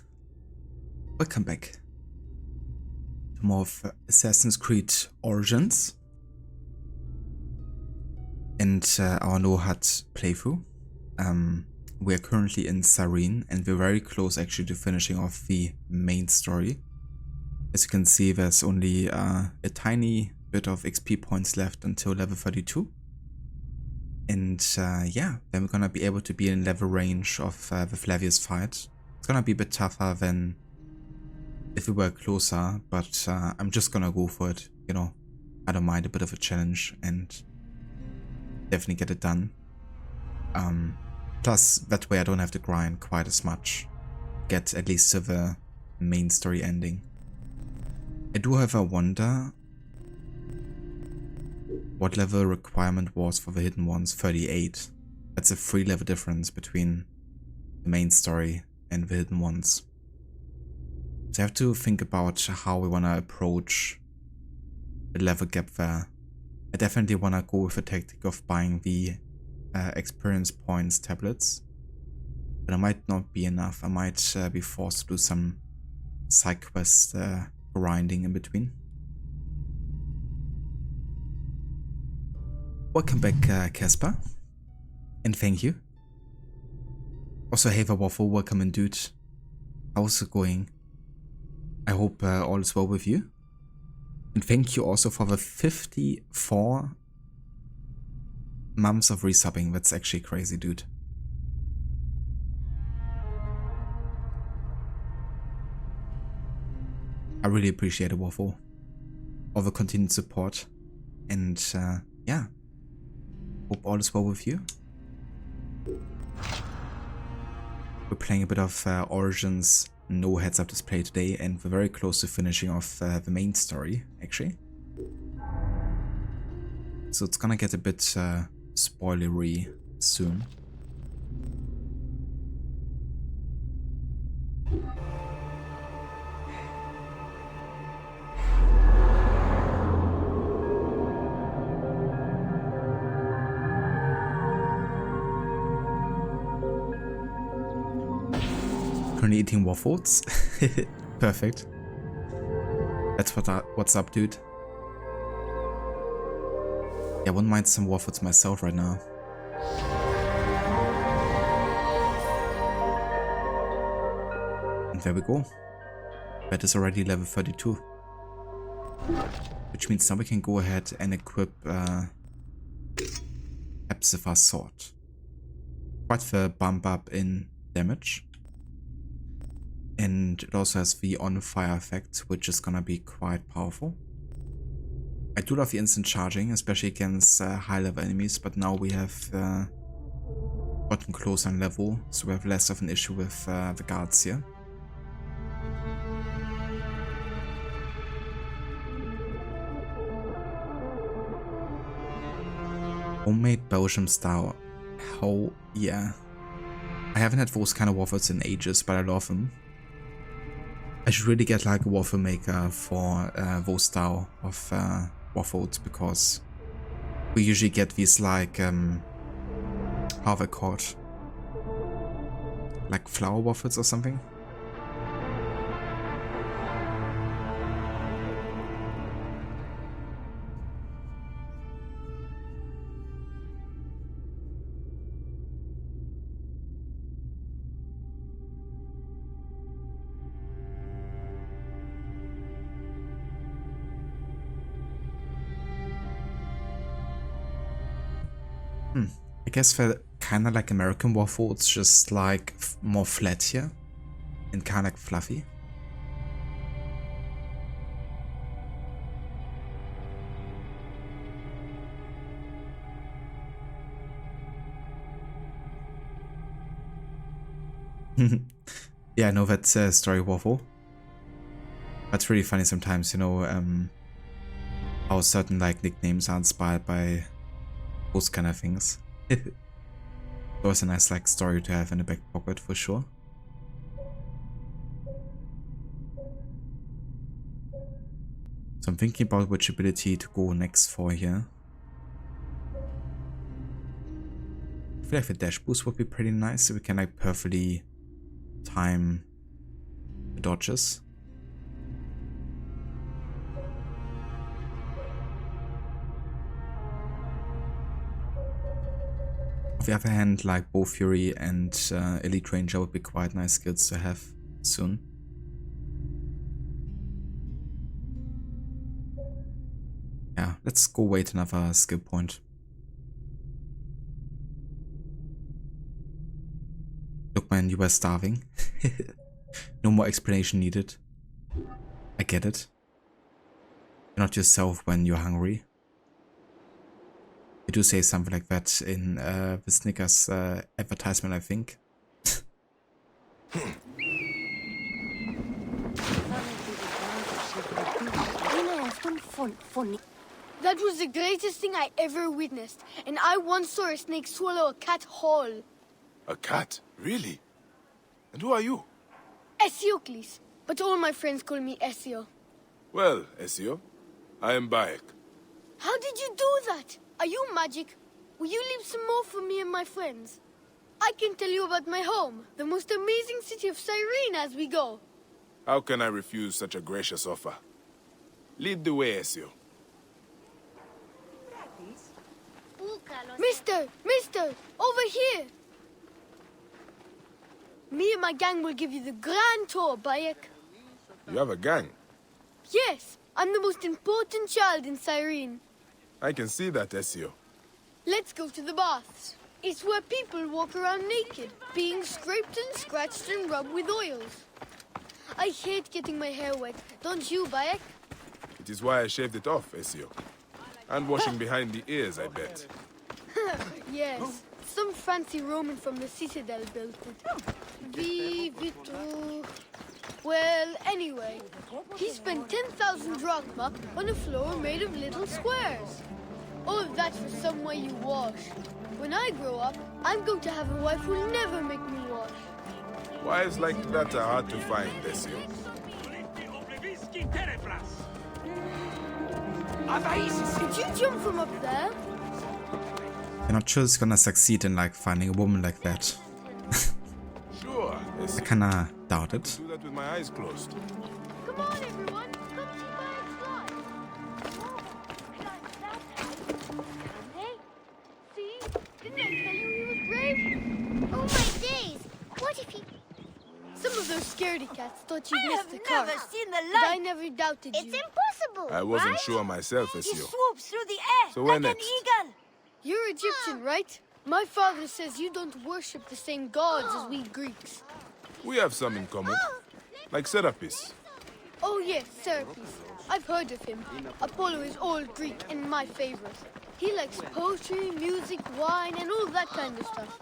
welcome back to more of Assassin's Creed Origins and our no HUD playthrough. We are currently in Cyrene and we're very close actually to finishing off the main story. As you can see, there's only a tiny bit of XP points left until level 32. And yeah, then we're gonna be able to be in level range of the Flavius fight. It's gonna be a bit tougher than if we were closer, but I'm just gonna go for it, you know. I don't mind a bit of a challenge and definitely get it done. Plus, that way I don't have to grind quite as much. Get at least to the main story ending. I do however wonder what level requirement was for the hidden ones. 38. That's a 3 level difference between the main story and the hidden ones. So I have to think about how we want to approach the level gap there. I definitely want to go with the tactic of buying the experience points tablets, but it might not be enough. I might be forced to do some side quest grinding in between. Welcome back, Casper, and thank you. Also, hey the Waffle, welcome in, dude. How's it going? I hope all is well with you. And thank you also for the 54 months of resubbing. That's actually crazy, dude. I really appreciate it, Waffle. All the continued support. And yeah. Hope all is well with you. We're playing a bit of Origins no heads-up display today, and we're very close to finishing off the main story, actually. So it's gonna get a bit spoilery soon. Currently eating waffles. Perfect. That's what's up, dude. Yeah, I wouldn't mind some waffles myself right now. And there we go. That is already level 32. Which means now we can go ahead and equip Hepzibah's sword. Quite the bump up in damage. And it also has the on fire effect, which is gonna be quite powerful. I do love the instant charging, especially against high level enemies, but now we have gotten closer in level, so we have less of an issue with the guards here. Homemade Belgium style. Hell yeah. I haven't had those kind of waffles in ages, but I love them. I should really get like a waffle maker for those style of waffles, because we usually get these like, how are they called? Like flour waffles or something? I guess they're kind of like American waffles, just like more flat here and kind of like fluffy. Yeah, I know that's a story waffle. That's really funny sometimes, you know, how certain like nicknames are inspired by those kind of things. Always a nice like story to have in the back pocket for sure. So I'm thinking about which ability to go next for here. I feel like the dash boost would be pretty nice, so we can like perfectly time the dodges. On the other hand, like Bow Fury and Elite Ranger would be quite nice skills to have soon. Yeah, let's go wait another skill point. Look man, you were starving. No more explanation needed. I get it. You're not yourself when you're hungry. You do say something like that in the Snickers advertisement, I think. That was the greatest thing I ever witnessed, and I once saw a snake swallow a cat whole. A cat? Really? And who are you? Esiocles, but all my friends call me Ezio. Well, Ezio, I am Bayek. How did you do that? Are you magic? Will you leave some more for me and my friends? I can tell you about my home, the most amazing city of Cyrene, as we go. How can I refuse such a gracious offer? Lead the way, Ezio. Mister, over here! Me and my gang will give you the grand tour, Bayek. You have a gang? Yes, I'm the most important child in Cyrene. I can see that, Ezio. Let's go to the baths. It's where people walk around naked, being scraped and scratched and rubbed with oils. I hate getting my hair wet, don't you, Bayek? It is why I shaved it off, Ezio. And washing behind the ears, I bet. Yes, some fancy Roman from the Citadel built it. Vitru... Well, anyway, he spent 10,000 drachma on a floor made of little squares. All of that for somewhere you wash. When I grow up, I'm going to have a wife who'll never make me wash. Wives like that are hard to find, Ezio. Did you jump from up there? I'm not sure it's gonna succeed in like finding a woman like that. Sure, I kinda doubt it. Do that with my eyes closed. Come on, everyone! Come see Bayek's Hey, see? Didn't I tell you he was brave? Oh my days! What if he... Some of those scaredy cats thought you'd missed the car. I've never seen the But light. I never doubted you. It's impossible. I wasn't right? sure myself, He Ezio. swoops through the air So where like next? an eagle. You're Egyptian, right? My father says you don't worship the same gods as we Greeks. We have some in common. Like Serapis. Oh yes, Serapis. I've heard of him. Apollo is all Greek and my favorite. He likes poetry, music, wine, and all that kind of stuff.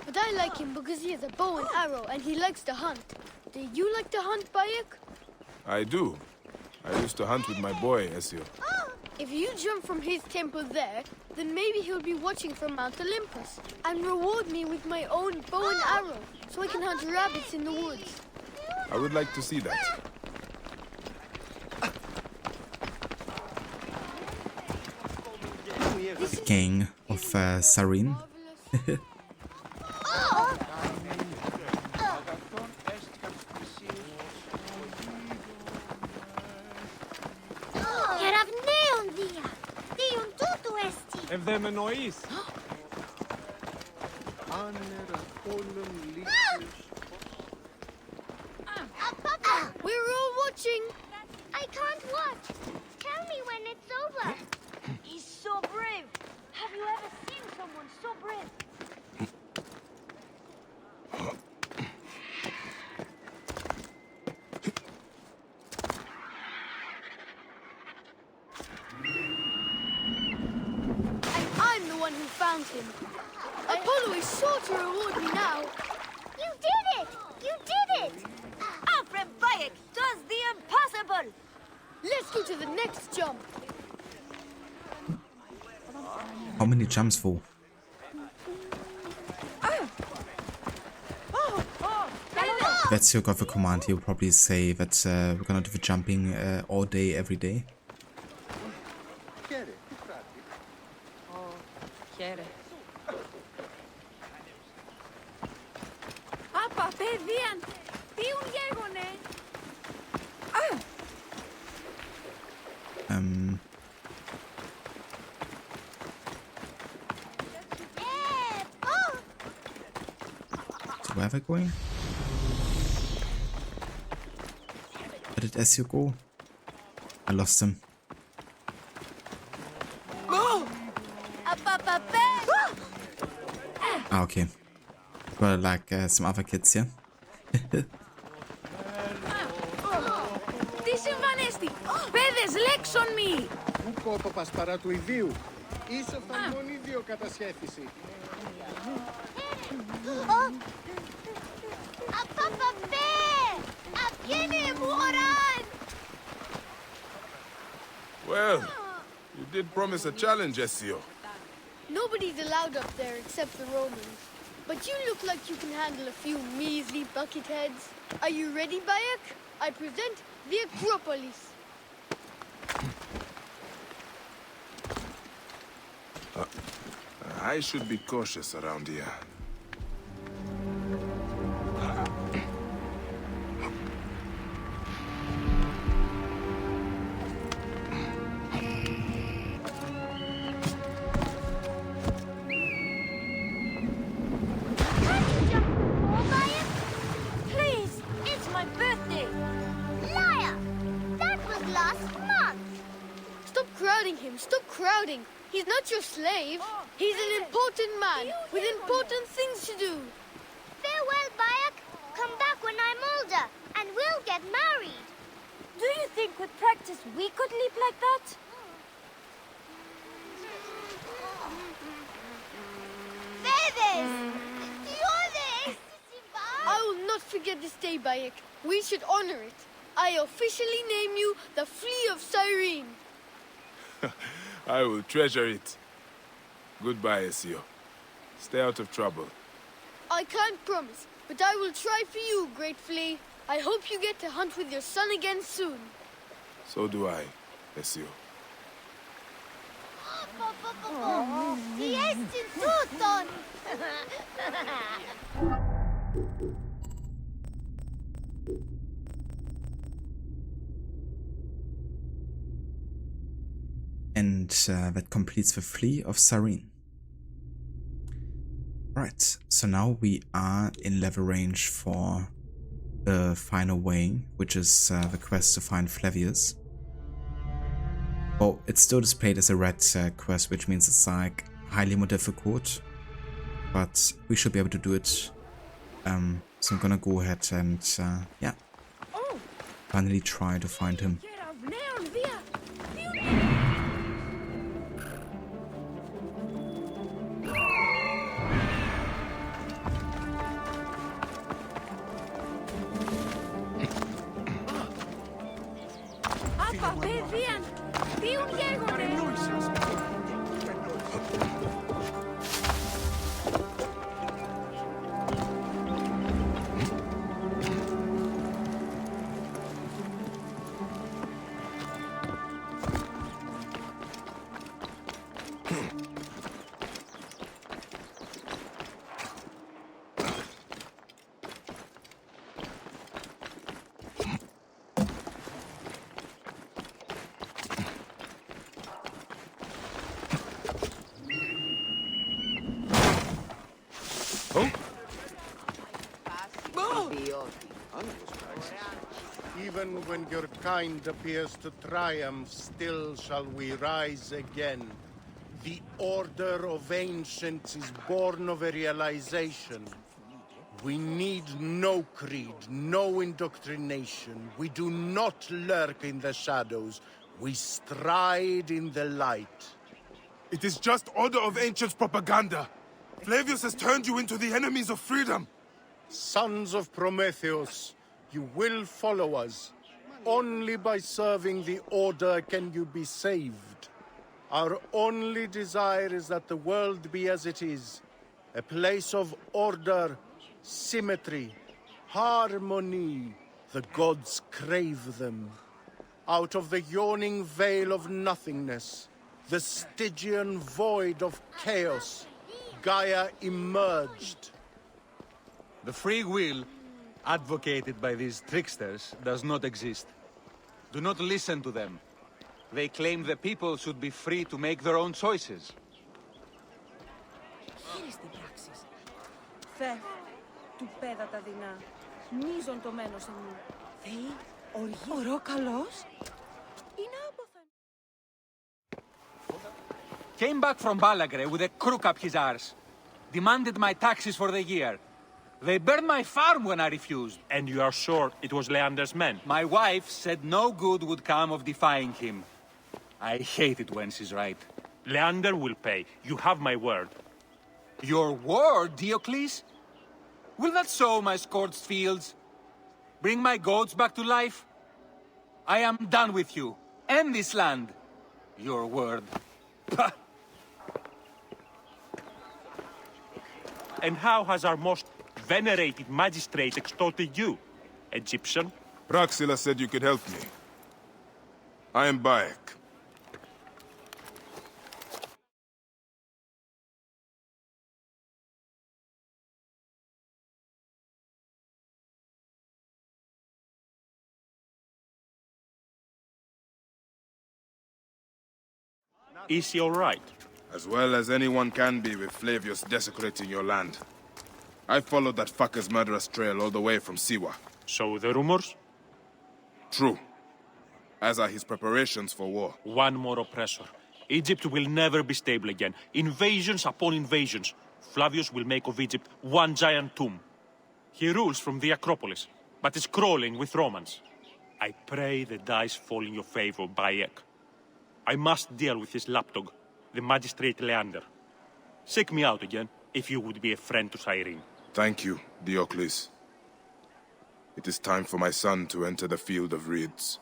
But I like him because he has a bow and arrow and he likes to hunt. Do you like to hunt, Bayek? I do. I used to hunt with my boy, Ezio. If you jump from his temple there, then maybe he'll be watching from Mount Olympus and reward me with my own bow and arrow so I can hunt rabbits in the woods. I would like to see that. The king of Cyrene. We're all watching. I can't watch. Tell me when it's over. He's so brave. Have you ever seen someone so brave? And I'm the one who found him. Apollo is sure to reward me now. You did it! You did it! Our friend Bayek does the impossible! Let's go to the next jump. How many jumps for? If Ezio got the command, he'll probably say that we're gonna do the jumping all day, every day. So where are we going? Where did Ezio go? I lost him. Ah, okay. Well, like some other kids here. Τι συμβανέστη! Παιδες, λέξον μη! Πού κότοπας παρά του ιδίου. Ήσασταν μόνοι δύο κατά σχέθηση. Well, you did promise a challenge, Ezio. Nobody's allowed up there except the Romans. But you look like you can handle a few measly bucket heads. Are you ready, Bayek? I present the Acropolis. I should be cautious around here. Please, it's my birthday. Liar! That was last month. Stop crowding him. Stop crowding. He's not your slave. He's an important man with important things to do. Farewell, Bayek. Come back when I'm older, and we'll get married. Do you think with practice we could live like that? Bebes! I will not forget this day, Bayek. We should honor it. I officially name you the Flea of Cyrene. I will treasure it. Goodbye, Ezio. Stay out of trouble. I can't promise, but I will try for you, Great Flea. I hope you get to hunt with your son again soon. So do I, Ezio. Ti esti tutto! And that completes the Flea of Cyrene. Right, so now we are in level range for the final weighing, which is the quest to find Flavius. Oh, it's still displayed as a red quest, which means it's like highly more difficult, but we should be able to do it. So I'm gonna go ahead and yeah. Finally try to find him. Even when your kind appears to triumph, still shall we rise again. The Order of Ancients is born of a realization. We need no creed, no indoctrination. We do not lurk in the shadows. We stride in the light. It is just Order of Ancients propaganda. Flavius has turned you into the enemies of freedom. Sons of Prometheus, you will follow us. Only by serving the Order can you be saved. Our only desire is that the world be as it is. A place of order, symmetry, harmony. The gods crave them. Out of the yawning veil of nothingness, the Stygian void of chaos, Gaia emerged. The free will, advocated by these tricksters, does not exist. Do not listen to them. They claim the people should be free to make their own choices. Χείριστη πράξης. Θε, του πέδα τα δεινά. Μίζον το μένος εμού. Θεή, οργή. Ορό καλός. Είναι άποθεν. Came back from Balagre with a crook up his arse. Demanded my taxes for the year. They burned my farm when I refused. And you are sure it was Leander's men? My wife said no good would come of defying him. I hate it when she's right. Leander will pay. You have my word. Your word, Diocles? Will that sow my scorched fields? Bring my goats back to life? I am done with you. End this land. Your word. Pah! And how has our most venerated magistrate extorted you, Egyptian? Praxila said you could help me. I am Bayek. Is he all right? As well as anyone can be with Flavius desecrating your land. I followed that fucker's murderous trail all the way from Siwa. So the rumors? True. As are his preparations for war. One more oppressor. Egypt will never be stable again. Invasions upon invasions. Flavius will make of Egypt one giant tomb. He rules from the Acropolis, but is crawling with Romans. I pray the dice fall in your favor, Bayek. I must deal with his lapdog, the magistrate Leander. Seek me out again, if you would be a friend to Cyrene. Thank you, Diocles. It is time for my son to enter the field of reeds.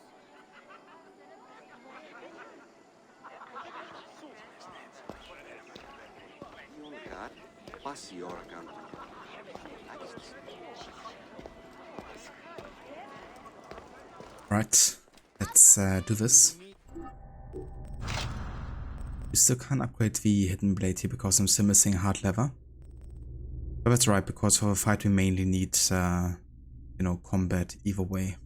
Right, let's do this. We still can't upgrade the hidden blade here because I'm still missing hard leather. But that's right, because for a fight we mainly need, you know, combat either way.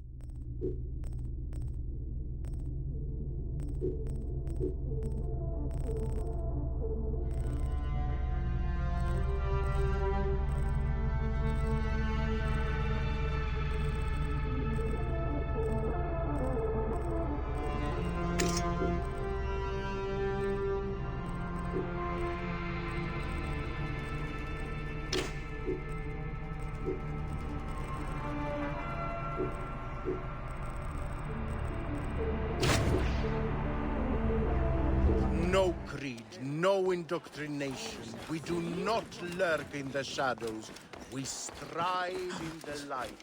creed, no indoctrination. We do not lurk in the shadows. We strive in the light.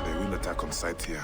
They will attack on sight here.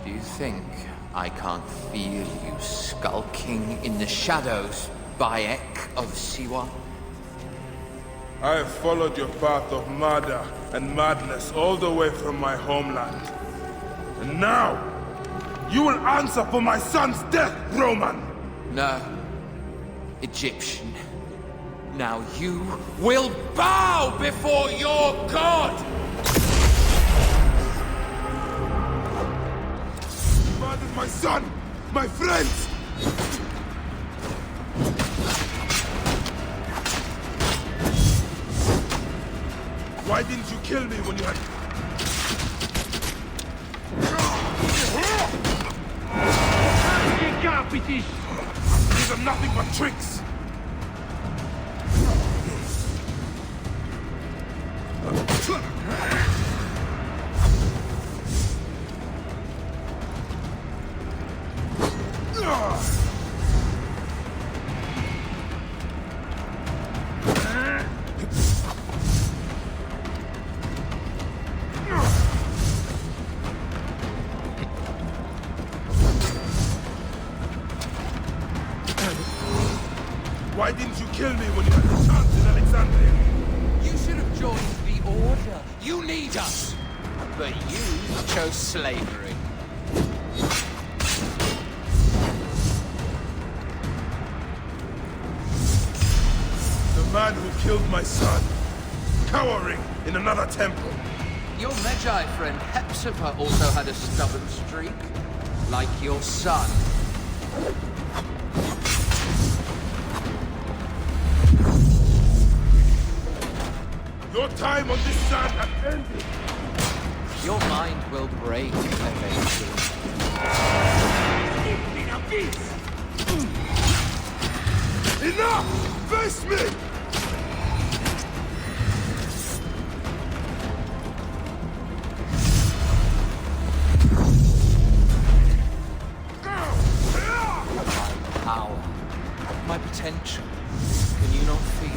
Do you think I can't feel you skulking in the shadows, Bayek of Siwa? I have followed your path of murder and madness all the way from my homeland. And now, you will answer for my son's death, Roman! No. Egyptian. Now you will bow before your god! You murdered my son! My friends! Why didn't you kill me when you had... These are nothing but tricks! Why didn't you kill me when you had the chance in Alexandria? You should have joined the Order. You need us! But you chose slavery. The man who killed my son, cowering in another temple. Your MEDJAY friend Hepzibah also had a stubborn streak, like your son. Your time on this sand has ended. Your mind will break eventually. Enough! Face me! My power, my potential. Can you not feel it?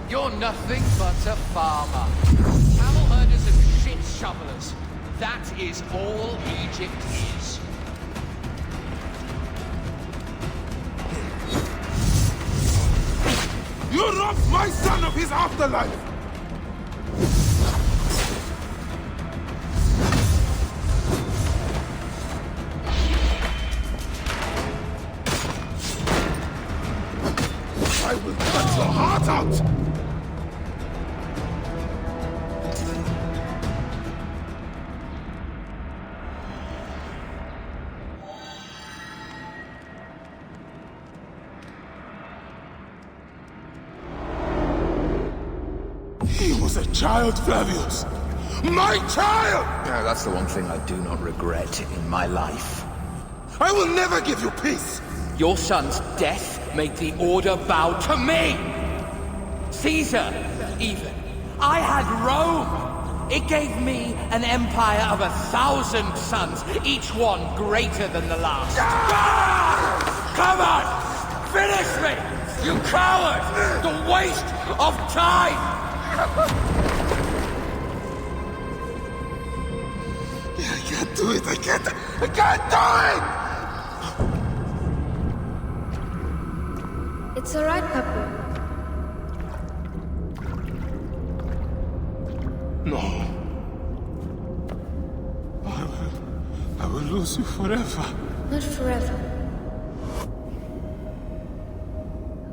You're nothing but a farmer. Camel herders and shit shovelers. That is all Egypt is. You robbed my son of his afterlife! I will cut your heart out! He was a child, Flavius! My child! Yeah, that's the one thing I do not regret in my life. I will never give you peace! Your son's death made the Order bow to me! Caesar, even. I had Rome! It gave me an empire of 1,000 sons, each one greater than the last. Ah! Come on! Finish me! You coward! The waste of time! I can't do it! I can't do it! It's alright, Papa. No. I will lose you forever. Not forever.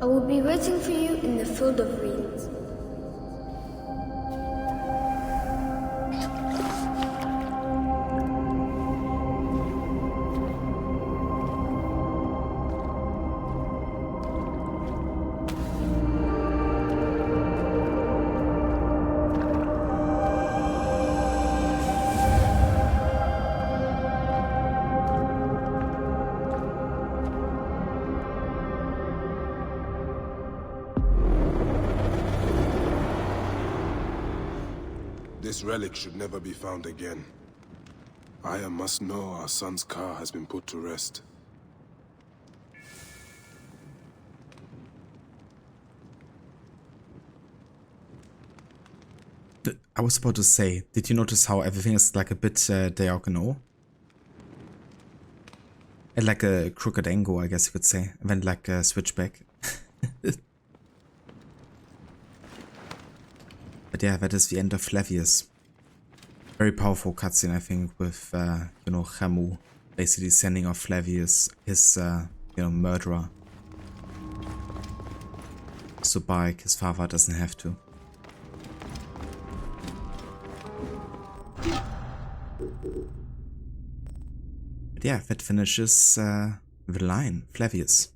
I will be waiting for you in the field of reeds. This relic should never be found again. Aya must know our son's car has been put to rest. I was about to say, did you notice how everything is like a bit diagonal? And like a crooked angle, I guess you could say. And then like a switchback. But yeah, that is the end of Flavius. Very powerful cutscene, I think, with, you know, Hamu basically sending off Flavius, his, you know, murderer. So Bayek, his father, doesn't have to. But yeah, that finishes the line, Flavius.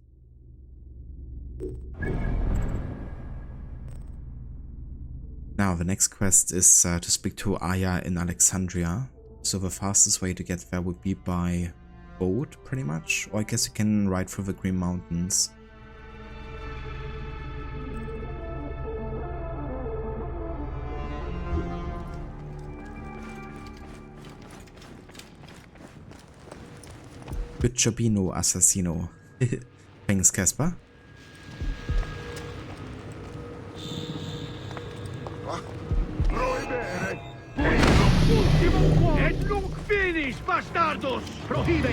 Now, the next quest is to speak to Aya in Alexandria. So the fastest way to get there would be by boat, pretty much. Or I guess you can ride through the Green Mountains. Bicciobino Assassino. Thanks, Casper. Et nunc finis, bastardos! Prohibe!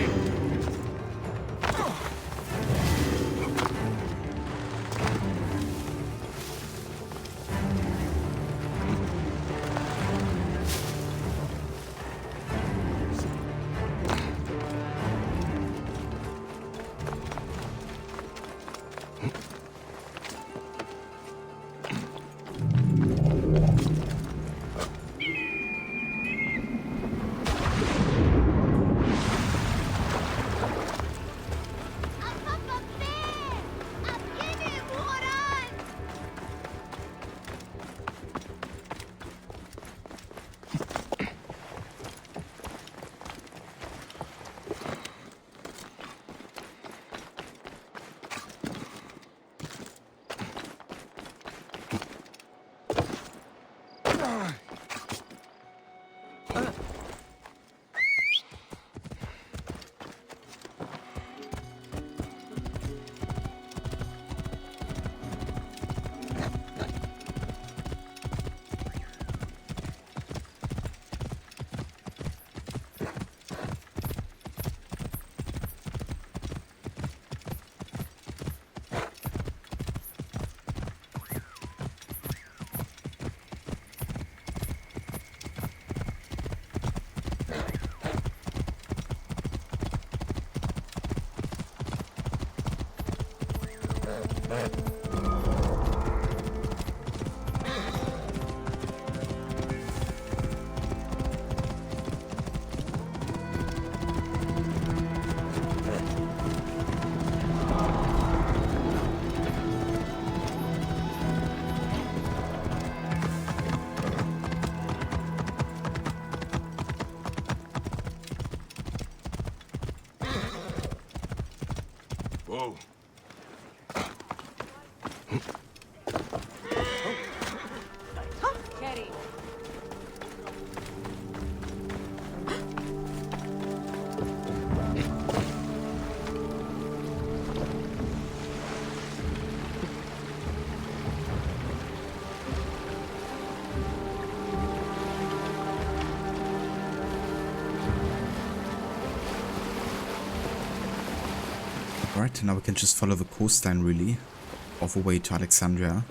Whoa. Kerry. Right, now we can just follow the coastline really, all the way to Alexandria.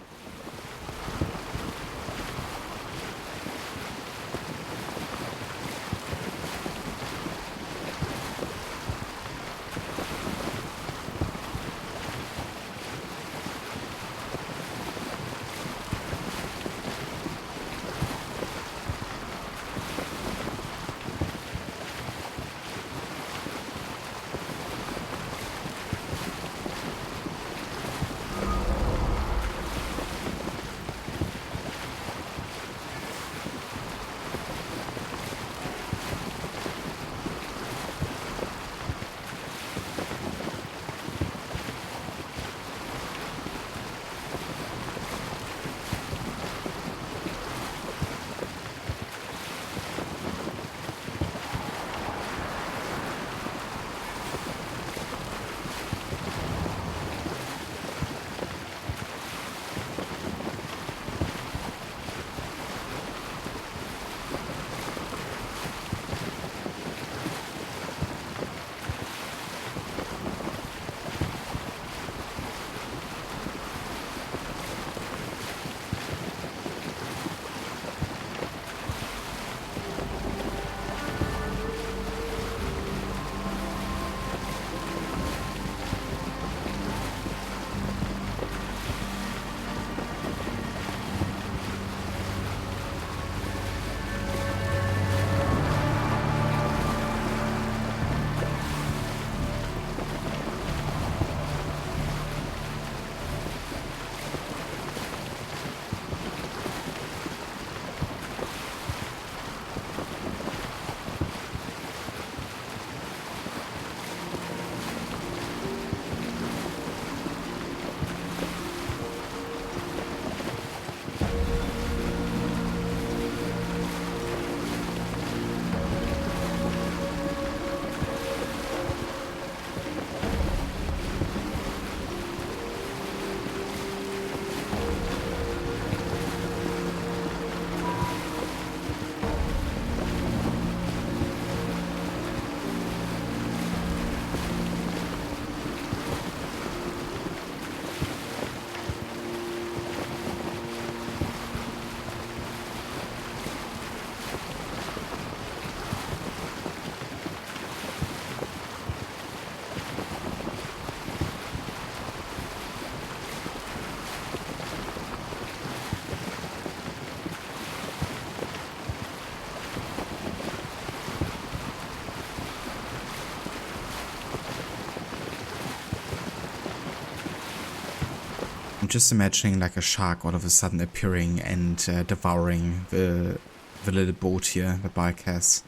I'm just imagining like a shark all of a sudden appearing and devouring the little boat here the bike has.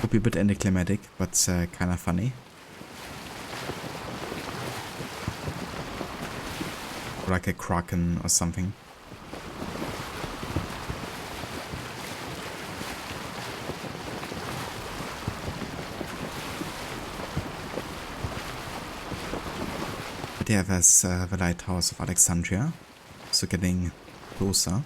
Could be a bit anticlimactic, but kind of funny. Or like a kraken or something. There there's the lighthouse of Alexandria, so getting closer.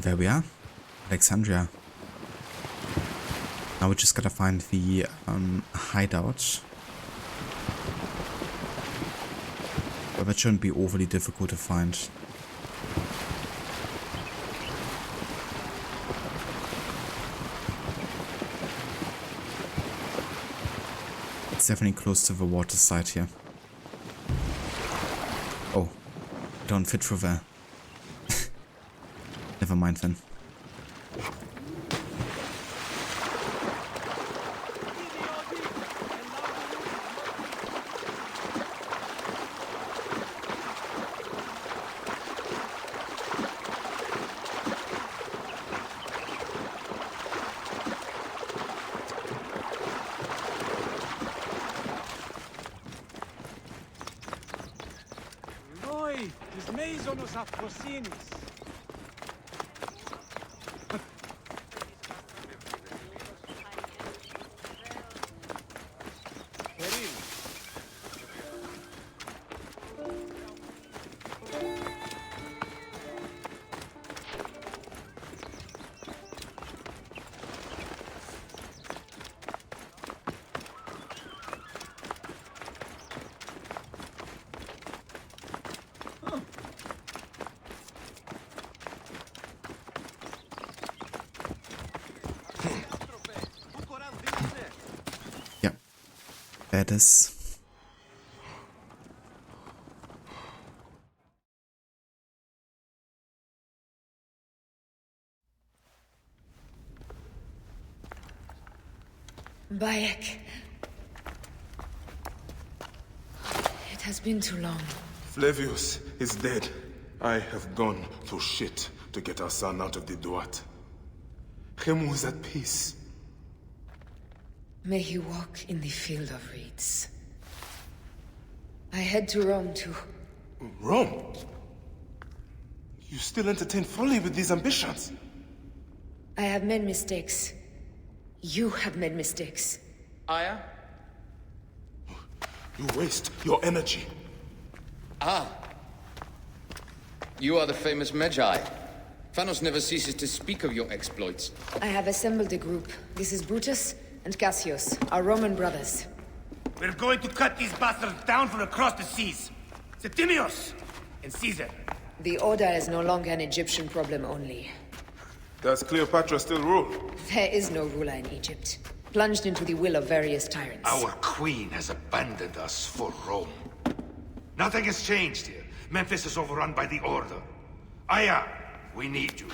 And there we are, Alexandria. Now we just gotta find the hideout. But that shouldn't be overly difficult to find. It's definitely close to the water side here. Oh, don't fit through there. Never mind then. Noi, τις μέιζονος αφροσύνης. That is. Bayek. It has been too long. Flavius is dead. I have gone through shit to get our son out of the Duat. Khemu is at peace. May he walk in the field of reeds. I head to Rome too. Rome? You still entertain folly with these ambitions? I have made mistakes. You have made mistakes. Aya? You waste your energy. Ah. You are the famous MEDJAY. Thanos never ceases to speak of your exploits. I have assembled a group. This is Brutus and Cassius, our Roman brothers. We're going to cut these bastards down from across the seas. Septimius and Caesar. The Order is no longer an Egyptian problem only. Does Cleopatra still rule? There is no ruler in Egypt. Plunged into the will of various tyrants. Our queen has abandoned us for Rome. Nothing has changed here. Memphis is overrun by the Order. Aya, we need you.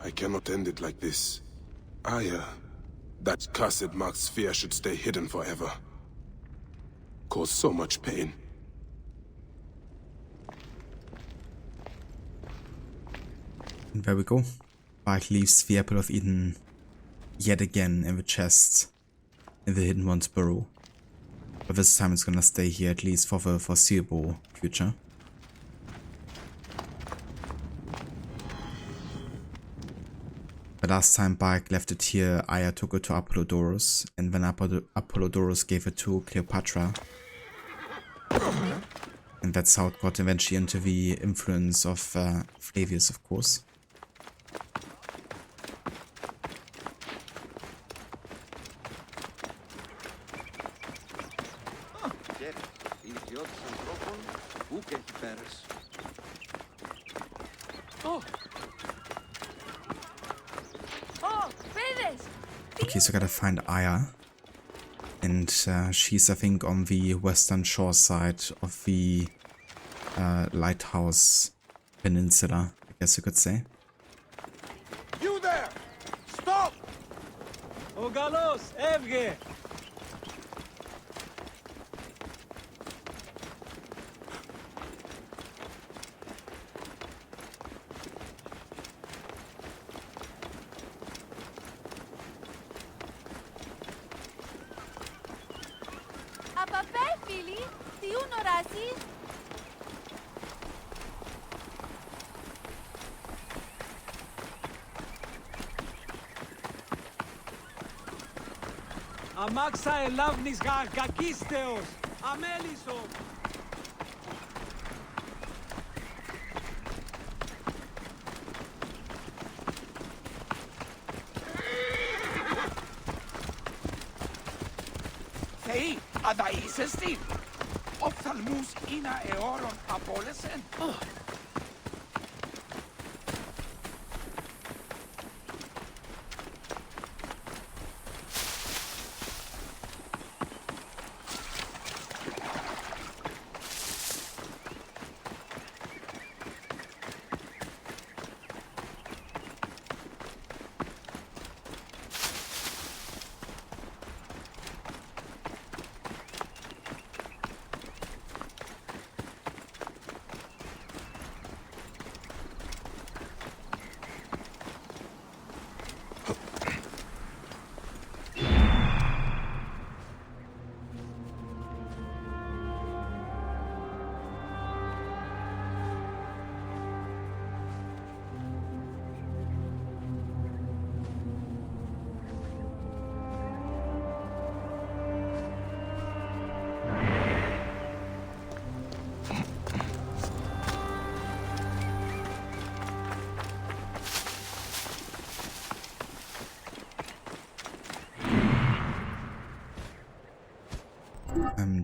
I cannot end it like this. Aya, that cursed marked sphere should stay hidden forever. Cause so much pain. And there we go. Bart leaves the Apple of Eden yet again in the chest in the Hidden One's burrow. But this time it's gonna stay here at least for the foreseeable future. The last time Bark left it here, Aya took it to Apollodorus, and then Apollodorus gave it to Cleopatra. And that's how it got eventually into the influence of Flavius, of course. Okay, so I gotta find Aya. And she's, I think, on the western shore side of the lighthouse peninsula, I guess you could say. You there! Stop! Ogalos, Evge! Αμάξα ελάβνης κακίστεως. Αμέλησο. Θεοί, αδαΐσεστη. Οφθαλμούς είναι αιώρων απόλεσεν.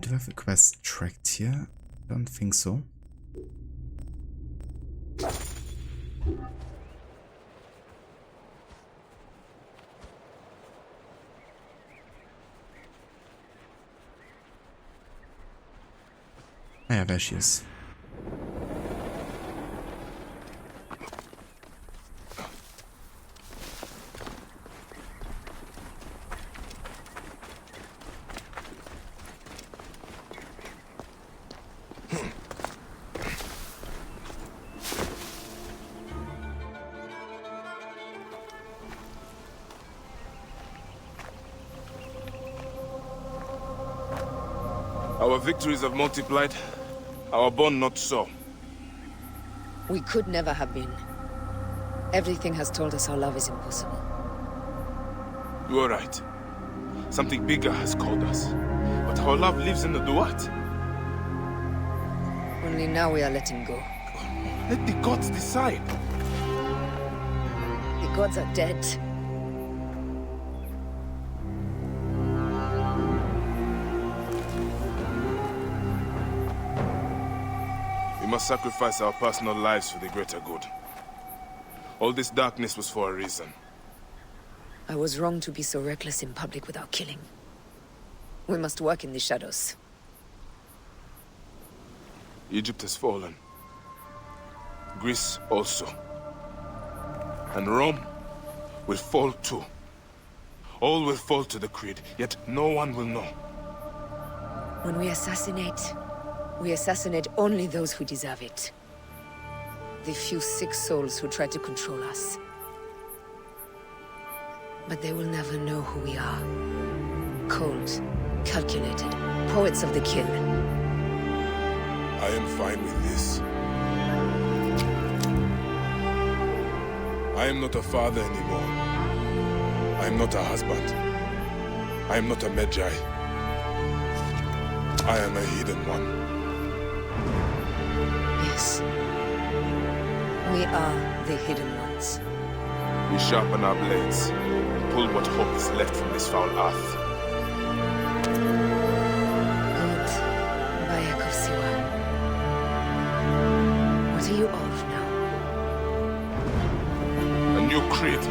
Do I have a quest tracked here? Don't think so. Ah ja, there she is. Our victories have multiplied, our bond not so. We could never have been. Everything has told us our love is impossible. You are right. Something bigger has called us. But our love lives in the Duat. Only now we are letting go. Let the gods decide. The gods are dead. We must sacrifice our personal lives for the greater good. All this darkness was for a reason. I was wrong to be so reckless in public without killing. We must work in the shadows. Egypt has fallen. Greece also. And Rome will fall too. All will fall to the creed, yet no one will know. When we assassinate only those who deserve it. The few sick souls who try to control us. But they will never know who we are. Cold, calculated, poets of the kill. I am fine with this. I am not a father anymore. I am not a husband. I am not a MEDJAY. I am a hidden one. Yes. We are the hidden ones. We sharpen our blades, and pull what hope is left from this foul earth. Good. Bayek of Siwa. What are you of now? A new creed.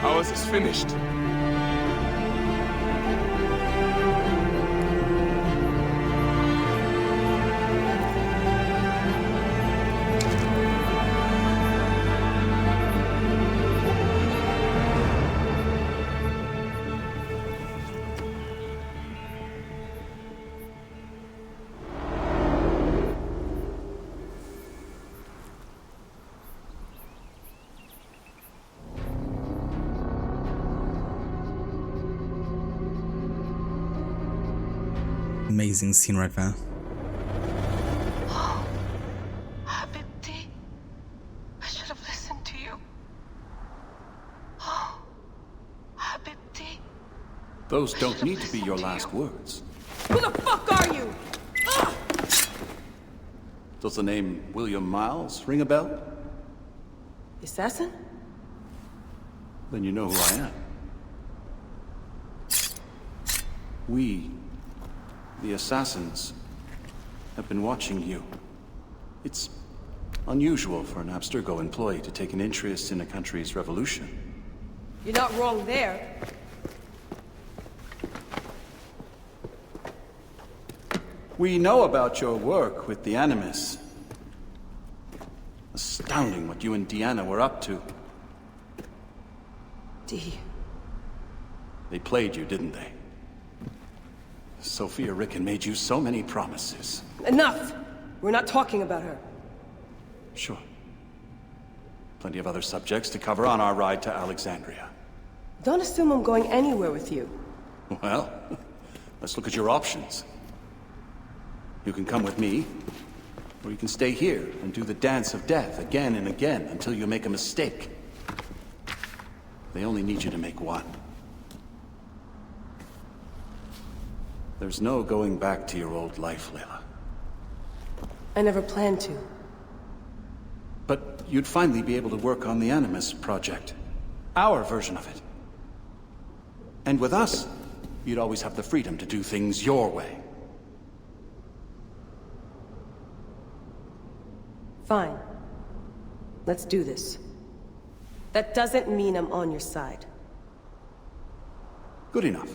Ours is finished. Amazing scene right there. Habibti, I should have listened to you. Oh, Habibti. Those don't need to be your last words. Who the fuck are you? Ah! Does the name William Miles ring a bell? The assassin? Then you know who I am. We, the assassins, have been watching you. It's unusual for an Abstergo employee to take an interest in a country's revolution. You're not wrong there. We know about your work with the Animus. Astounding what you and Deanna were up to. They played you, didn't they? Sophia Ricken made you so many promises. Enough! We're not talking about her. Sure. Plenty of other subjects to cover on our ride to Alexandria. Don't assume I'm going anywhere with you. Well, let's look at your options. You can come with me, or you can stay here and do the dance of death again and again until you make a mistake. They only need you to make one. There's no going back to your old life, Layla. I never planned to. But you'd finally be able to work on the Animus project. Our version of it. And with us, you'd always have the freedom to do things your way. Fine. Let's do this. That doesn't mean I'm on your side. Good enough.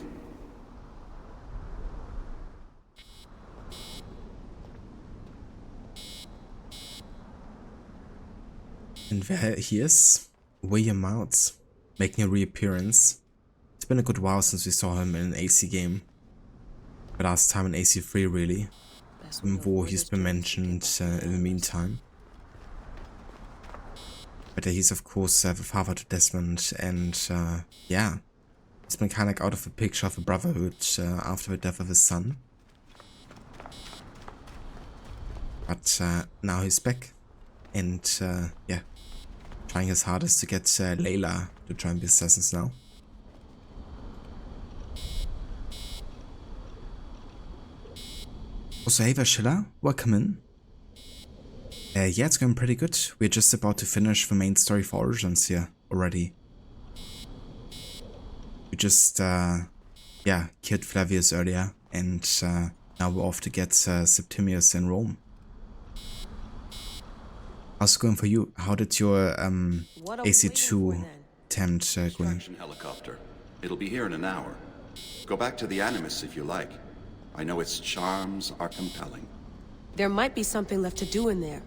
And here's William Miles making a reappearance. It's been a good while since we saw him in an AC game. The last time in AC3 really. Wo he's been mentioned in the meantime. But he's of course the father to Desmond, and yeah, he's been kind of like out of the picture of the Brotherhood after the death of his son. But now he's back, and yeah, trying his hardest to get Layla to join the Assassins now. Also, hey Vashilla, welcome in. Yeah, it's going pretty good. We're just about to finish the main story for Origins here already. We just, yeah, killed Flavius earlier, and now we're off to get Septimius in Rome. How's it going for you? How did your AC2 attempt go? Extraction helicopter. It'll be here in an hour. Go back to the Animus if you like. I know its charms are compelling. There might be something left to do in there.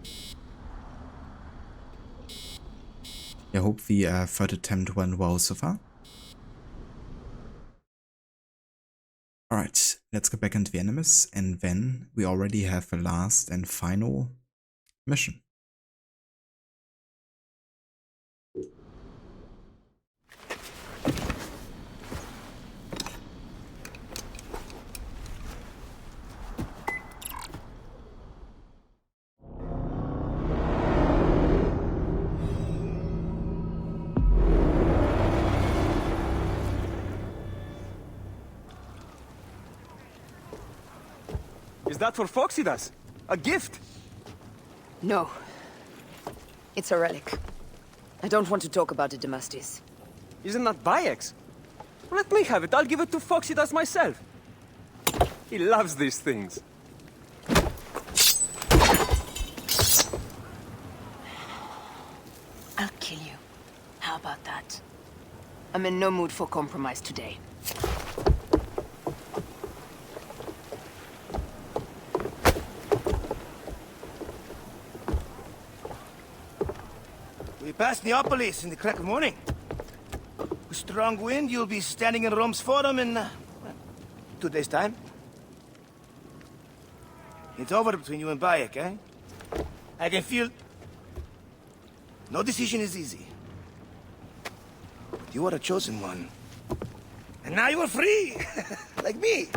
I hope the third attempt went well so far. Alright, let's get back into the Animus, and then we already have the last and final mission. Is that for Foxidas? A gift? No. It's a relic. I don't want to talk about it, Damastis. Isn't that Bayek's? Let me have it. I'll give it to Foxidas myself. He loves these things. I'll kill you. How about that? I'm in no mood for compromise today. We passed Neapolis in the crack of morning. With strong wind, you'll be standing in Rome's Forum in 2 days' time. It's over between you and Bayek, eh? I can feel... No decision is easy. But you are a chosen one. And now you are free! Like me!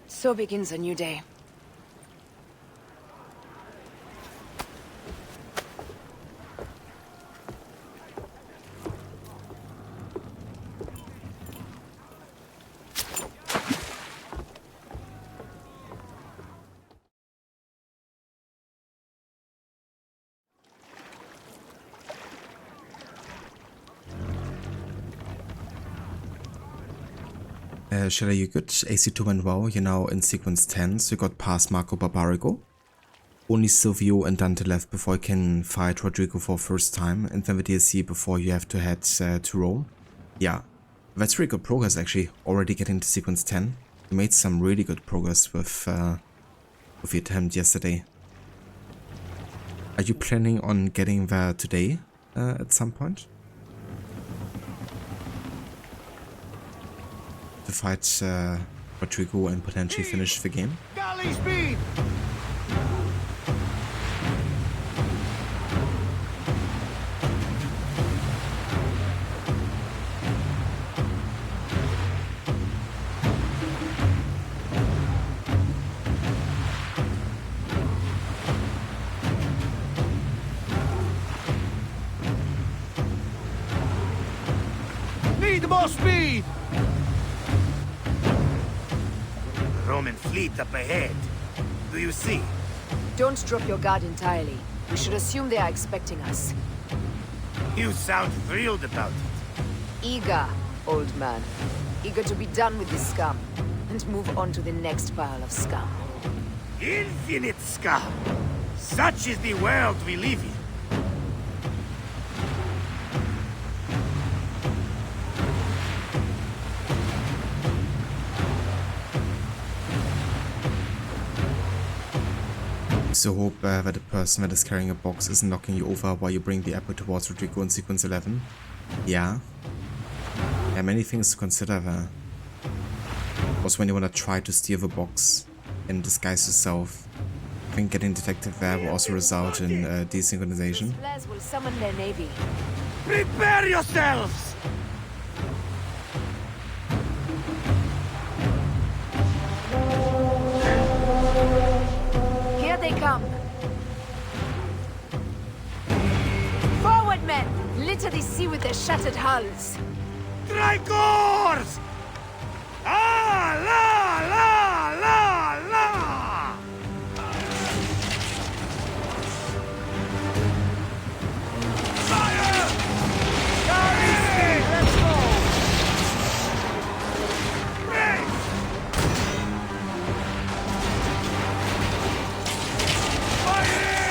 So begins a new day. Shella, you good? AC2 went well. You're now in sequence 10, so you got past Marco Barbarigo. Only Silvio and Dante left before you can fight Rodrigo for first time, and then the DLC before you have to head to Rome. Yeah, that's really good progress actually, already getting to sequence 10. You made some really good progress with the attempt yesterday. Are you planning on getting there today at some point? To fight Rodrigo and potentially finish the game? Galley speed! Need more speed! Roman fleet up ahead. Do you see? Don't drop your guard entirely. We should assume they are expecting us. You sound thrilled about it. Eager, old man. Eager to be done with this scum, and move on to the next pile of scum. Infinite scum! Such is the world we live in. So hope that the person that is carrying a box isn't knocking you over while you bring the apple towards Rodrigo in sequence 11. Yeah. Yeah, many things to consider there. Also, when you want to try to steal the box and disguise yourself, I think getting detected there will also result in desynchronization. Flares will summon their navy. Prepare yourselves! Here they come. Forward, men! Litter the sea with their shattered hulls. Tricors! Ah, la, la, la, la! Fire! Hey, let's go! Race! Fire!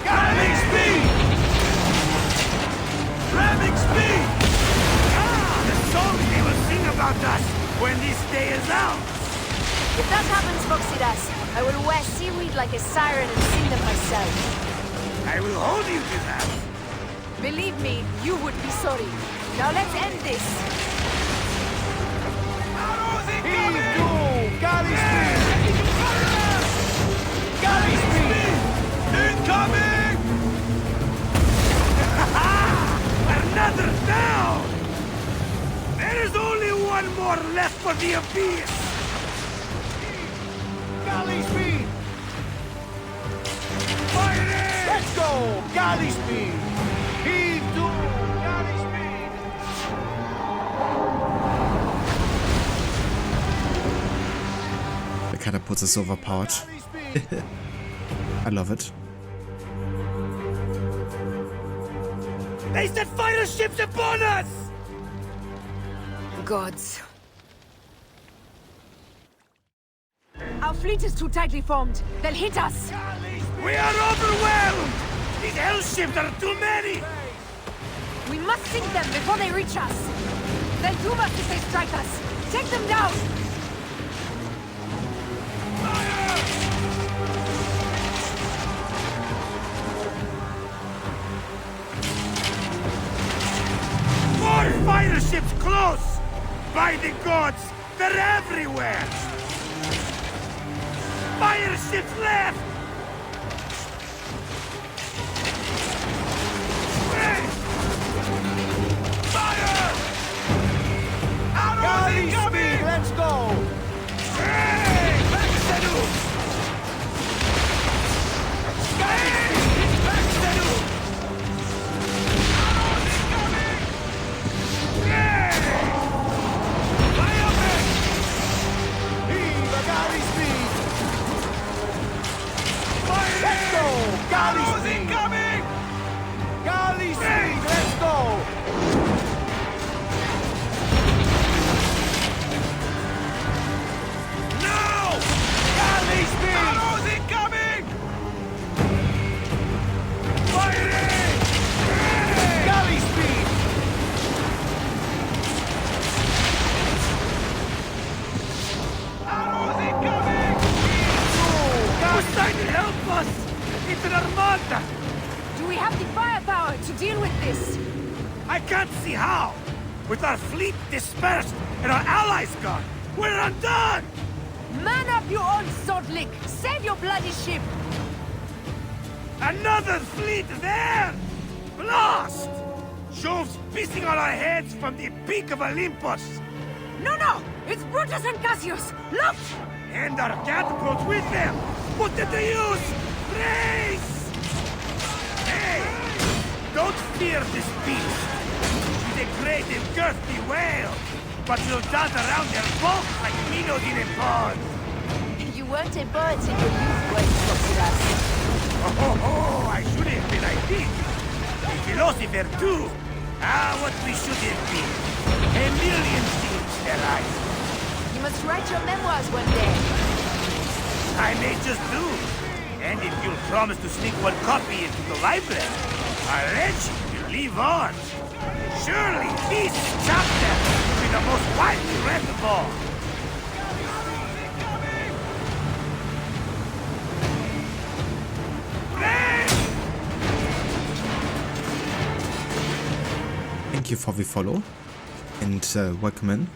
Galley speed! Ramming speed! The song they will sing about us when this day is out! If that happens, Foxidas, I will wear seaweed like a siren and sing them myself. I will hold you to that. Believe me, you would be sorry. Now let's end this. Heave-to! Galley speed! Galley speed! Incoming! Another down! There is only one more left for the abyss! Galley speed! Fire it! Let's go! Galley speed! Heave-to! Galley speed! The catapults is overpowered. I love it. They set fire ships upon us! Gods. Our fleet is too tightly formed. They'll hit us. We are overwhelmed! These hell ships are too many! We must sink them before they reach us. They'll doom us if they strike us. Take them down! More fire ships close! By the gods, they're everywhere! Fire ships left! Fire! Galley speed! Let's go! Hey! Backsadu! Backsadu! Heave a galley speed! this? I can't see how! With our fleet dispersed and our allies gone, we're undone! Man up, you old sod lick! Save your bloody ship! Another fleet there! Blast! Jove's pissing on our heads from the peak of Olympus! No! It's Brutus and Cassius! Look! And our catapults with them! Put them to use! Race! Hey! Don't fear this beast! She's a great and girthy whale, but will dart around their bulk like minnows in a pond! You weren't a bird in your youth, were you, Proxidas? Oh, I should have been, I think. A philosopher too. What we should have been. A million things, Elias. You must write your memoirs one day. I may just do. And if you'll promise to sneak one copy into the library, our legend will live on. Surely this chapter will be the most widely read of all. Thank you for the follow and welcome in.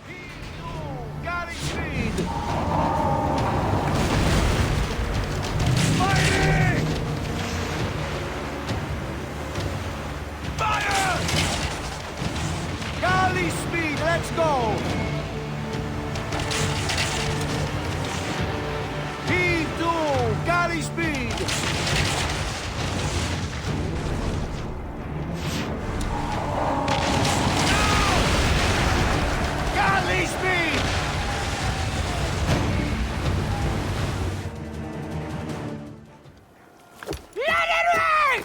Fire! Galley speed, let's go! Heave to! Galley speed! Galley speed! Let it rain!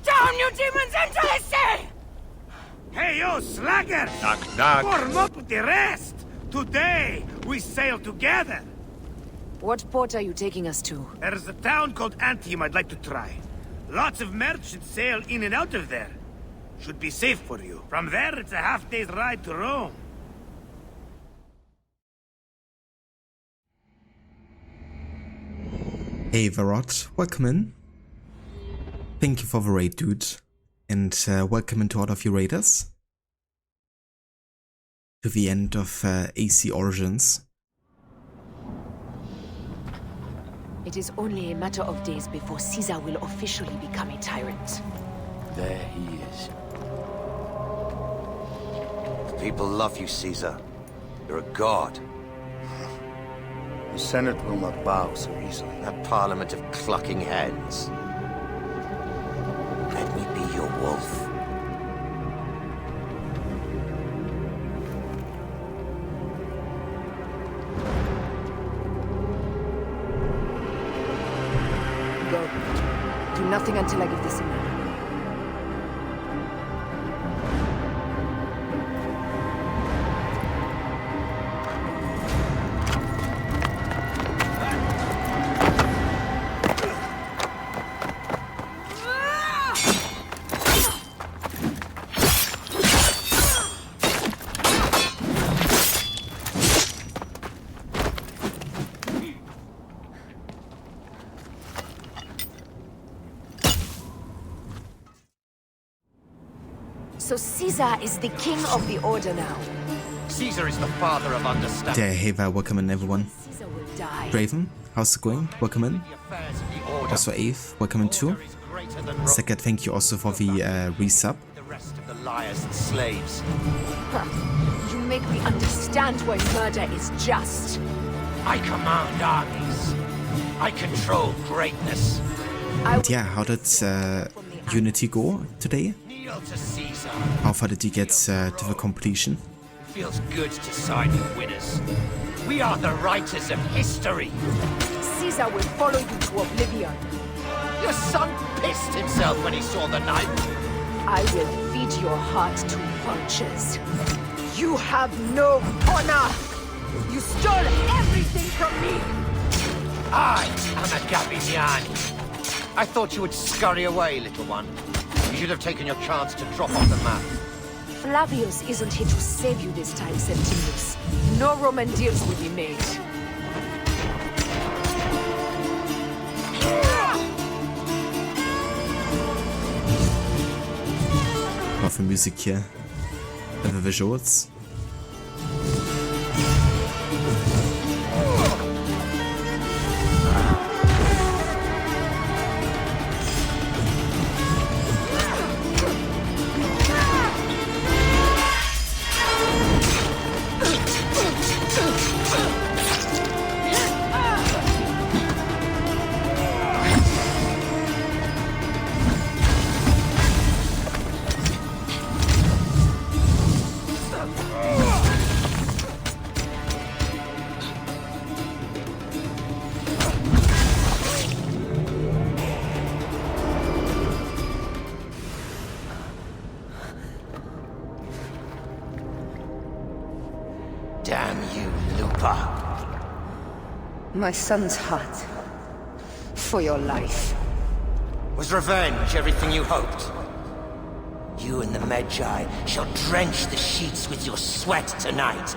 Down, you demons, into the sea! Hey, yo, slacker! Knock, knock. Form up with the rest! Today, we sail together! What port are you taking us to? There's a town called Antium I'd like to try. Lots of merchants sail in and out of there. Should be safe for you. From there, it's a half-day's ride to Rome. Hey Varot, welcome in. Thank you for the raid, dude. And welcome into all of you raiders. To the end of AC Origins. It is only a matter of days before Caesar will officially become a tyrant. There he is. The people love you, Caesar. You're a god. The Senate will not bow so easily. That parliament of clucking hens. Let me be your wolf. Go. Do nothing until I give the signal. So Caesar is the king of the Order now. Caesar is the father of understanding. Yeah, hey there, welcome in everyone. Caesar will die. Draven, how's it going? Welcome in. Also Ave, welcome in too. Second, thank you also for the resub. The rest of the liars and slaves. Huh. You make me understand why murder is just. I command armies. I control greatness. And yeah, how did Unity go today? Kneel to Caesar. How far did you get to the completion? Feels good to side with winners. We are the writers of history. Caesar will follow you to oblivion. Your son pissed himself when he saw the knife. I will feed your heart to vultures. You have no honor! You stole everything from me! I am a Gabignani. I thought you would scurry away, little one. You should have taken your chance to drop off the map. Flavius isn't here to save you this time, Septimius. No Roman deals will be made. mal für Musik hier. Für Visuals. Damn you, Lupa. My son's heart. For your life. Was revenge everything you hoped? You and the MEDJAY shall drench the sheets with your sweat tonight.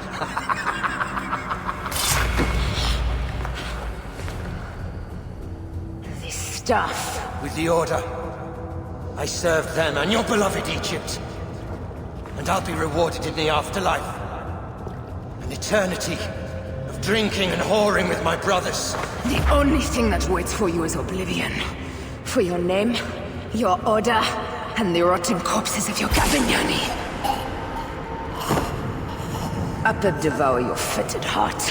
This stuff. With the Order, I served them and your beloved Egypt. And I'll be rewarded in the afterlife. An eternity of drinking and whoring with my brothers. The only thing that waits for you is oblivion. For your name, your order, and the rotting corpses of your Gavignani. Up and devour your fetid heart.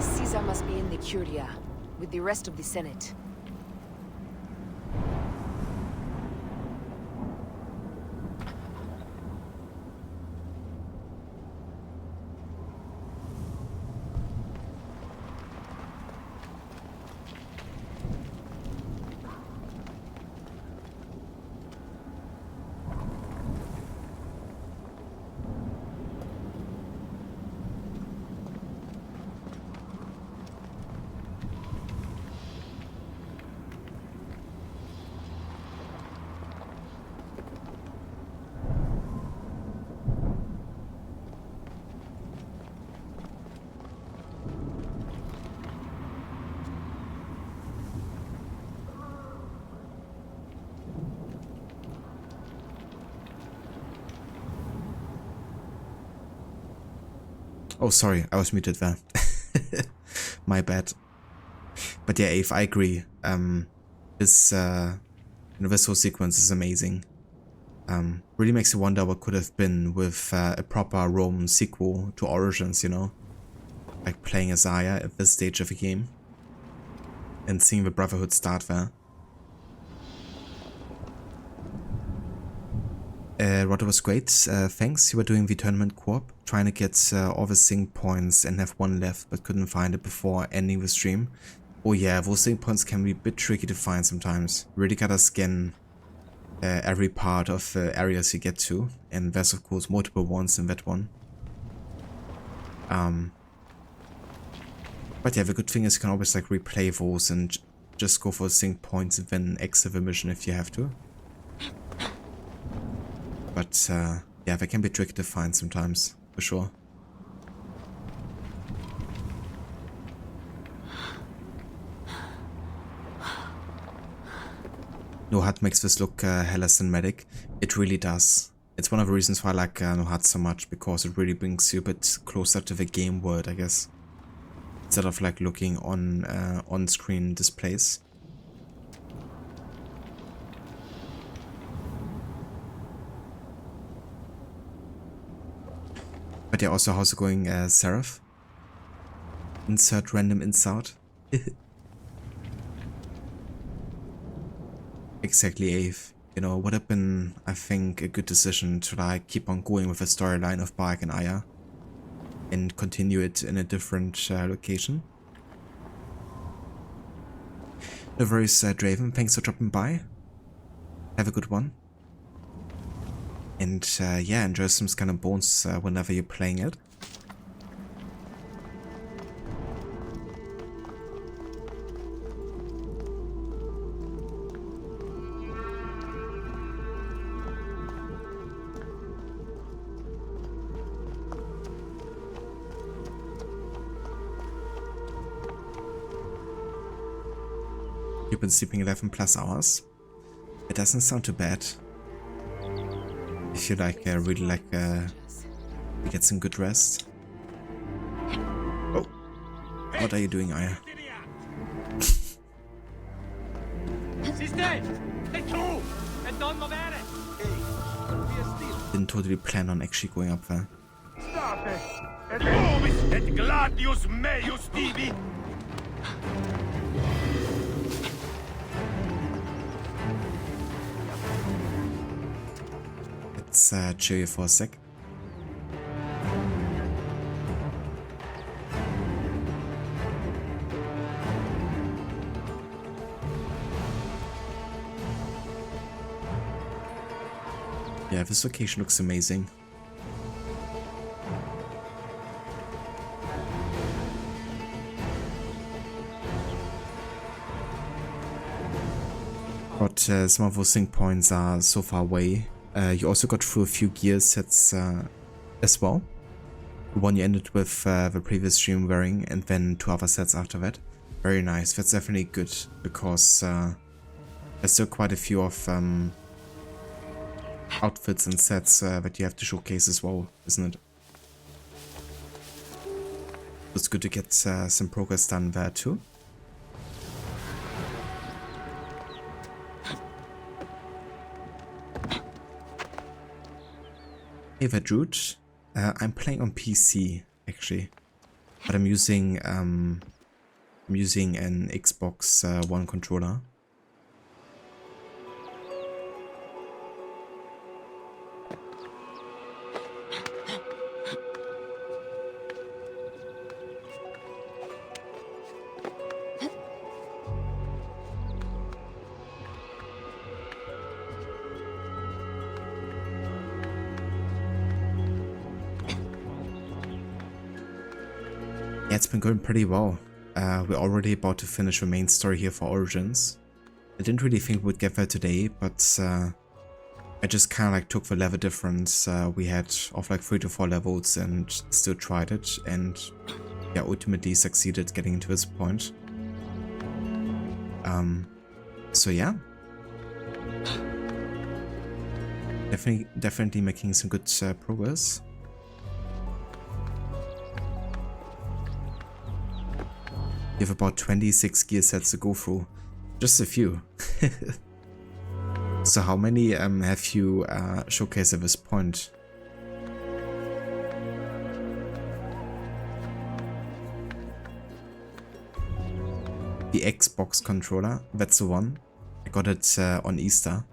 Caesar must be in the Curia, with the rest of the Senate. Oh, sorry, I was muted there. My bad. But yeah, Ave, I agree. This whole sequence is amazing. Really makes you wonder what could have been with a proper Roman sequel to Origins, you know? Like playing as Aya at this stage of the game. And seeing the Brotherhood start there. Rotter was great, thanks. You were doing the tournament co-op, trying to get all the sync points and have one left, but couldn't find it before ending the stream. Oh yeah, those sync points can be a bit tricky to find sometimes. Really gotta scan every part of the areas you get to, and there's of course multiple ones in that one. But yeah, the good thing is you can always like replay those and just go for sync points and then exit the mission if you have to. But yeah, they can be tricky to find sometimes, for sure. No HUD makes this look hella cinematic. It really does. It's one of the reasons why I like No HUD so much, because it really brings you a bit closer to the game world, I guess. Instead of like looking on screen displays. But yeah, also how's it going, Seraph? Insert random insult. Exactly, Ave. You know, would have been, I think, a good decision to like keep on going with the storyline of Bayek and Aya. And continue it in a different location. No worries, Draven. Thanks for dropping by. Have a good one. And yeah, enjoy some Skin and Bones whenever you're playing it. You've been sleeping 11 plus hours. It doesn't sound too bad. If you really like to get some good rest. Oh, what are you doing, Aya? Didn't totally plan on actually going up there. Stop it! Et movis et gladius meius tibi! Let's chill you for a sec. Yeah, this location looks amazing. But some of those sync points are so far away. You also got through a few gear sets as well. The one you ended with the previous stream wearing, and then 2 other sets after that. Very nice. That's definitely good, because there's still quite a few of outfits and sets that you have to showcase as well, isn't it? It's good to get some progress done there too. Hey there, Jude. I'm playing on PC actually, but I'm using an Xbox One controller. It's been going pretty well. We're already about to finish the main story here for Origins. I didn't really think we'd get there today, but I just kind of like took the level difference we had of like 3 to 4 levels and still tried it, and yeah, ultimately succeeded getting into this point. So yeah, definitely making some good progress. You have about 26 gear sets to go through. Just a few. So how many have you showcased at this point? The Xbox controller, that's the one. I got it on Easter.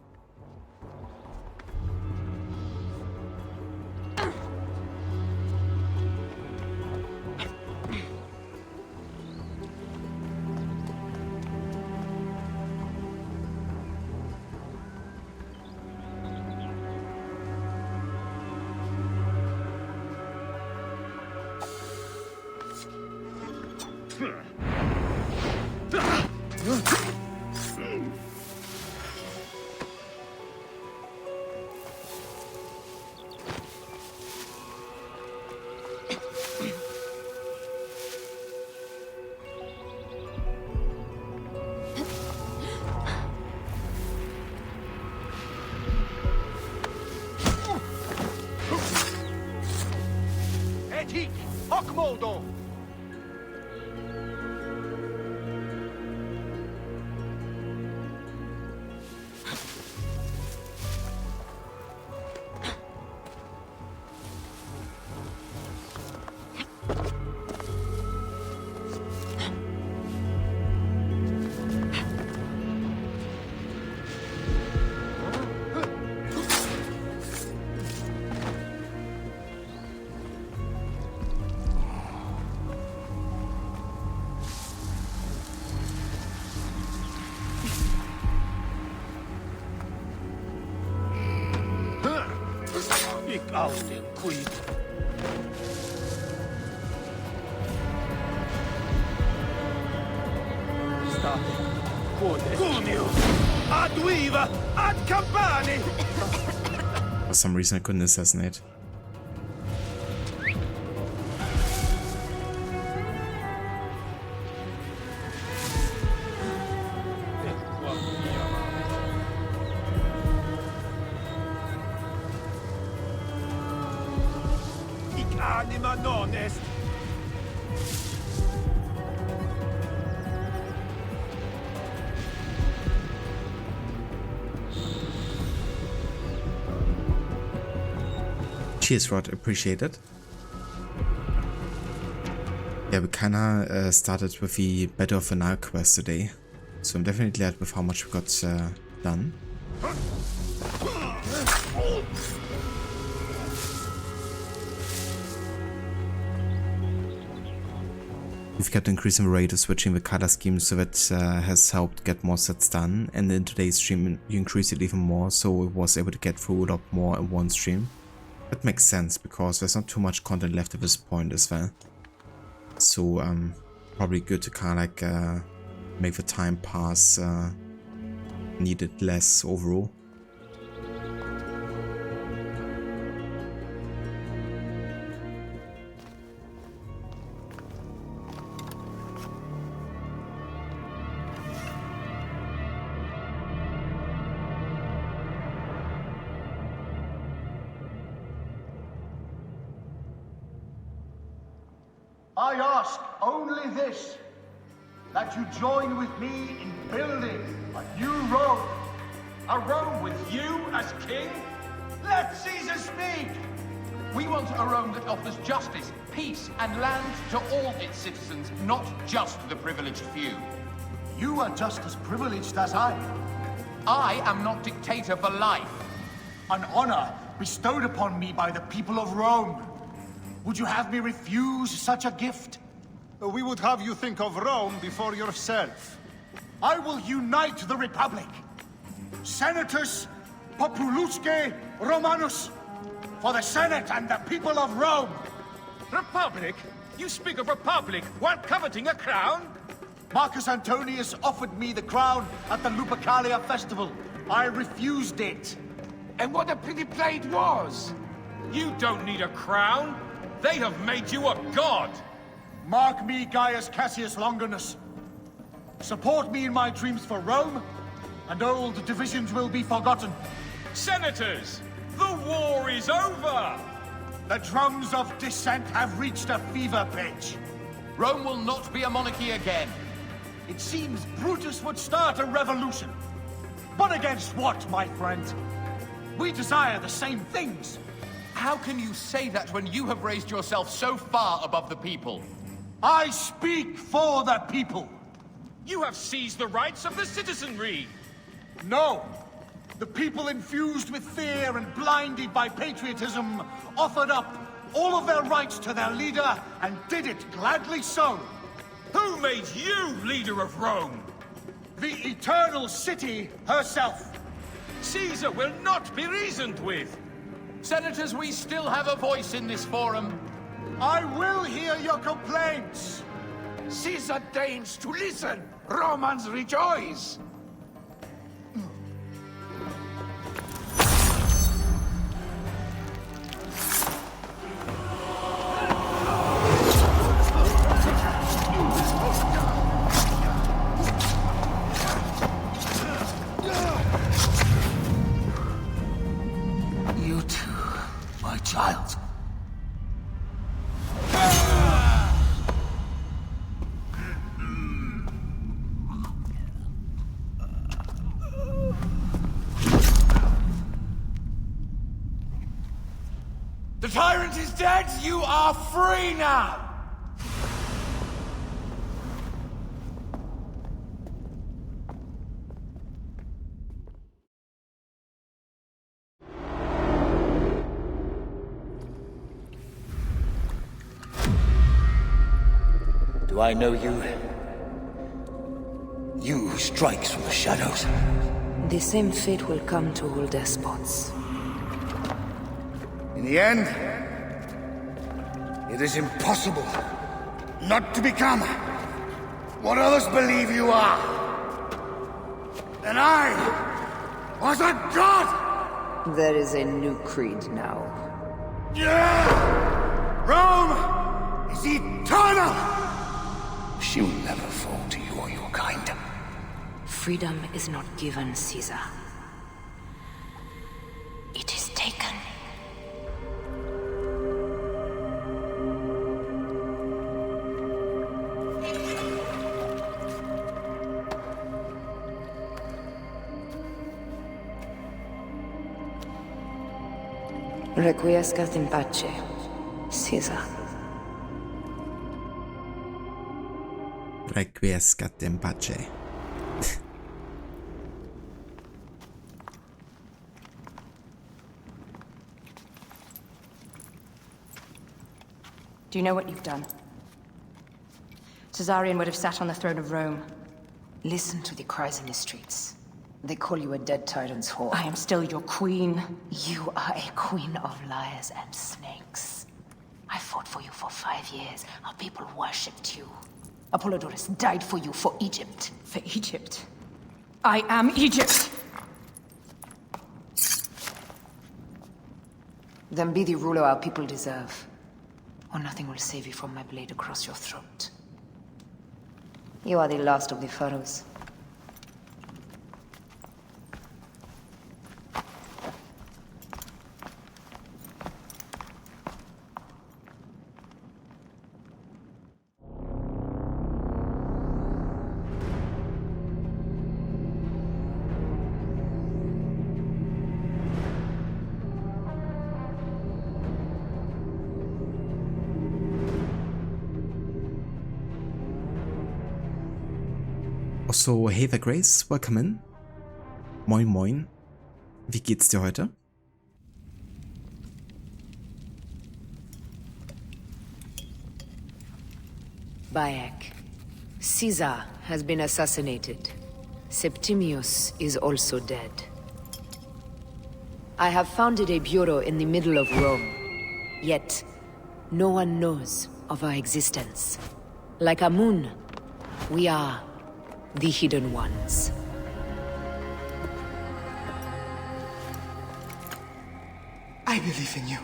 For some reason I couldn't assassinate. Anima non est. Cheers, Rod. Appreciate it. Yeah, we kinda started with the Battle of the NILE quest today, so I'm definitely glad with how much we got done. We've kept increasing the rate of switching the color scheme, so that has helped get more sets done, and in today's stream you increase it even more, so it was able to get through a lot more in one stream. That makes sense, because there's not too much content left at this point as well. So probably good to kind of like make the time pass needed less overall. I ask only this, that you join with me in building a new Rome. A Rome with you as king? Let Caesar speak! We want a Rome that offers justice, peace, and land to all its citizens, not just the privileged few. You are just as privileged as I. I am not dictator for life. An honor bestowed upon me by the people of Rome. Would you have me refuse such a gift? We would have you think of Rome before yourself. I will unite the Republic. Senators, Populusque Romanus, for the Senate and the people of Rome. Republic? You speak of Republic while coveting a crown? Marcus Antonius offered me the crown at the Lupercalia festival. I refused it. And what a pity play it was! You don't need a crown. They have made you a god! Mark me, Gaius Cassius Longinus. Support me in my dreams for Rome, and old divisions will be forgotten. Senators, the war is over! The drums of dissent have reached a fever pitch. Rome will not be a monarchy again. It seems Brutus would start a revolution. But against what, my friend? We desire the same things. How can you say that when you have raised yourself so far above the people? I speak for the people. You have seized the rights of the citizenry. No. The people infused with fear and blinded by patriotism offered up all of their rights to their leader and did it gladly so. Who made you leader of Rome? The eternal city herself. Caesar will not be reasoned with. Senators, we still have a voice in this forum. I will hear your complaints. Caesar deigns to listen. Romans rejoice. You too, my child. The tyrant is dead! You are free now! Do I know you? You who strikes from the shadows. The same fate will come to all despots. In the end, it is impossible not to become what others believe you are. And I was a god! There is a new creed now. Yeah! Rome is eternal! She will never fall to you or your kind. Freedom is not given, Caesar. It is taken. Requiescat in pace, Caesar. Requiescat in pace. Do you know what you've done? Caesarion would have sat on the throne of Rome. Listen to the cries in the streets. They call you a dead tyrant's whore. I am still your queen. You are a queen of liars and snakes. I fought for you for 5 years. Our people worshipped you. Apollodorus died for you, for Egypt. For Egypt? I am Egypt! Then be the ruler our people deserve, or nothing will save you from my blade across your throat. You are the last of the pharaohs. So, hey there Grace, welcome in. Moin moin. Wie geht's dir heute? Bayek. Caesar has been assassinated. Septimius is also dead. I have founded a bureau in the middle of Rome. Yet, no one knows of our existence. Like Amun, we are the Hidden Ones. I believe in you.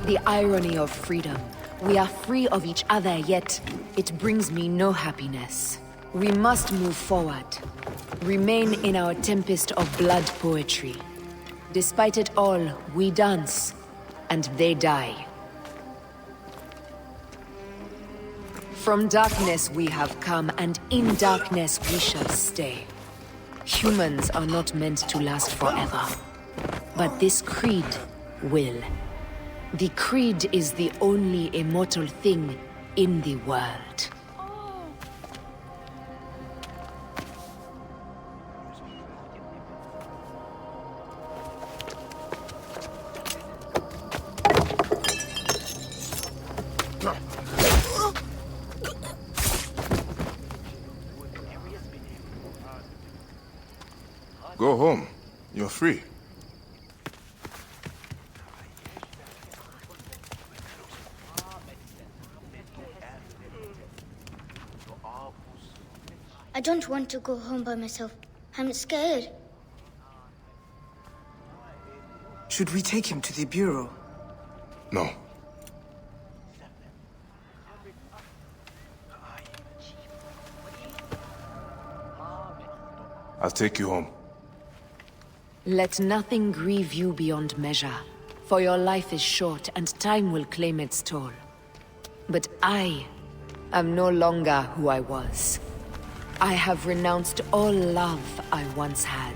The irony of freedom. We are free of each other, yet it brings me no happiness. We must move forward. Remain in our tempest of blood poetry. Despite it all, we dance, and they die. From darkness we have come, and in darkness we shall stay. Humans are not meant to last forever, but this creed will. The creed is the only immortal thing in the world. Go home. You're free. I don't want to go home by myself. I'm scared. Should we take him to the bureau? No. I'll take you home. Let nothing grieve you beyond measure, for your life is short and time will claim its toll. But I am no longer who I was. I have renounced all love I once had.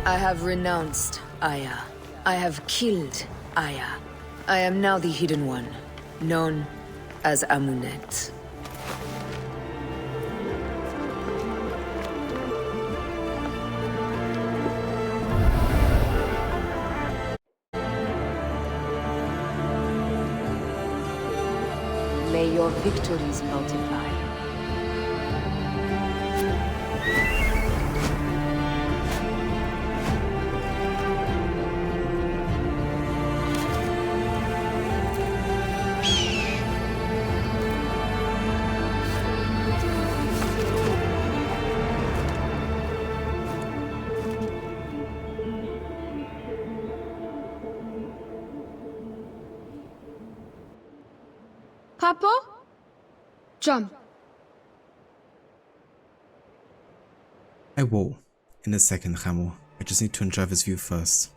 I have renounced Aya. I have killed Aya. I am now the Hidden One, known as Amunet. May your victories multiply. Papa? Jump. I will. In a second, Ramo. I just need to enjoy this view first.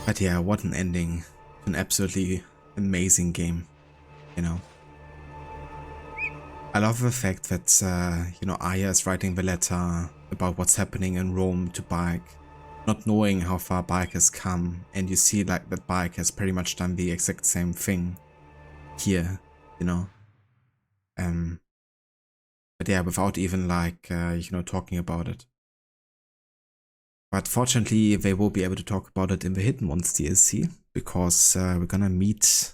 But yeah, what an ending. An absolutely amazing game, you know. I love the fact that, you know, Aya is writing the letter about what's happening in Rome to Bayek, not knowing how far Bayek has come, and you see like that Bayek has pretty much done the exact same thing here, you know. But yeah, without even like, you know, talking about it. But fortunately, they will be able to talk about it in the Hidden Ones DLC, because we're gonna meet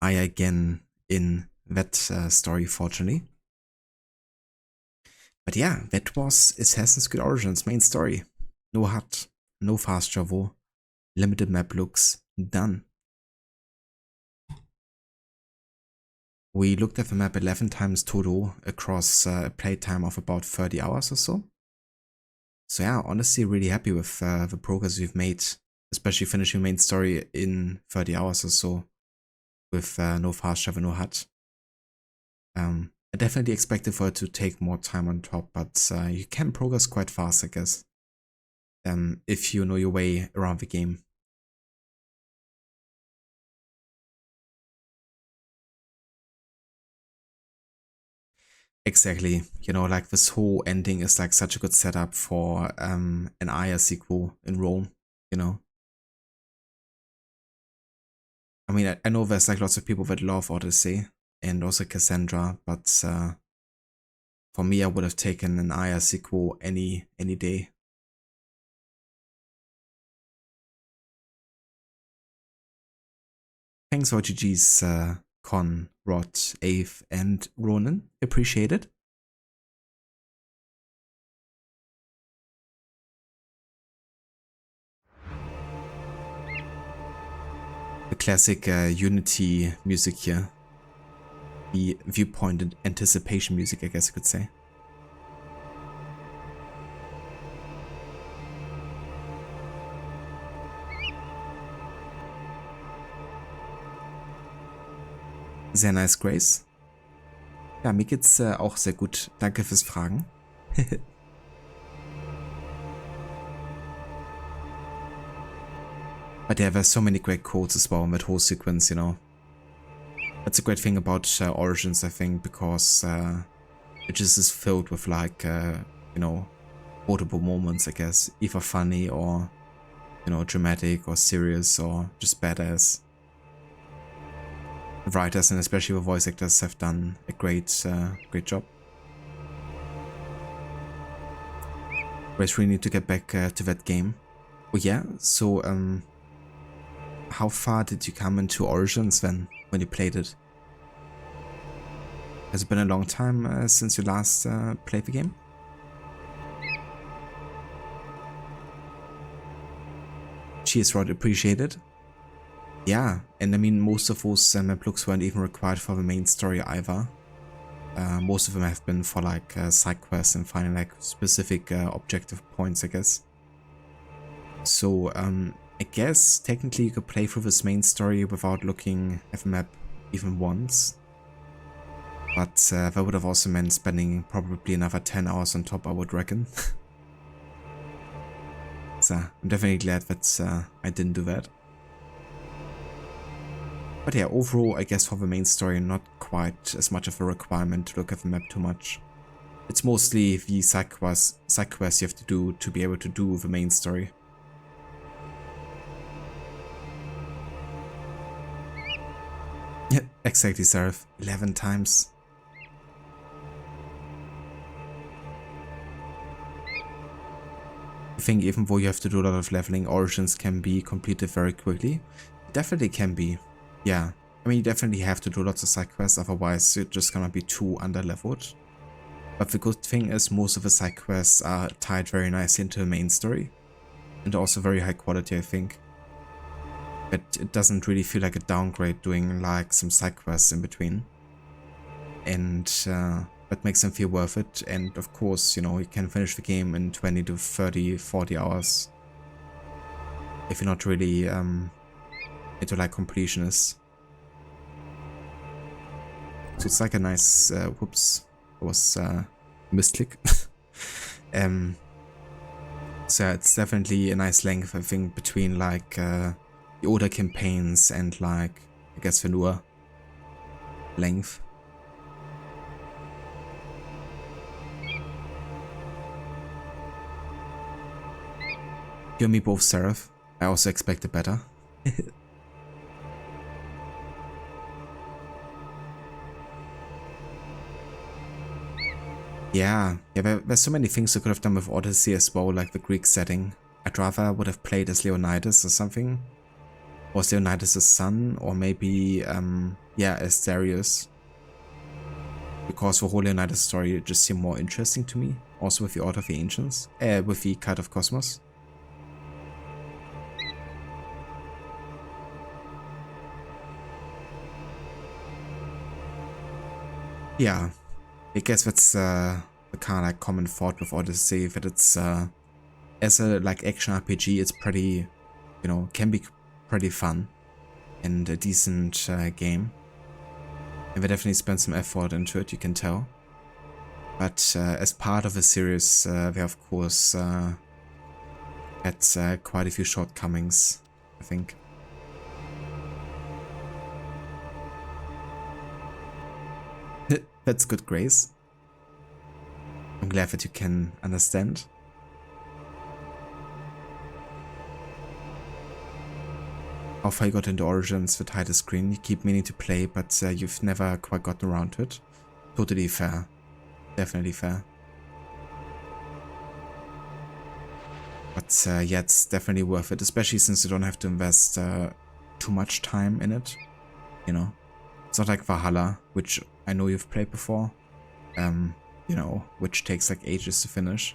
Aya again in that story, fortunately. But yeah, that was Assassin's Creed Origins main story. No HUD, no fast travel, limited map looks, done. We looked at the map 11 times total across a playtime of about 30 hours or so. So yeah, honestly really happy with the progress we've made, especially finishing main story in 30 hours or so with no fast travel, no HUD. I definitely expected for it to take more time on top, but you can progress quite fast, I guess, if you know your way around the game. Exactly, you know, like this whole ending is like such a good setup for an Aya sequel in Rome, you know. I mean, I know there's like lots of people that love Odyssey and also Cassandra, but for me, I would have taken an Aya sequel any day. Thanks for GG's Con, Rod, Ave, and Ronan. Appreciate it. The classic Unity music here. The viewpoint and anticipation music, I guess you could say. Sehr nice, Grace. Ja, mir geht's auch sehr gut. Danke fürs Fragen. But yeah, there's so many great quotes as well in that whole sequence, you know. That's a great thing about Origins, I think, because it just is filled with like, you know, quotable moments, I guess. Either funny or, you know, dramatic or serious or just badass. The writers and especially the voice actors have done a great job. We really need to get back to that game. Oh yeah, so how far did you come into Origins then, when you played it? Has it been a long time since you last played the game? Cheers, Rod, appreciate it. Yeah, and I mean, most of those map looks weren't even required for the main story either. Most of them have been for like side quests and finding like specific objective points, I guess. So I guess technically you could play through this main story without looking at the map even once. But that would have also meant spending probably another 10 hours on top, I would reckon. So I'm definitely glad that I didn't do that. But yeah, overall, I guess for the main story, not quite as much of a requirement to look at the map too much. It's mostly the side quests you have to do to be able to do the main story. Yeah, exactly, Seraph. 11 times. I think even though you have to do a lot of leveling, Origins can be completed very quickly. It definitely can be. Yeah, I mean, you definitely have to do lots of side quests, otherwise you're just gonna be too under-leveled. But the good thing is most of the side quests are tied very nicely into the main story. And also very high quality, I think. But it doesn't really feel like a downgrade doing like some side quests in between. And that makes them feel worth it. And of course, you know, you can finish the game in 20 to 30, 40 hours. If you're not really into like completionists. So it's like a nice, whoops, was a misclick. So it's definitely a nice length, I think, between like the older campaigns and like, I guess, the newer length. You and me both, Seraph. I also expected better. Yeah, there's so many things you could have done with Odyssey as well, like the Greek setting. I'd rather would have played as Leonidas or something. Or as Leonidas' son, or maybe, yeah, as Darius. Because the whole Leonidas story just seemed more interesting to me. Also with the Order of the Ancients, with the Cult of Cosmos. Yeah, I guess that's the kind of like common thought with Odyssey, that it's as a like action RPG, it's pretty, you know, can be pretty fun and a decent game. And they definitely spend some effort into it, you can tell. But as part of a series, they of course had quite a few shortcomings, I think. That's good, Grace. I'm glad that you can understand. How far you got into Origins, the title screen, you keep meaning to play, but you've never quite gotten around to it. Totally fair. Definitely fair. But yeah, it's definitely worth it, especially since you don't have to invest too much time in it. You know, it's not like Valhalla, which I know you've played before, you know, which takes like ages to finish.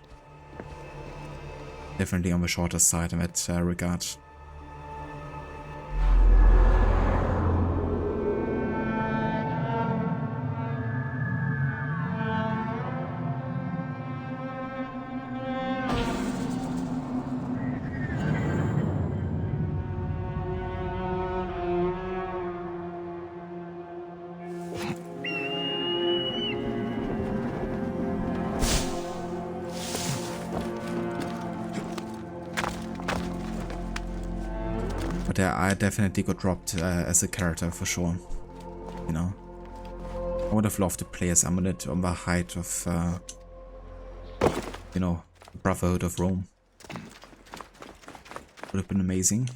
Definitely on the shorter side in that regard. But yeah, I definitely got dropped as a character for sure, you know. I would have loved to play as Amulet on the height of, you know, the Brotherhood of Rome. Would have been amazing.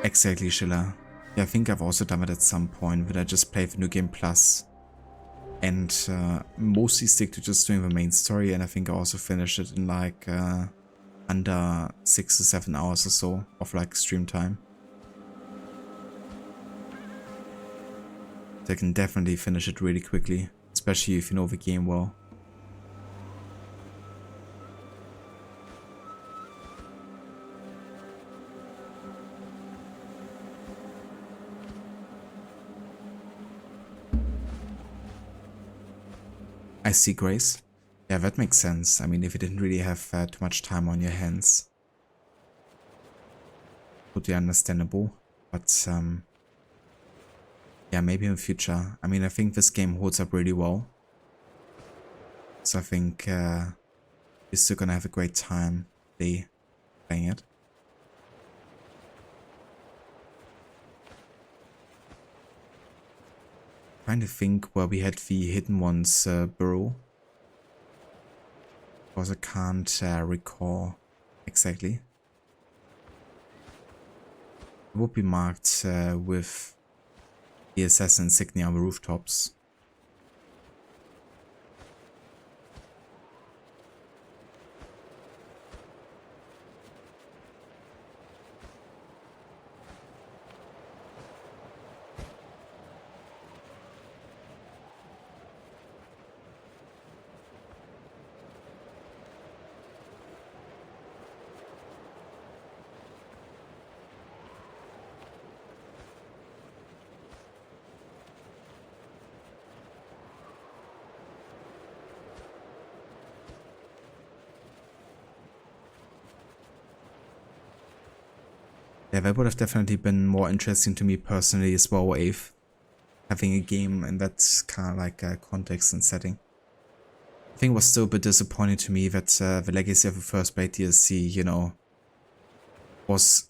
Exactly, Schiller. Yeah, I think I've also done it at some point, but I just played the New Game Plus and mostly stick to just doing the main story, and I think I also finished it in like under 6 to 7 hours or so of like stream time. So I can definitely finish it really quickly, especially if you know the game well. I see, Grace. Yeah, that makes sense. I mean, if you didn't really have too much time on your hands. Totally understandable. But, yeah, maybe in the future. I mean, I think this game holds up really well. So I think you're still gonna have a great time playing it. Trying to think where we had the Hidden Ones burrow. Because I can't recall exactly. It would be marked with the assassin insignia on the rooftops. Yeah, that would have definitely been more interesting to me personally as well, Ave. Having a game in that kind of like context and setting. I think it was still a bit disappointing to me that the Legacy of the First Blade DLC, you know,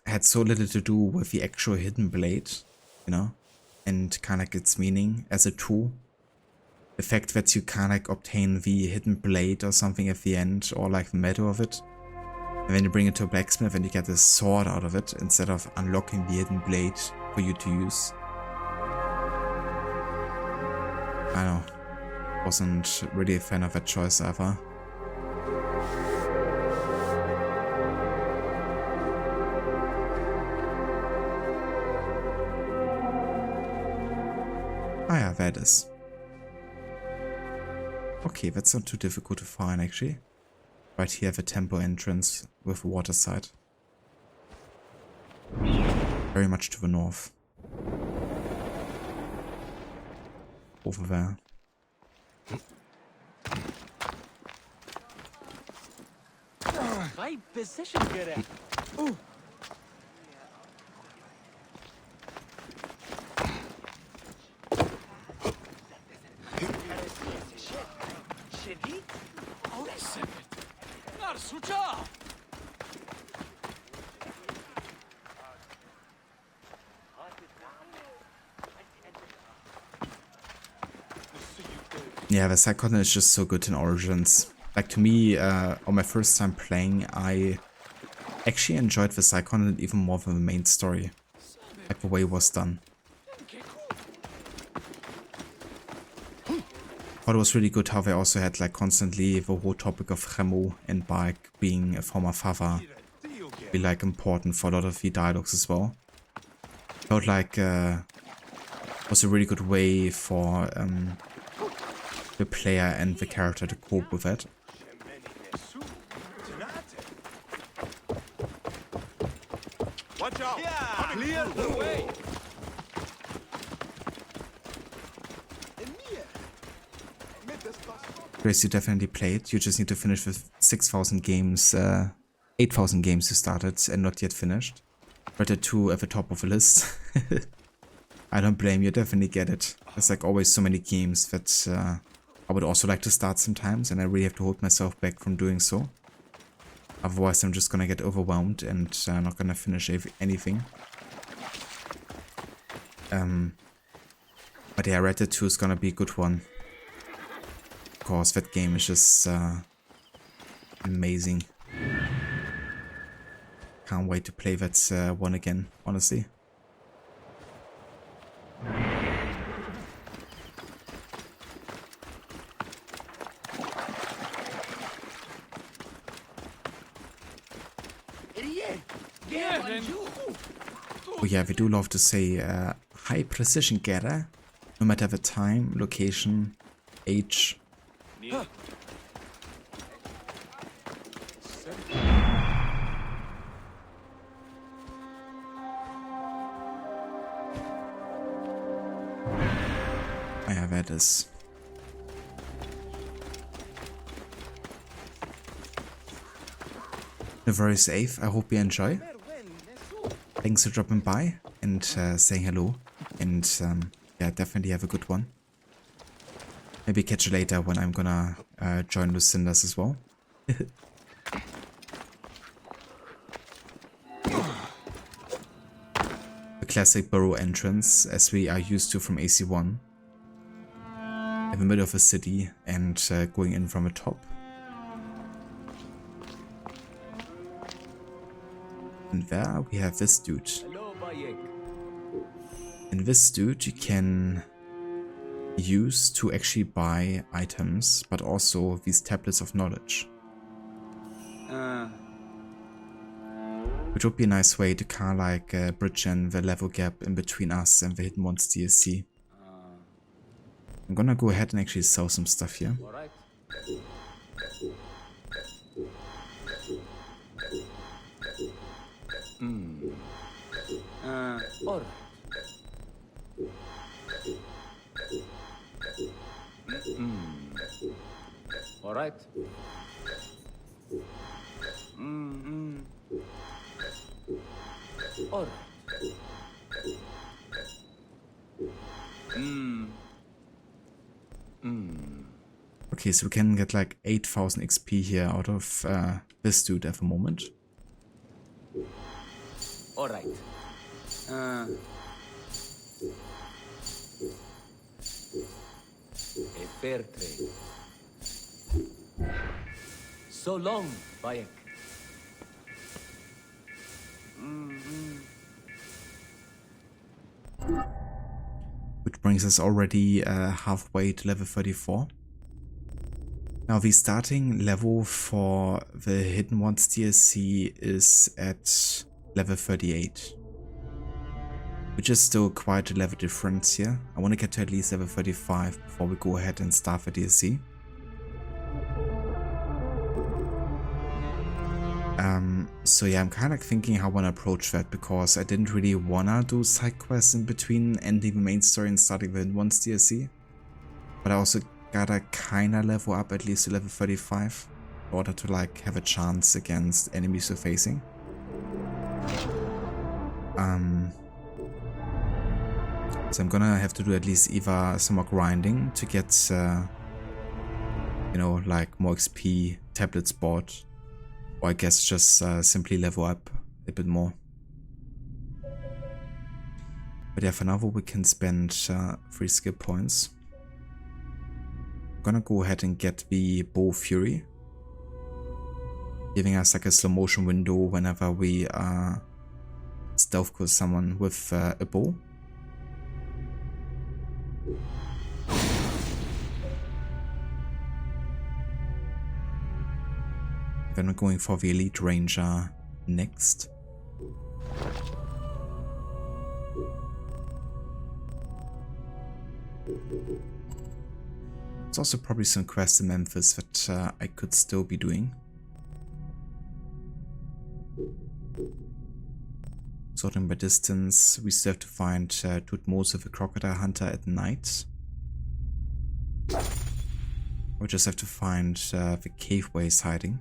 had so little to do with the actual hidden blade, you know, and kind of like its meaning as a tool. The fact that you kind of like obtain the hidden blade or something at the end, or like the metal of it, and then you bring it to a blacksmith and you get a sword out of it instead of unlocking the hidden blade for you to use. I know. Wasn't really a fan of that choice ever. Ah yeah, that is. Okay, that's not too difficult to find actually. Right here the temple entrance with the water side. Very much to the north. Over there. High position, get it. Ooh. Yeah, the side content is just so good in Origins. Like to me, on my first time playing, I actually enjoyed the side content even more than the main story. Like the way it was done. But it was really good how they also had like constantly the whole topic of Remo and Bayek being a former father be like important for a lot of the dialogues as well. Felt like was a really good way for the player and the character to cope with it. Watch out! Yeah. Clear the way! Grace, you definitely played. You just need to finish with 6,000 games, 8,000 games you started and not yet finished. But the 2 at the top of the list. I don't blame you, definitely get it. There's like always so many games that I would also like to start sometimes, and I really have to hold myself back from doing so. Otherwise I'm just gonna get overwhelmed and not gonna finish anything. But yeah, Red Dead 2 is gonna be a good one. Of course, that game is just amazing. Can't wait to play that one again, honestly. Oh yeah, we do love to say high precision getter, no matter the time, location, age. Yeah, that is. You're very safe. I hope you enjoy. Thanks for dropping by and saying hello. And yeah, definitely have a good one. Maybe catch you later when I'm gonna join Lucinda's as well. The classic burrow entrance, as we are used to from AC1. In the middle of a city and going in from the top. And there we have this dude. And this dude you can use to actually buy items, but also these tablets of knowledge. Which would be a nice way to kind of like bridge in the level gap in between us and the Hidden Ones DLC. I'm gonna go ahead and actually sell some stuff here. Alright. Alright. Alright. Okay, so we can get like 8,000 XP here out of this dude at the moment. Alright. A fair trade. So long, Bayek. Which brings us already halfway to level 34. Now the starting level for the Hidden Ones DLC is at level 38. Which is still quite a level difference here. I want to get to at least level 35 before we go ahead and start the DLC. So yeah, I'm kind of thinking how I want to approach that, because I didn't really want to do side quests in between ending the main story and starting the Hidden Ones DLC. But I also gotta kinda level up at least to level 35 in order to like have a chance against enemies we're facing. So I'm gonna have to do at least either some more grinding to get you know, like more XP tablets bought, or I guess just simply level up a bit more. But yeah, for now we can spend 3 skill points. I'm gonna go ahead and get the Bow Fury, giving us like a slow motion window whenever we stealth kill someone with a bow. Then we're going for the Elite Ranger next. There's also probably some quests in Memphis that I could still be doing. Sorting by distance, we still have to find Tutmose the Crocodile Hunter at night. We just have to find the cave where he's hiding.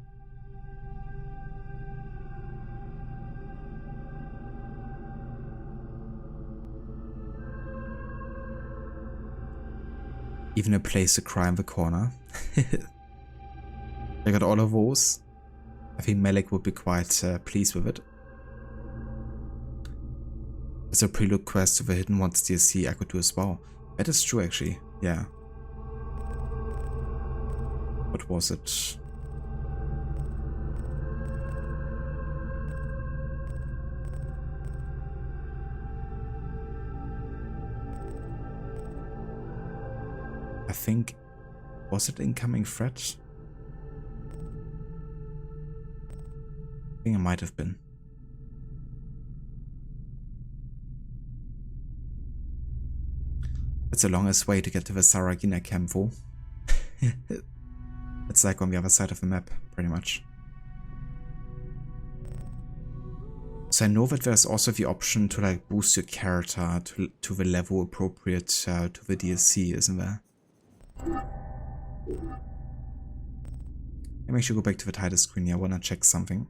Even a place to cry in the corner. I got all of those. I think Melek would be quite pleased with it. There's a prelude quest to the Hidden Ones DLC I could do as well. That is true actually, yeah. What was it? I think, was it Incoming Threat? I think it might have been. It's the longest way to get to the Saragina camp though. It's like on the other side of the map, pretty much. So I know that there's also the option to like boost your character to the level appropriate to the DLC, isn't there? Let me actually go back to the title screen here. I wanna check something.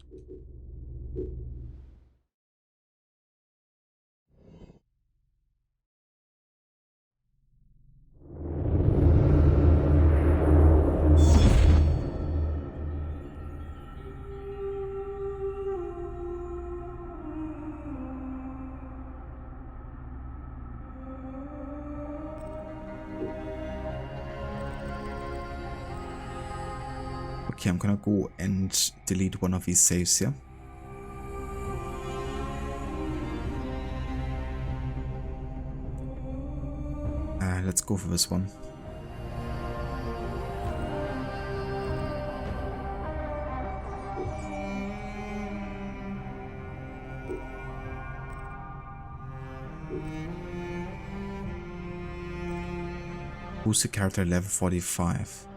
Okay, I'm gonna go and delete one of these saves here. Let's go for this one. Boost the character level 45.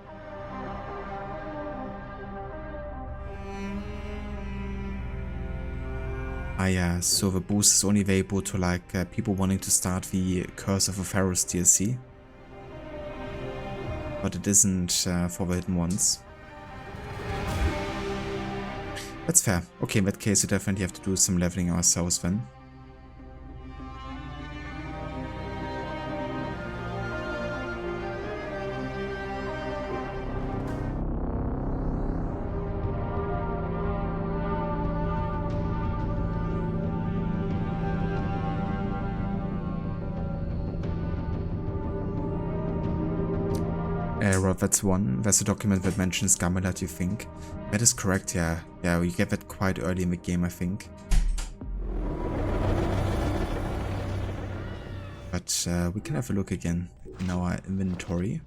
Yeah, so the boost is only available to like people wanting to start the Curse of the Pharaohs DLC. But it isn't for the Hidden Ones. That's fair. Okay, in that case we definitely have to do some leveling ourselves then. Rob, that's one. There's a document that mentions Gamelat, you think? That is correct, yeah. Yeah, we get that quite early in the game, I think. But we can have a look again in our inventory.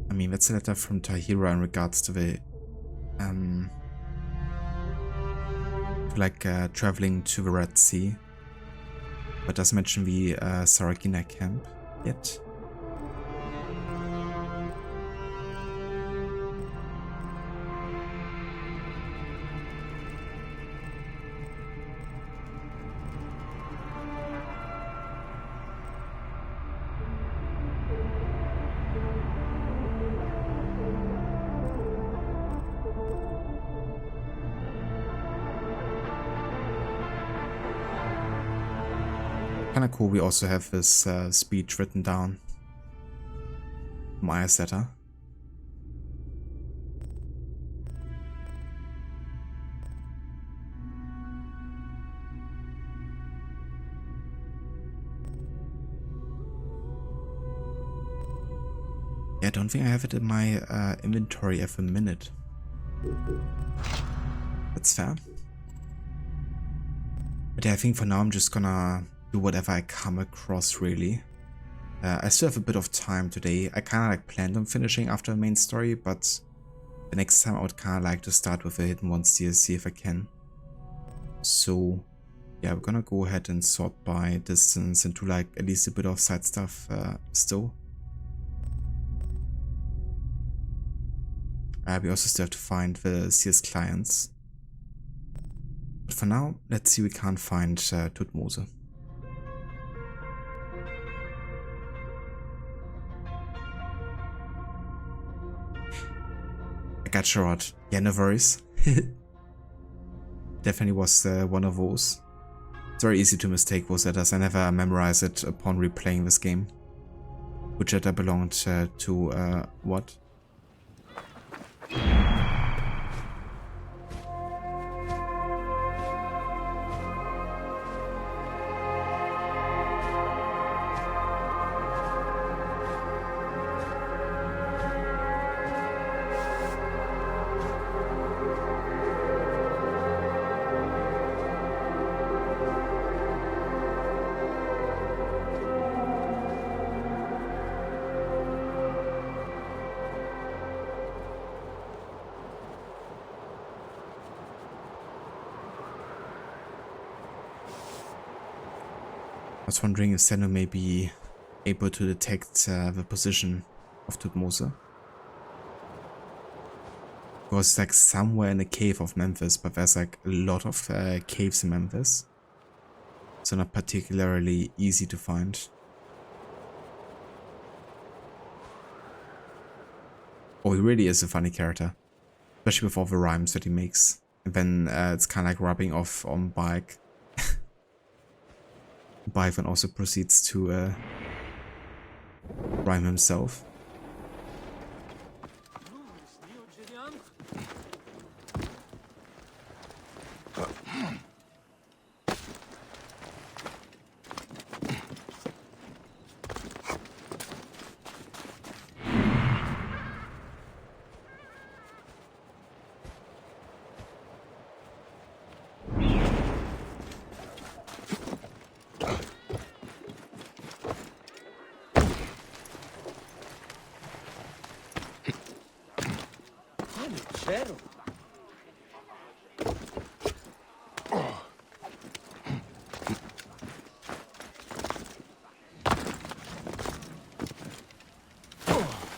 I mean, that's a letter from Tahira in regards to the traveling to the Red Sea, but doesn't mention the Cyrenaica camp yet. Kinda cool, we also have this speech written down from Ayaseta. Yeah, I don't think I have it in my inventory at the minute. That's fair. But yeah, I think for now I'm just gonna do whatever I come across, really. I still have a bit of time today. I kinda like planned on finishing after the main story, but the next time I would kinda like to start with the Hidden Ones DLC if I can. So yeah, we're gonna go ahead and sort by distance and do like at least a bit of side stuff still. We also still have to find the CS clients. But for now, let's see, we can't find Thutmose. I got Sherrod. Yeah, no worries. Definitely was one of those. It's very easy to mistake those letters. I never memorize it upon replaying this game. Which letter belonged to what? I was wondering if Senno may be able to detect the position of Thutmose. Because it's like somewhere in the cave of Memphis, but there's like a lot of caves in Memphis. So not particularly easy to find. Oh, he really is a funny character. Especially with all the rhymes that he makes. And then it's kind of like rubbing off on Bike. Byron also proceeds to rhyme himself.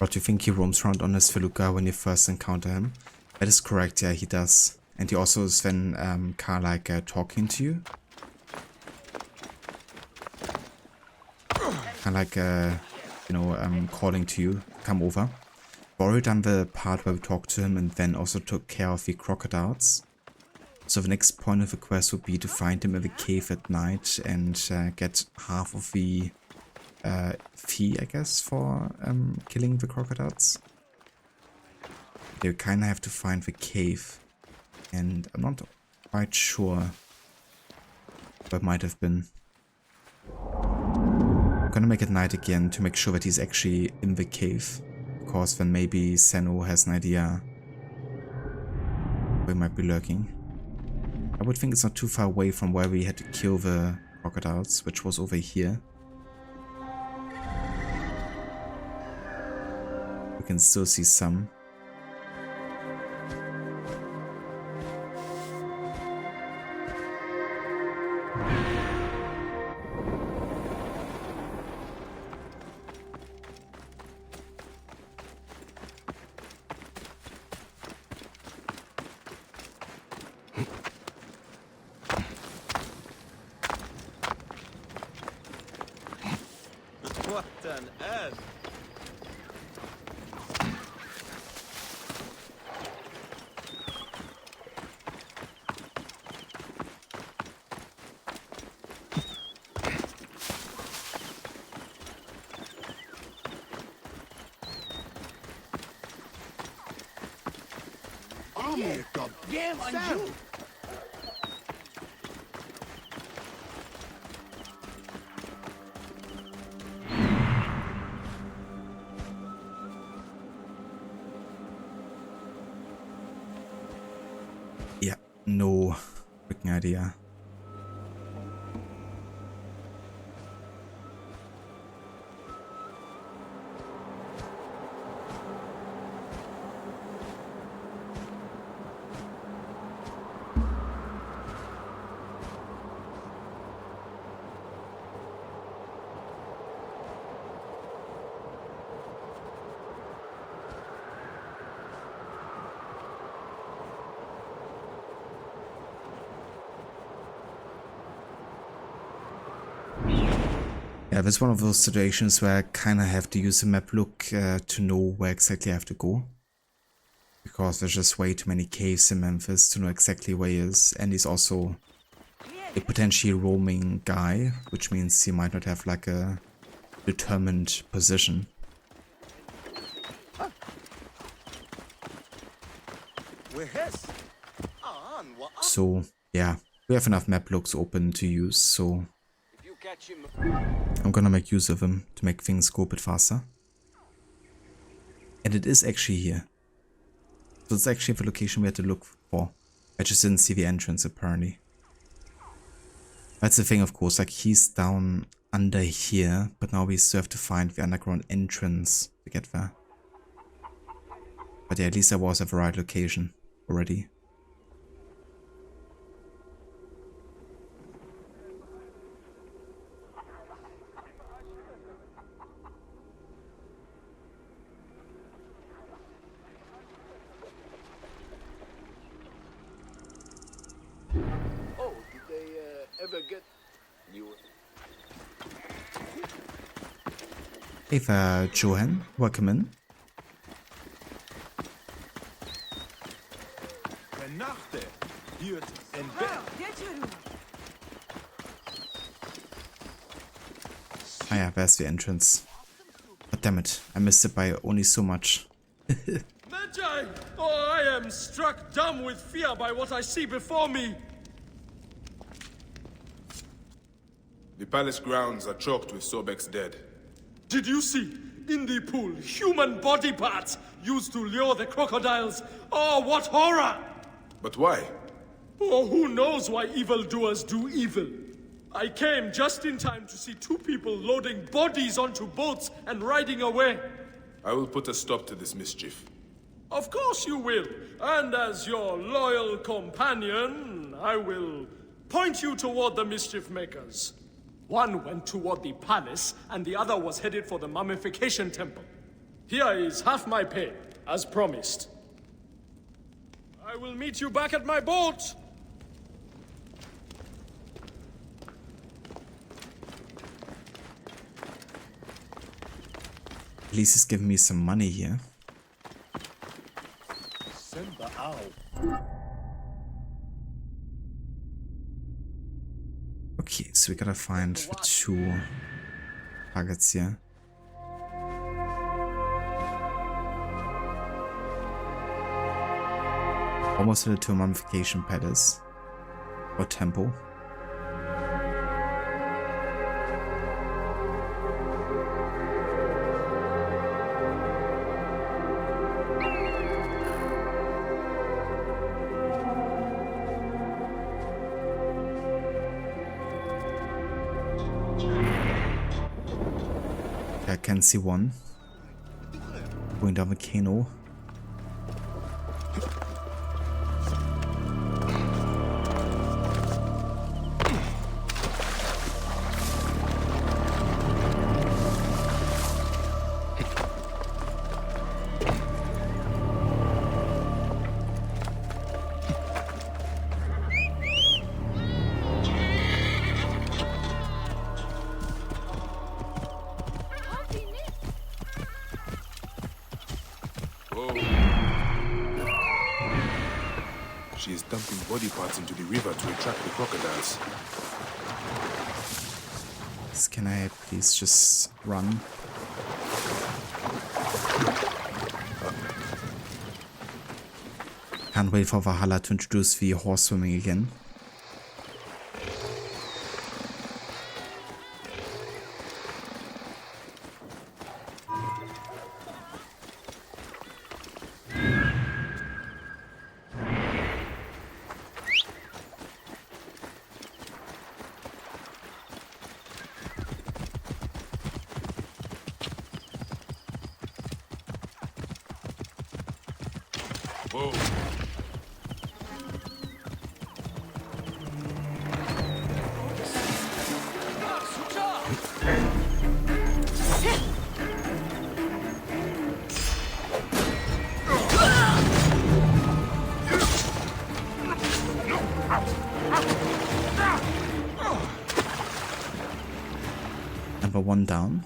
Or do you think he roams around on his felucca when you first encounter him? That is correct, yeah, he does. And he also is then kind of like talking to you. Kind of like, you know, calling to you, come over. I've already done the part where we talked to him and then also took care of the crocodiles. So the next point of the quest would be to find him in the cave at night and get half of the fee, I guess, for killing the crocodiles. They kinda have to find the cave, and I'm not quite sure where it might have been. I'm gonna make it night again to make sure that he's actually in the cave, because then maybe Senno has an idea where he might be lurking. I would think it's not too far away from where we had to kill the crocodiles, which was over here. We can still see some. What on earth? Damn on you! Yeah, no freaking idea. Yeah, that's one of those situations where I kinda have to use a map look to know where exactly I have to go. Because there's just way too many caves in Memphis to know exactly where he is, and he's also a potentially roaming guy, which means he might not have like a determined position. So yeah, we have enough map looks open to use, so I'm gonna make use of them to make things go a bit faster. And it is actually here. So it's actually the location we had to look for. I just didn't see the entrance apparently. That's the thing, of course, like he's down under here, but now we still have to find the underground entrance to get there. But yeah, at least I was at the right location already. Hey there, Johan. Welcome in. Ah yeah, there's the entrance. But damn it, I missed it by only so much. MEDJAY! Oh, I am struck dumb with fear by what I see before me. The palace grounds are choked with Sobek's dead. Did you see, in the pool, human body parts used to lure the crocodiles? Oh, what horror! But why? Oh, who knows why evildoers do evil? I came just in time to see two people loading bodies onto boats and riding away. I will put a stop to this mischief. Of course you will. And as your loyal companion, I will point you toward the mischief makers. One went toward the palace, and the other was headed for the mummification temple. Here is half my pay, as promised. I will meet you back at my boat! At least he's giving me some money here. Okay, so we gotta find the two targets here. Almost headed to a mummification palace or temple. I can see one going down the volcano. She is dumping body parts into the river to attract the crocodiles. Can I please just run? Can't wait for Valhalla to introduce the horse swimming again. Whoa. Number one down.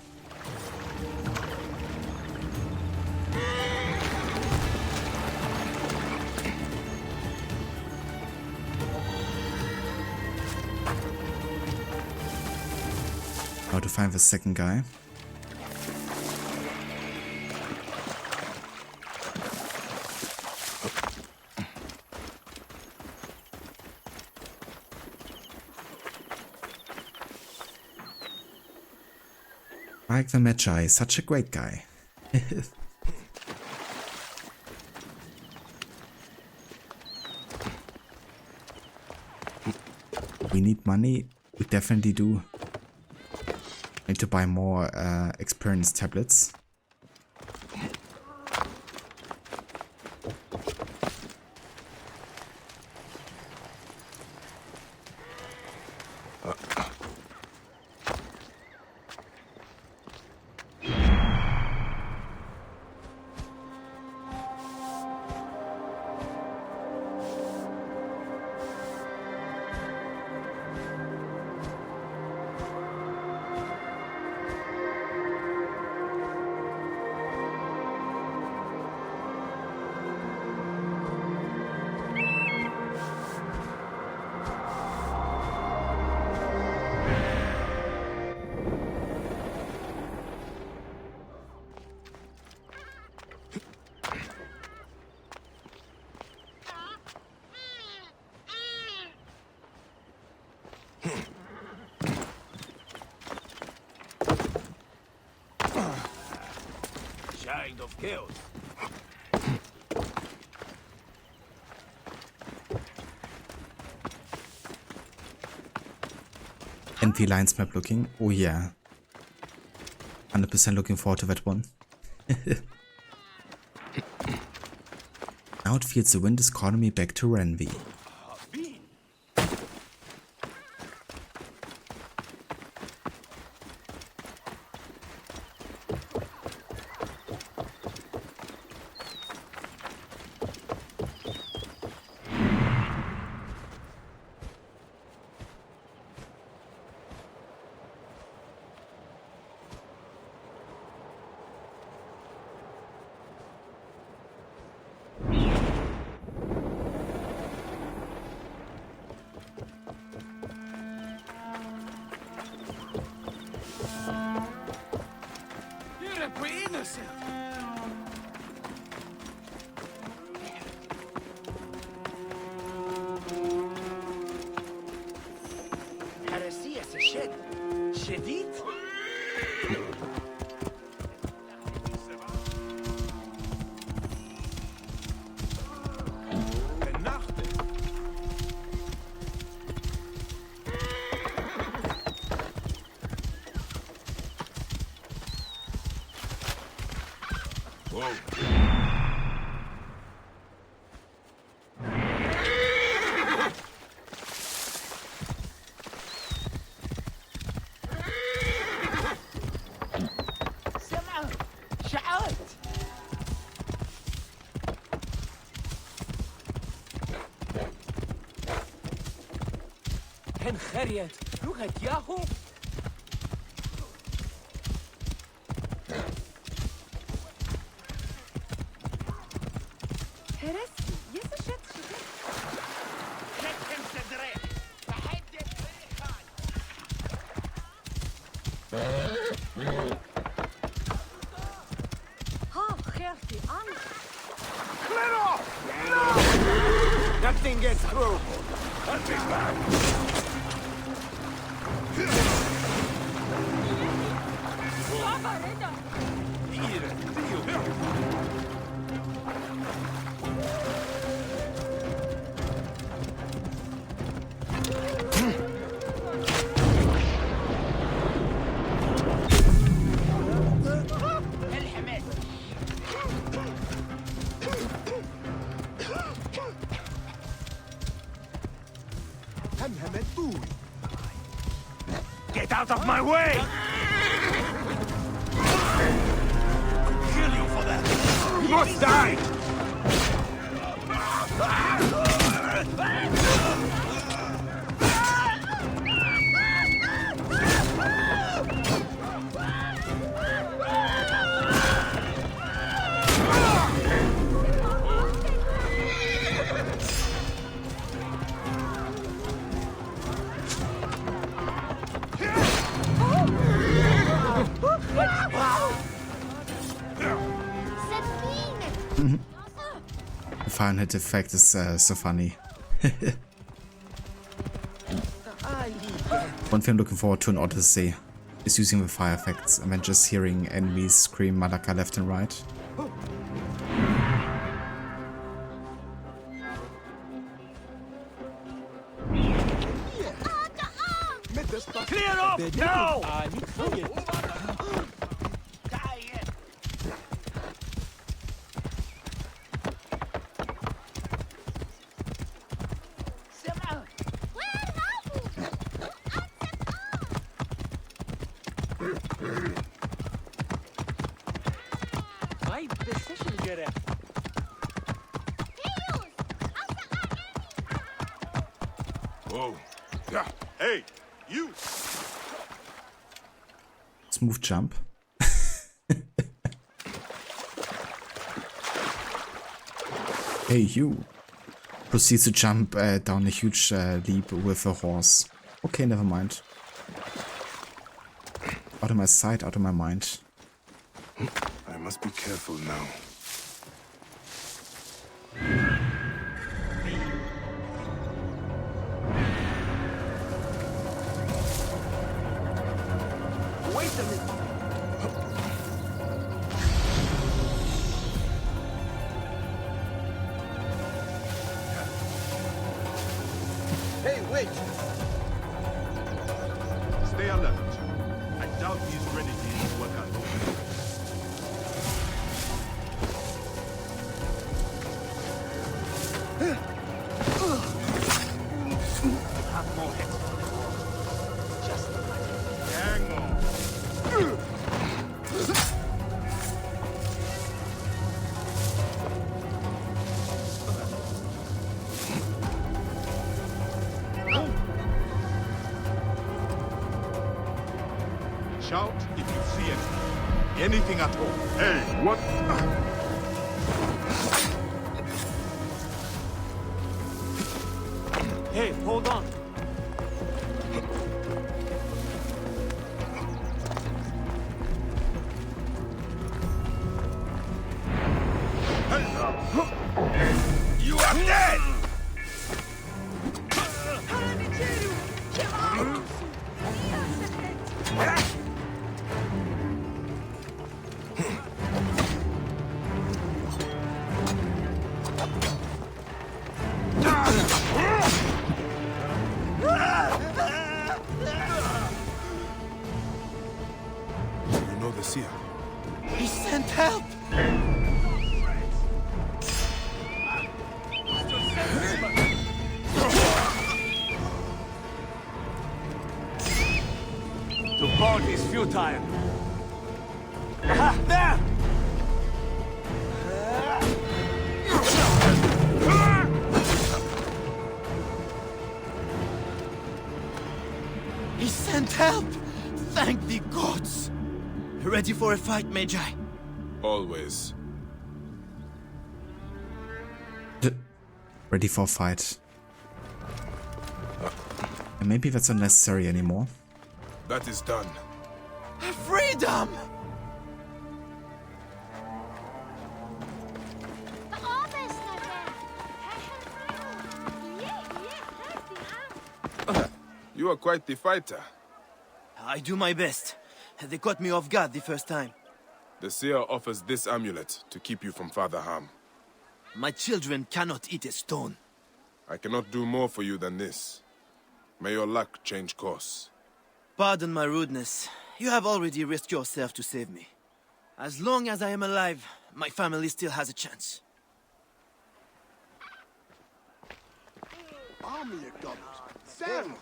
Now to find the second guy. Like the MEDJAY, such a great guy. We need money, we definitely do. Need to buy more experience tablets. Child of chaos. Empty lines map looking. Oh yeah. 100% looking forward to that one. Now it feels the wind is calling me back to Renvi. yourself. هرسية الشد شديد. خريت لغة ياهو. هرسي يسشت شتم صدري تحدث ها خيرتي أنا. Clear off! No! Nothing gets through. I'll be back. Get out of my way! Kill you for that. You must die! The fire hit effect is so funny. One thing I'm looking forward to in Odyssey is using the fire effects and then just hearing enemies scream Malaka left and right. Clear off now! Oh, yeah. Hey, you! Smooth jump. Hey, you! Proceeds to jump down a huge leap with a horse. Okay, never mind. Out of my sight, out of my mind. I must be careful now. Wait a minute. Hey, wait! Stay alert. I doubt these renegades work alone. Have more hits. Just hang on. Shout if you see anything. Anything at all. Hey, what? Hey, hold on. You are dead! You know the seer. He sent help! To board is futile. Aha, there! He sent help! Thank the gods! Ready for a fight, MEDJAY? Always. Ready for a fight. And maybe that's not necessary anymore. That is done. Freedom! You are quite the fighter. I do my best. They caught me off guard the first time. The seer offers this amulet to keep you from further harm. My children cannot eat a stone. I cannot do more for you than this. May your luck change course. Pardon my rudeness. You have already risked yourself to save me. As long as I am alive, my family still has a chance. Army of dollars. Sam!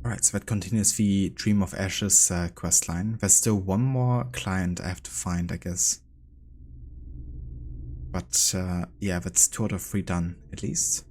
Alright, so that continues the Dream of Ashes questline. There's still one more client I have to find, I guess. But yeah, that's 2 out of 3 done, at least.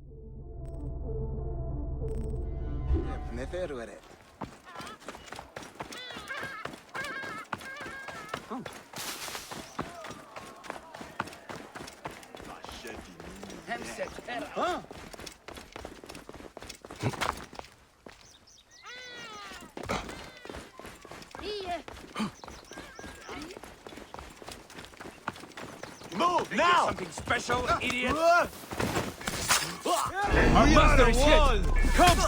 Move now! Something special, idiot! Our master is hit! Come!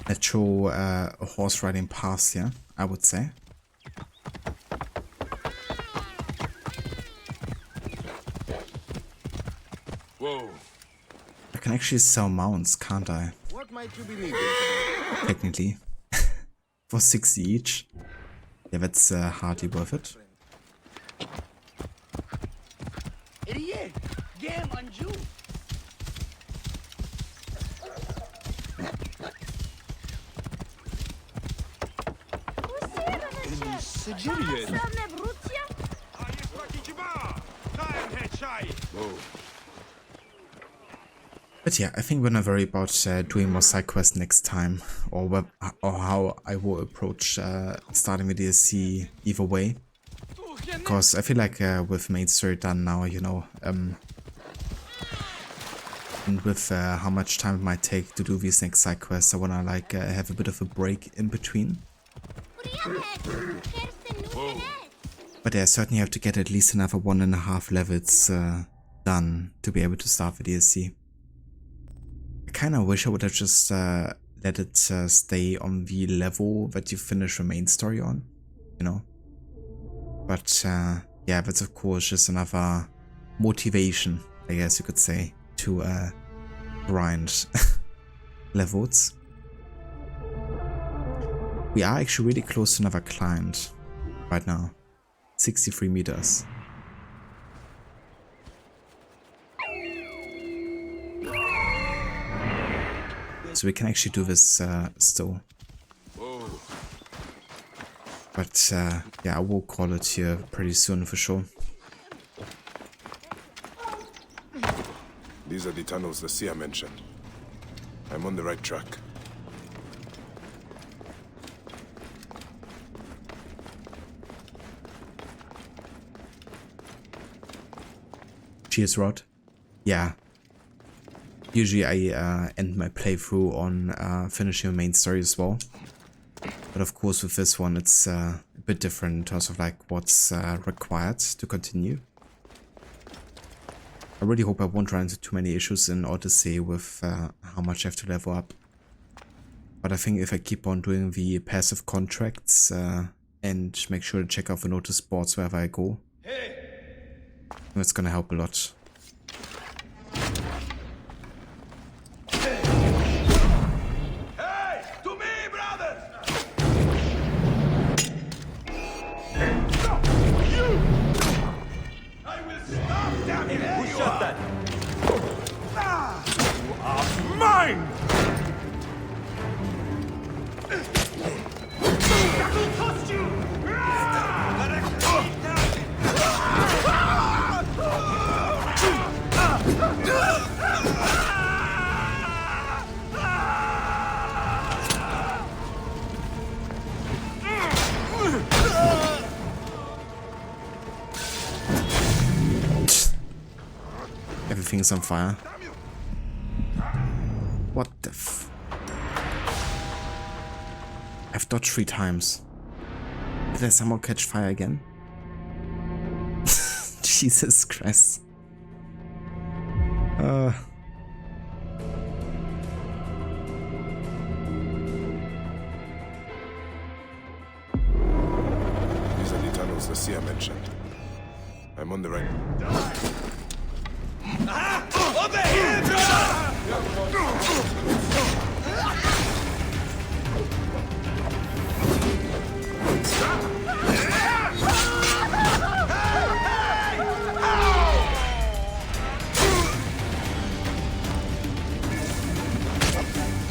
Let's show a horse riding past here, I would say. Whoa. I can actually sell mounts, can't I? What might you be needing? Technically. For 60 each. Yeah, that's hardly worth it. But yeah, I think we're gonna worry about doing more side quests next time, or how I will approach starting the DLC either way. Because I feel like with main story done now, you know, And with how much time it might take to do these next side quests, I wanna like have a bit of a break in between. But yeah, I certainly have to get at least another 1.5 levels done to be able to start the DLC. I kinda wish I would have just let it stay on the level that you finish the main story on, you know. But yeah, that's of course just another motivation, I guess you could say, to grind levels. We are actually really close to another client right now. 63 meters. So we can actually do this still. But yeah, I will call it here pretty soon for sure. These are the tunnels the seer mentioned. I'm on the right track. Cheers, Rod. Yeah. Usually I end my playthrough on finishing the main story as well. But of course with this one it's a bit different in terms of like what's required to continue. I really hope I won't run into too many issues in Odyssey with how much I have to level up. But I think if I keep on doing the passive contracts and make sure to check out the notice boards wherever I go, that's gonna help a lot. Hey! To me, brothers! You! I will stop, damn it! Who shot that? You are mine! That will cost you! Everything's on fire. What the f... I've dodged 3 times. Did I somehow catch fire again? Jesus Christ. These are the tunnels the seer mentioned. I'm on the right. Over here,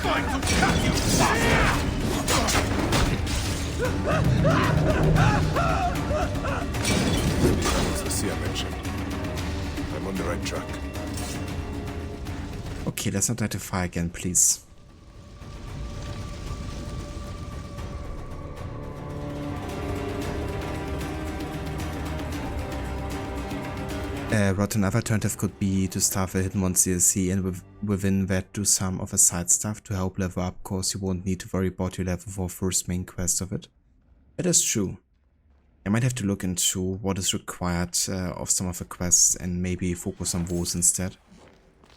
going to cut you! Tunnels the seer mentioned. I'm on the right track. Okay, let's not light a fire again, please. What another alternative could be to start the Hidden Ones DLC and within that do some of the side stuff to help level up, cause you won't need to worry about your level for first main quest of it. That is true. I might have to look into what is required of some of the quests and maybe focus on those instead.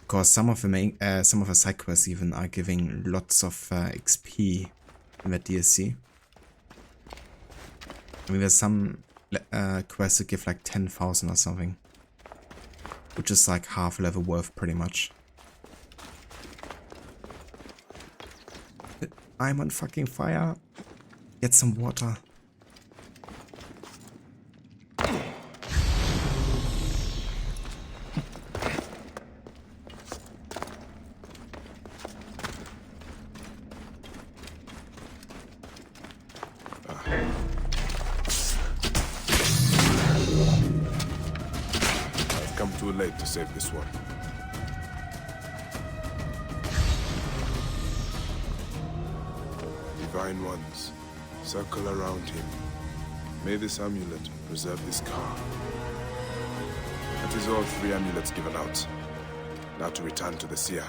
Because some of the side quests even are giving lots of XP in that DLC. I mean, there's some quests that give like 10,000 or something, which is like half level worth pretty much. I'm on fucking fire. Get some water. Too late to save this one. Divine Ones, circle around him. May this amulet preserve this calm. That is all 3 amulets given out. Now to return to the seer.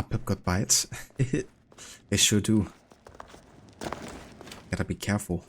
Pip got bites. They sure do. Gotta be careful.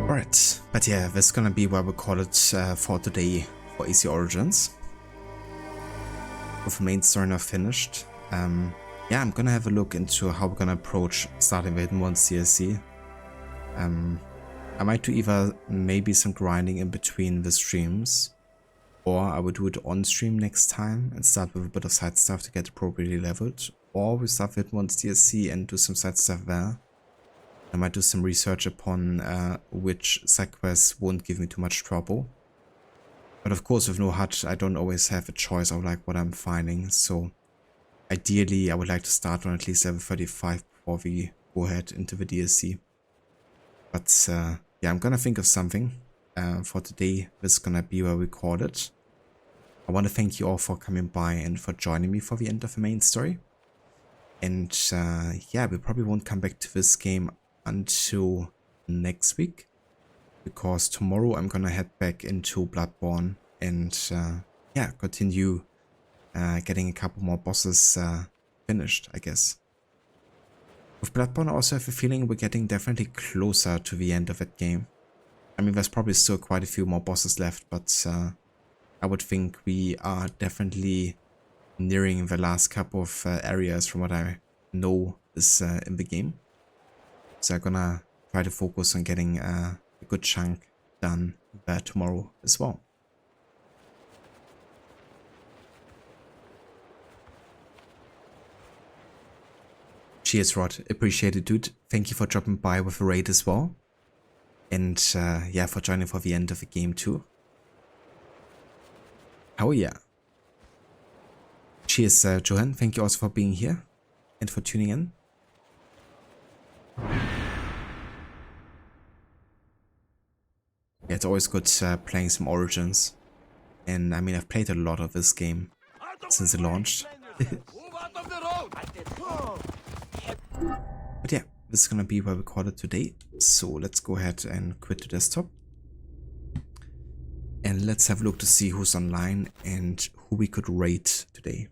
Alright, but yeah, that's gonna be where we call it for today for AC Origins. With the main story now finished. Yeah, I'm gonna have a look into how we're gonna approach starting with Hidden Ones DLC. I might do either maybe some grinding in between the streams, or I would do it on stream next time and start with a bit of side stuff to get appropriately leveled, or we start with Hidden Ones DLC and do some side stuff there. I might do some research upon which side quests won't give me too much trouble. But of course with no HUD I don't always have a choice of like what I'm finding, so ideally I would like to start on at least level 35 before we go ahead into the DLC. But yeah, I'm gonna think of something for today. This is gonna be where we call it. I want to thank you all for coming by and for joining me for the end of the main story. And yeah, we probably won't come back to this game until next week, because tomorrow I'm gonna head back into Bloodborne and yeah, continue getting a couple more bosses finished, I guess. With Bloodborne I also have a feeling we're getting definitely closer to the end of that game. I mean, there's probably still quite a few more bosses left, but I would think we are definitely nearing the last couple of areas from what I know is in the game. So I'm gonna try to focus on getting a good chunk done tomorrow as well. Cheers, Rod. Appreciate it, dude. Thank you for dropping by with a raid as well. And yeah, for joining for the end of the game too. Oh yeah. Cheers, Johan. Thank you also for being here and for tuning in. Yeah, it's always good playing some Origins. And I mean, I've played a lot of this game since it launched. But yeah, this is gonna be where we call it today. So let's go ahead and quit the desktop. And let's have a look to see who's online and who we could raid today.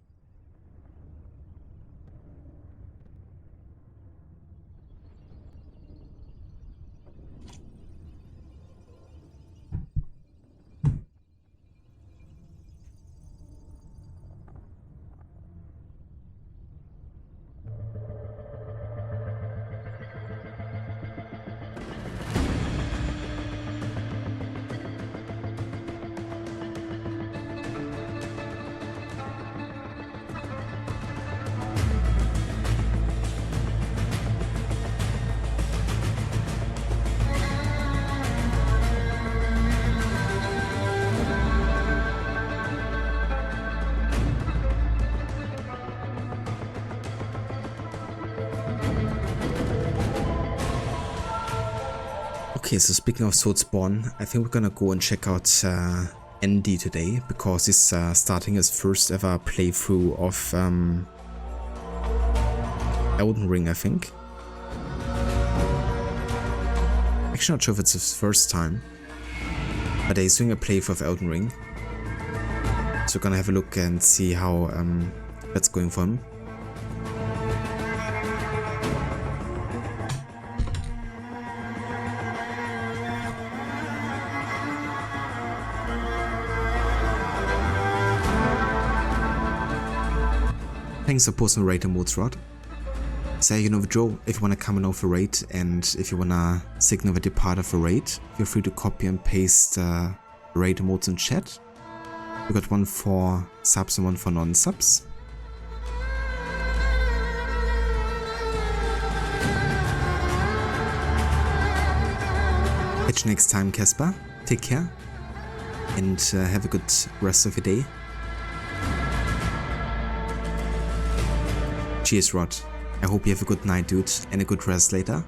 Okay, so speaking of Soulspawn, I think we're gonna go and check out ND today, because he's starting his first ever playthrough of Elden Ring, I think. Actually not sure if it's his first time, but he's doing a playthrough of Elden Ring. So we're gonna have a look and see how that's going for him. Thanks for posting raid emotes, Rod. Say you know the drill. If you wanna come and over raid, and if you wanna signal the departure for raid, feel free to copy and paste raid emotes in chat. We got one for subs and one for non-subs. Catch you next time, Casper. Take care and have a good rest of your day. Cheers, Rod. I hope you have a good night, dude, and a good rest later.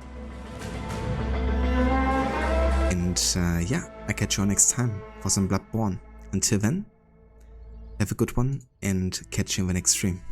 And yeah, I'll catch you all next time for some Bloodborne. Until then, have a good one and catch you in the next stream.